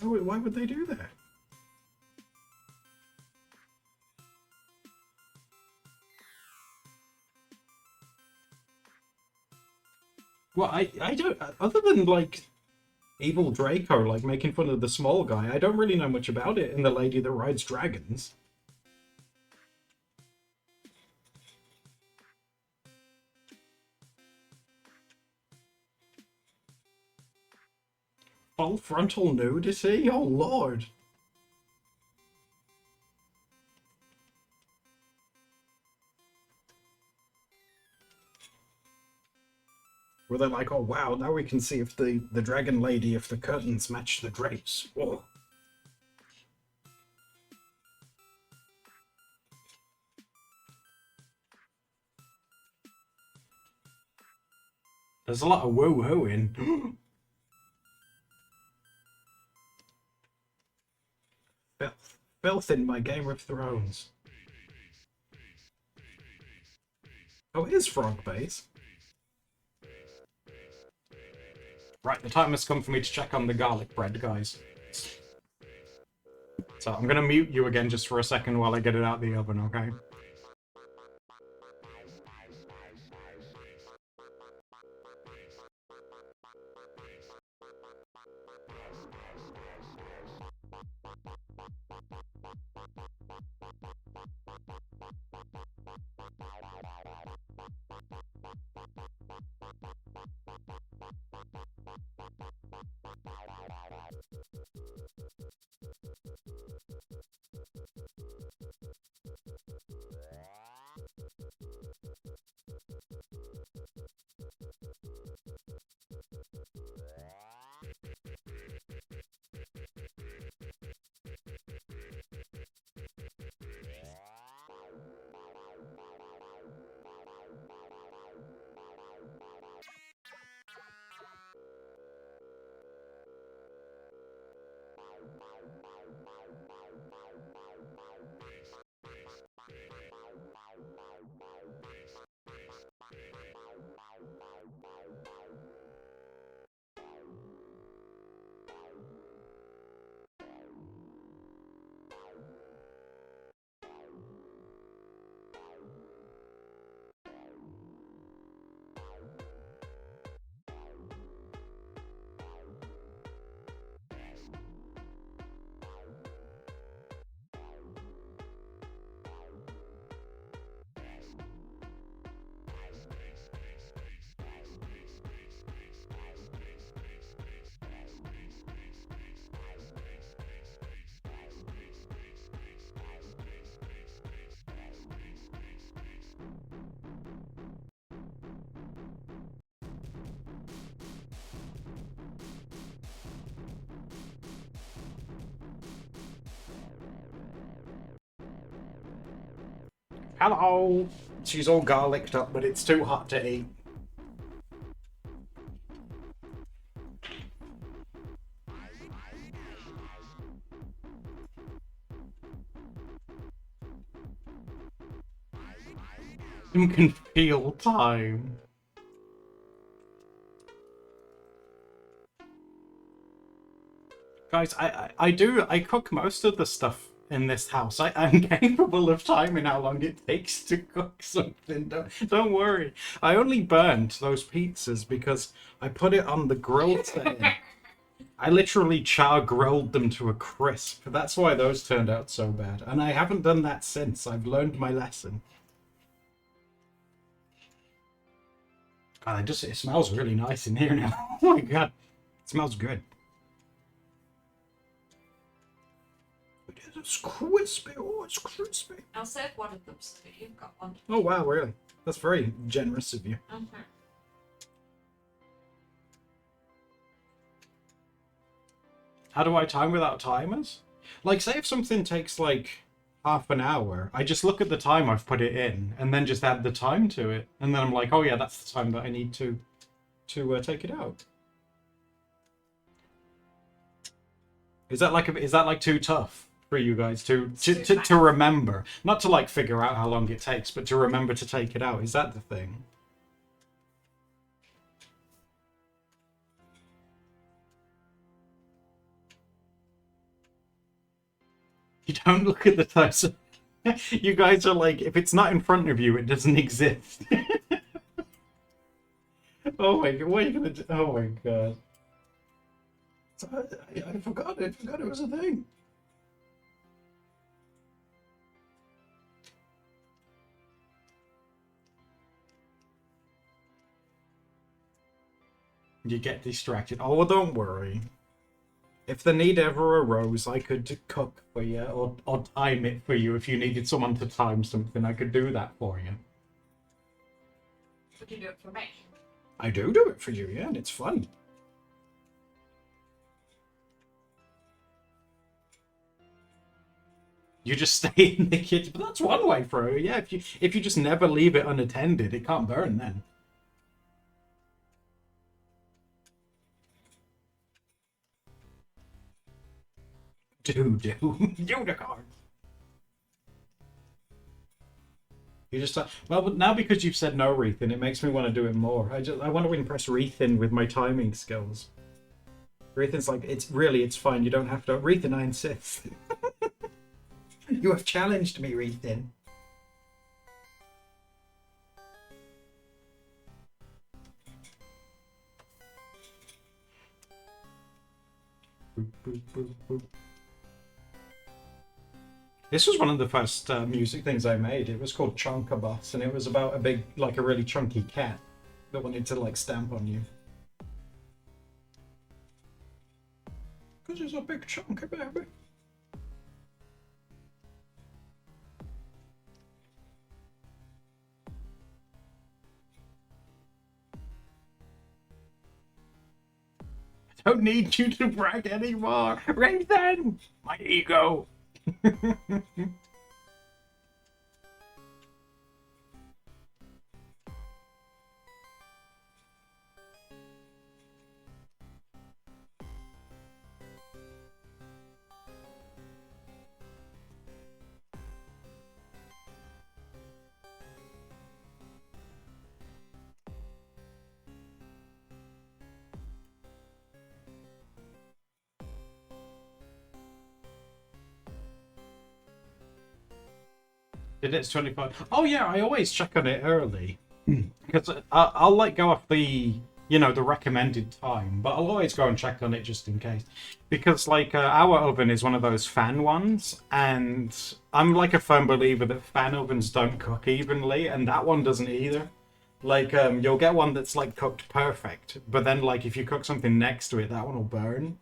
Oh, wait, why would they do that? Well, I don't, other than like Evil Draco, like making fun of the small guy, I don't really know much about it in The Lady That Rides Dragons. Full frontal nudity? Oh Lord. Were they like, oh wow, now we can see if the dragon lady, if the curtains match the drapes. Whoa. There's a lot of woo-hooing. Filth in my Game of Thrones. Oh, it is frog base. Right, the time has come for me to check on the garlic bread, guys. So I'm gonna mute you again just for a second while I get it out the oven, okay? Hello! She's all garlicked up, but it's too hot to eat. You can feel time. Guys, I cook most of the stuff in this house. I'm capable of timing how long it takes to cook something. Don't worry. I only burnt those pizzas because I put it on the grill setting. I literally char grilled them to a crisp. That's why those turned out so bad. And I haven't done that since. I've learned my lesson. God, it smells really nice in here now. Oh my god. It smells good. It's crispy. Oh, it's crispy. I'll save one of them so that you've got one. Oh, wow, really? That's very generous of you. Mm-hmm. How do I time without timers? Like, say if something takes, like, half an hour, I just look at the time I've put it in, and then just add the time to it. And then I'm like, oh yeah, that's the time that I need to take it out. Is that like too tough for you guys to remember? Not to like figure out how long it takes, but to remember to take it out. Is that the thing? You don't look at the time. So you guys are like, if it's not in front of you, it doesn't exist. Oh my god, what are you gonna do? Oh my god. I forgot it. I forgot it was a thing. You get distracted. Oh, well, don't worry. If the need ever arose, I could cook for you or time it for you. If you needed someone to time something, I could do that for you. Would you do it for me? I do it for you, yeah, and it's fun. You just stay in the kitchen, but that's one way for it. Yeah, if you just never leave it unattended, it can't burn then. Do unicorn. You just well, but now because you've said no, Rethan, it makes me want to do it more. I want to impress Rethan with my timing skills. Rethan's like, it's fine. You don't have to. Rethan, I insist. You have challenged me, Rethan. Boop, boop, boop, boop. This was one of the first music things I made. It was called Chonka Boss, and it was about a big, like a really chunky cat that wanted to like stamp on you. Because it's a big chunky baby. I don't need you to brag anymore, Raven! My ego! It's 25. Oh yeah, I always check on it early because I'll like go off the the recommended time, but I'll always go and check on it just in case, because like our oven is one of those fan ones, and I'm like a firm believer that fan ovens don't cook evenly, and that one doesn't either. Like you'll get one that's like cooked perfect, but then like if you cook something next to it, that one will burn.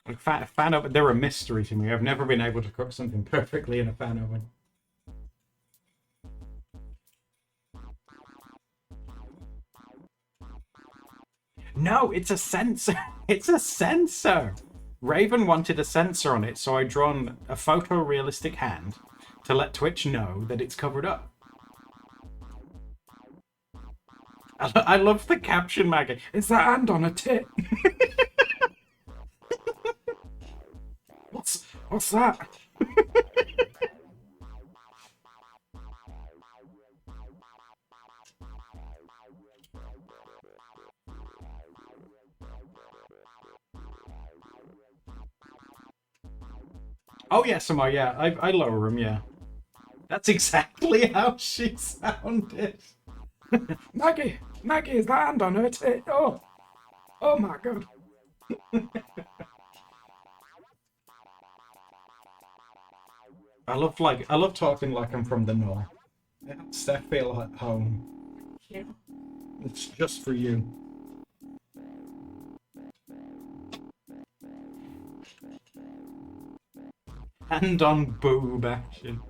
Like fan oven, they're a mystery to me. I've never been able to cook something perfectly in a fan oven. No, it's a sensor. It's a sensor. Raven wanted a sensor on it, so I drawn a photorealistic hand to let Twitch know that it's covered up. I love the caption, Maggie. It's the hand on a tit. What's that? Oh yeah, Samar, yeah. I lower him, yeah. That's exactly how she sounded. Maggie, is the hand on her tit? Oh my god. I love talking like I'm from the north. It helps Steph feel at home. Yeah. It's just for you. Hand on boob action.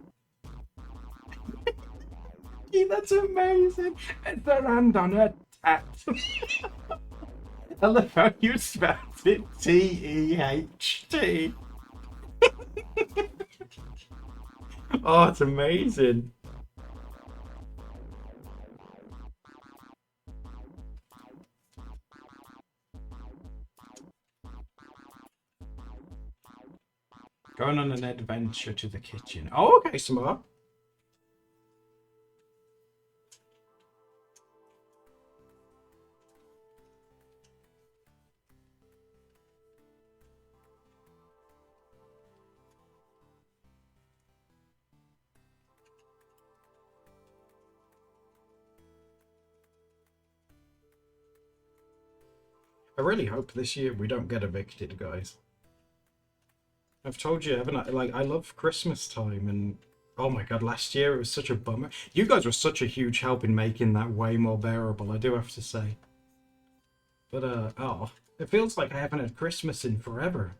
Yeah, that's amazing. It's their hand on her tat. I love how you spelled it T-E-H-T. Oh, it's amazing. Going on an adventure to the kitchen. Oh, okay, smart. I really hope this year we don't get evicted, guys. I've told you, haven't I? Like, I love Christmas time, and oh my god, last year it was such a bummer. You guys were such a huge help in making that way more bearable, I do have to say. But, oh, it feels like I haven't had Christmas in forever.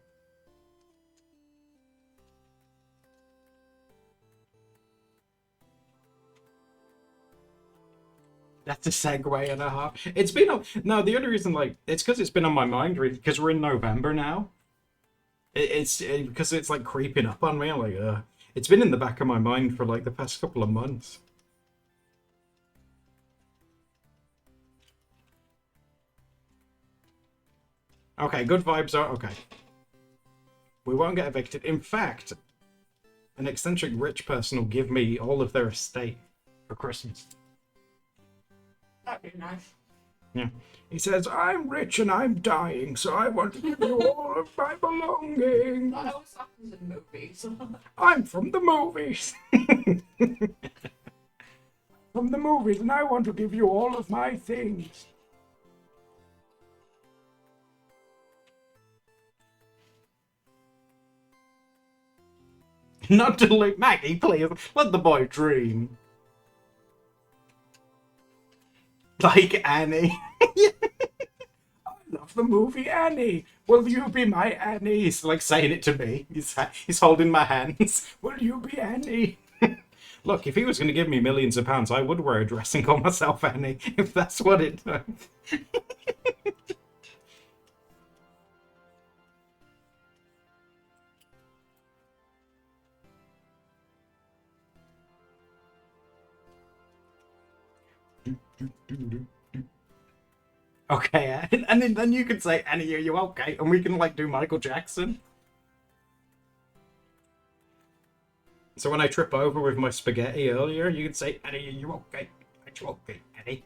That's a segue and a half. It's been on. No, the only reason, like, it's because it's been on my mind, really, because we're in November now. It's because it's like creeping up on me. I'm like, it's been in the back of my mind for like the past couple of months. Okay, good vibes are okay. We won't get evicted. In fact, an eccentric rich person will give me all of their estate for Christmas. That'd be nice. Yeah. He says, I'm rich and I'm dying, so I want to give you all of my belongings. That always happens in movies. I'm from the movies. From the movies, and I want to give you all of my things. Not to look, Maggie, please, let the boy dream. Like Annie. I love the movie Annie. Will you be my Annie? He's like saying it to me. He's holding my hands. Will you be Annie? Look, if he was going to give me millions of pounds, I would wear a dress and call myself Annie, if that's what it does. Okay, and then you can say, Annie, are you okay? And we can, like, do Michael Jackson. So when I trip over with my spaghetti earlier, you can say, Annie, are you okay? Are you okay, Annie?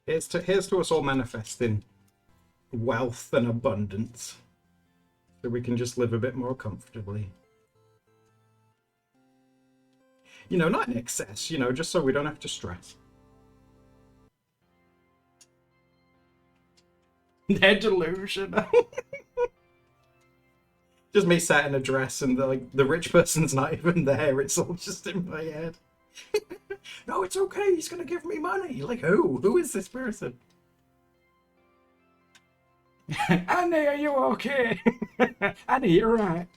Here's to us all manifesting wealth and abundance, so we can just live a bit more comfortably. You know, not in excess, you know, just so we don't have to stress. They're delusional. Just me sat in a dress and the rich person's not even there, it's all just in my head. No, it's okay, he's gonna give me money. Like, who? Who is this person? Annie, are you okay? Annie, you're right.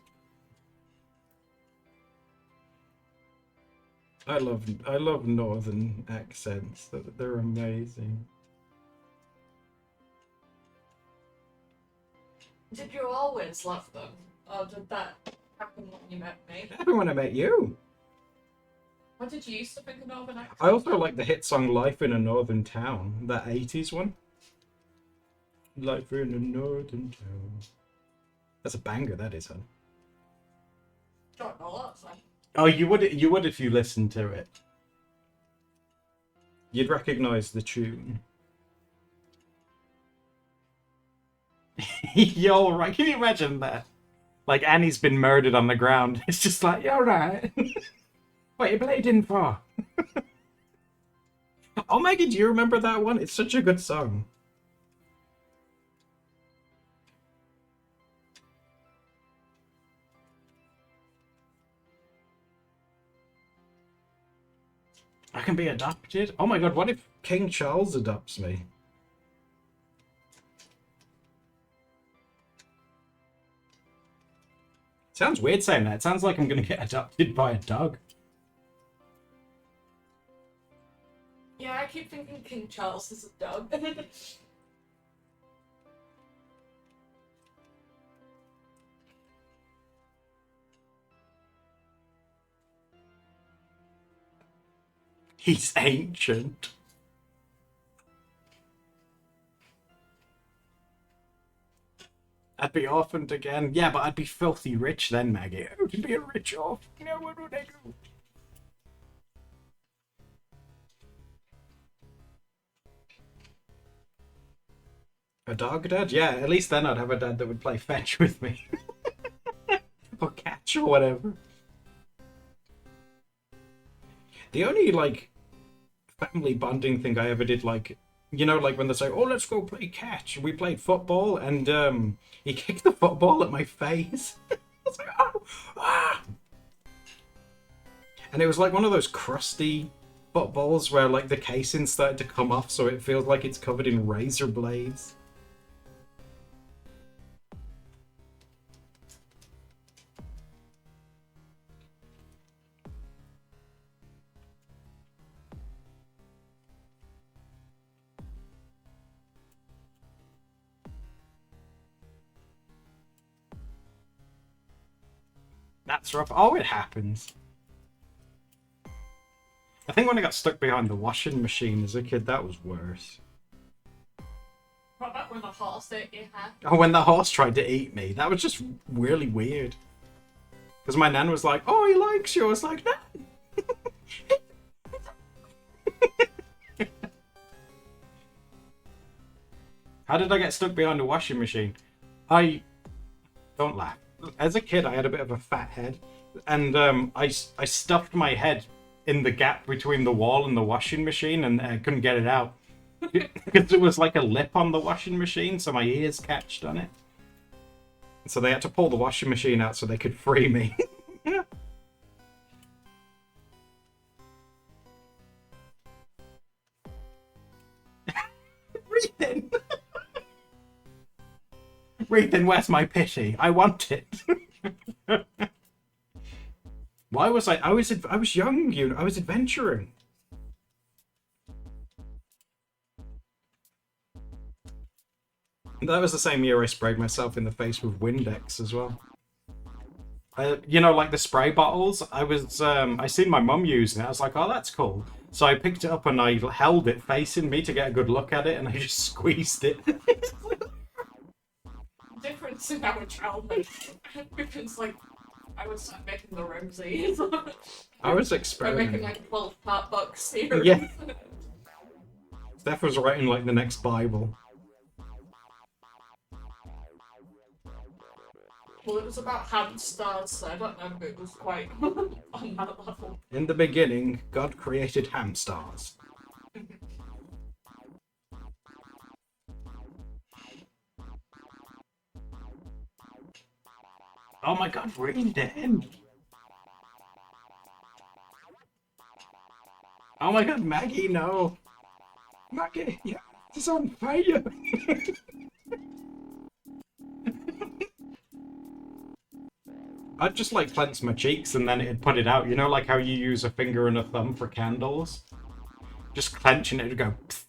I love northern accents. They're amazing. Did you always love them? Or did that happen when you met me? It happened when I met you. What did you used to think of Northern accent? I also like the hit song "Life in a Northern Town," that '80s one. Life in a northern town. That's a banger, that is, hun. Don't know that song. Oh, you would if you listened to it. You'd recognize the tune. You're all right. Can you imagine that? Like Annie's been murdered on the ground. It's just like, you're right. What you bleeding for? Oh, Maggie, do you remember that one? It's such a good song. I can be adopted? Oh my god, what if King Charles adopts me? Sounds weird saying that. It sounds like I'm gonna get adopted by a dog. Yeah, I keep thinking King Charles is a dog. He's ancient. I'd be orphaned again. Yeah, but I'd be filthy rich then, Maggie. I would be a rich orphan. You know, what would I do? A dog dad? Yeah, at least then I'd have a dad that would play fetch with me. Or catch or whatever. The only, like, family bonding thing I ever did, like, you know, like when they say, oh, let's go play catch. We played football, and he kicked the football at my face. I was like, oh, ah! And it was like one of those crusty footballs where, like, the casing started to come off, so it feels like it's covered in razor blades. That's rough. Oh, it happens. I think when I got stuck behind the washing machine as a kid, that was worse. What about when the horse ate your hair? Oh, when the horse tried to eat me, that was just really weird. Because my nan was like, oh, he likes you. I was like, no. How did I get stuck behind a washing machine? Don't laugh. As a kid, I had a bit of a fat head, and I stuffed my head in the gap between the wall and the washing machine, and I couldn't get it out because there was like a lip on the washing machine, so my ears catched on it. So they had to pull the washing machine out so they could free me. Breathe in. Breathe in. Where's my pity? I want it. Why was I was young, you know, I was adventuring. That was the same year I sprayed myself in the face with Windex as well. You know, like the spray bottles. I seen my mum using it. I was like, oh, that's cool. So I picked it up and I held it facing me to get a good look at it, and I just squeezed it. Difference in our childhood. Because, like, I was making the rosies. I was I'm experimenting. making, like, 12-part box series. Yeah. Steph was writing like the next Bible. Well, it was about hamsters, so I don't know if it was quite on that level. In the beginning, God created hamsters. Oh my god, read in. Oh my god, Maggie, no. Maggie, yeah, it's on fire. I'd just like clench my cheeks and then it'd put it out. You know, like how you use a finger and a thumb for candles? Just clenching it would go. Pfft.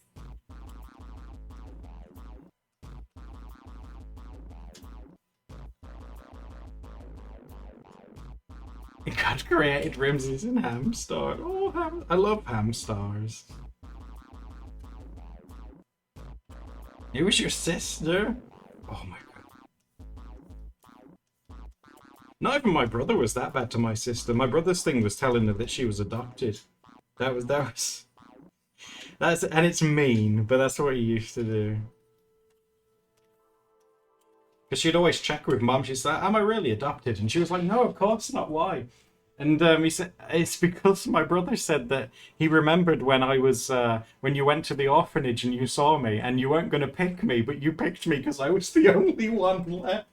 God created Rimses and Hamstar. Oh, I love Hamstars. It was your sister? Oh my god. Not even my brother was that bad to my sister. My brother's thing was telling her that she was adopted. That's and it's mean, but that's what he used to do. Because she'd always check with mum. She's like, "Am I really adopted?" And she was like, "No, of course not. Why?" And he said, "It's because my brother said that he remembered when I was when you went to the orphanage and you saw me, and you weren't going to pick me, but you picked me because I was the only one left."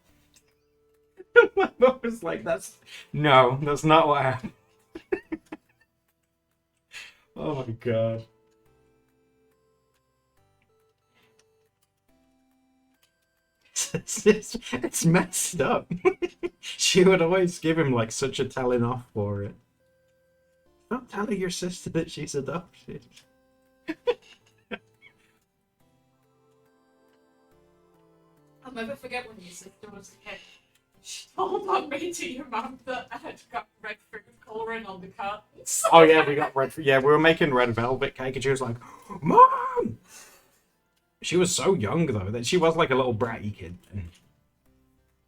My mum was like, "That's no, that's not what happened." Oh my god. It's messed up. She would always give him like such a telling off for it. Don't tell your sister that she's adopted. I'll never forget when your sister was a kid. She told on me to your mum that I had got red food colouring on the cartons. Oh yeah, we got red. Yeah, we were making red velvet cake, and she was like, "Mom!" She was so young though that she was like a little bratty kid.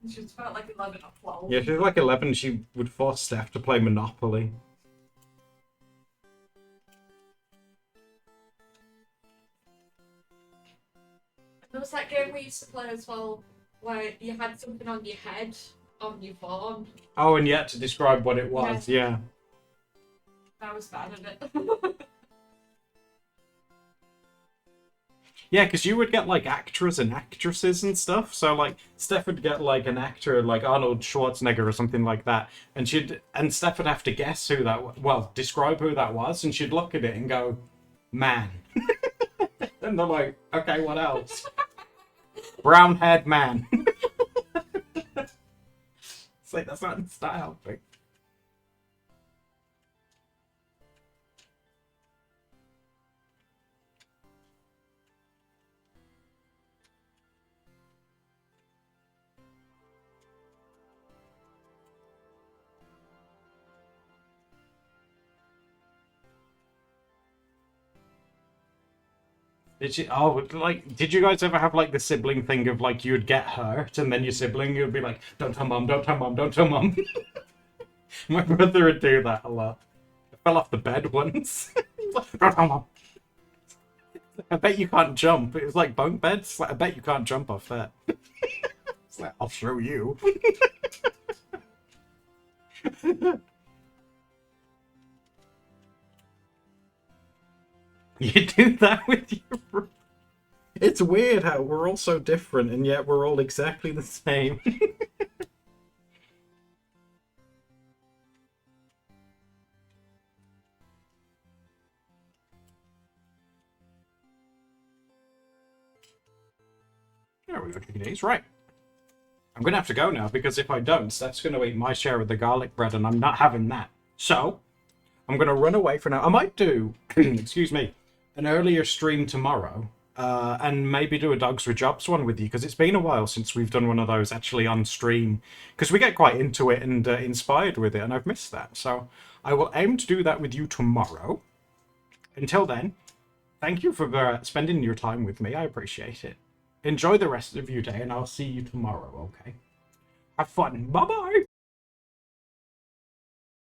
She was about like 11 or 12. Yeah, she was like 11. She would force Steph to play Monopoly. There was that game we used to play as well, where you had something on your head, on your phone. Oh, and yet to describe what it was, yeah. I was bad at it. Yeah, because you would get like actors and actresses and stuff. So like Steph would get like an actor like Arnold Schwarzenegger or something like that, and Steph would have to guess who that well, describe who that was, and she'd look at it and go, "Man." And they're like, "Okay, what else?" Brown-haired man. It's like that's not helping. Did you guys ever have like the sibling thing of like you'd get hurt and then your sibling would be like, "Don't tell mum, don't tell mum, don't tell mum." My brother would do that a lot. I fell off the bed once. "Don't tell mum." I bet you can't jump. It was like bunk beds. Like, I bet you can't jump off that. It's like, "I'll show you." You do that with your... It's weird how we're all so different and yet we're all exactly the same. There we go, chicken days. Right. I'm going to have to go now because if I don't, Steph's going to eat my share of the garlic bread and I'm not having that. So, I'm going to run away for now. I might do, excuse me, an earlier stream tomorrow and maybe do a Dogs with Jobs one with you because it's been a while since we've done one of those actually on stream because we get quite into it and inspired with it and I've missed that. So I will aim to do that with you tomorrow. Until then, thank you for spending your time with me. I appreciate it. Enjoy the rest of your day and I'll see you tomorrow, okay? Have fun. Bye-bye.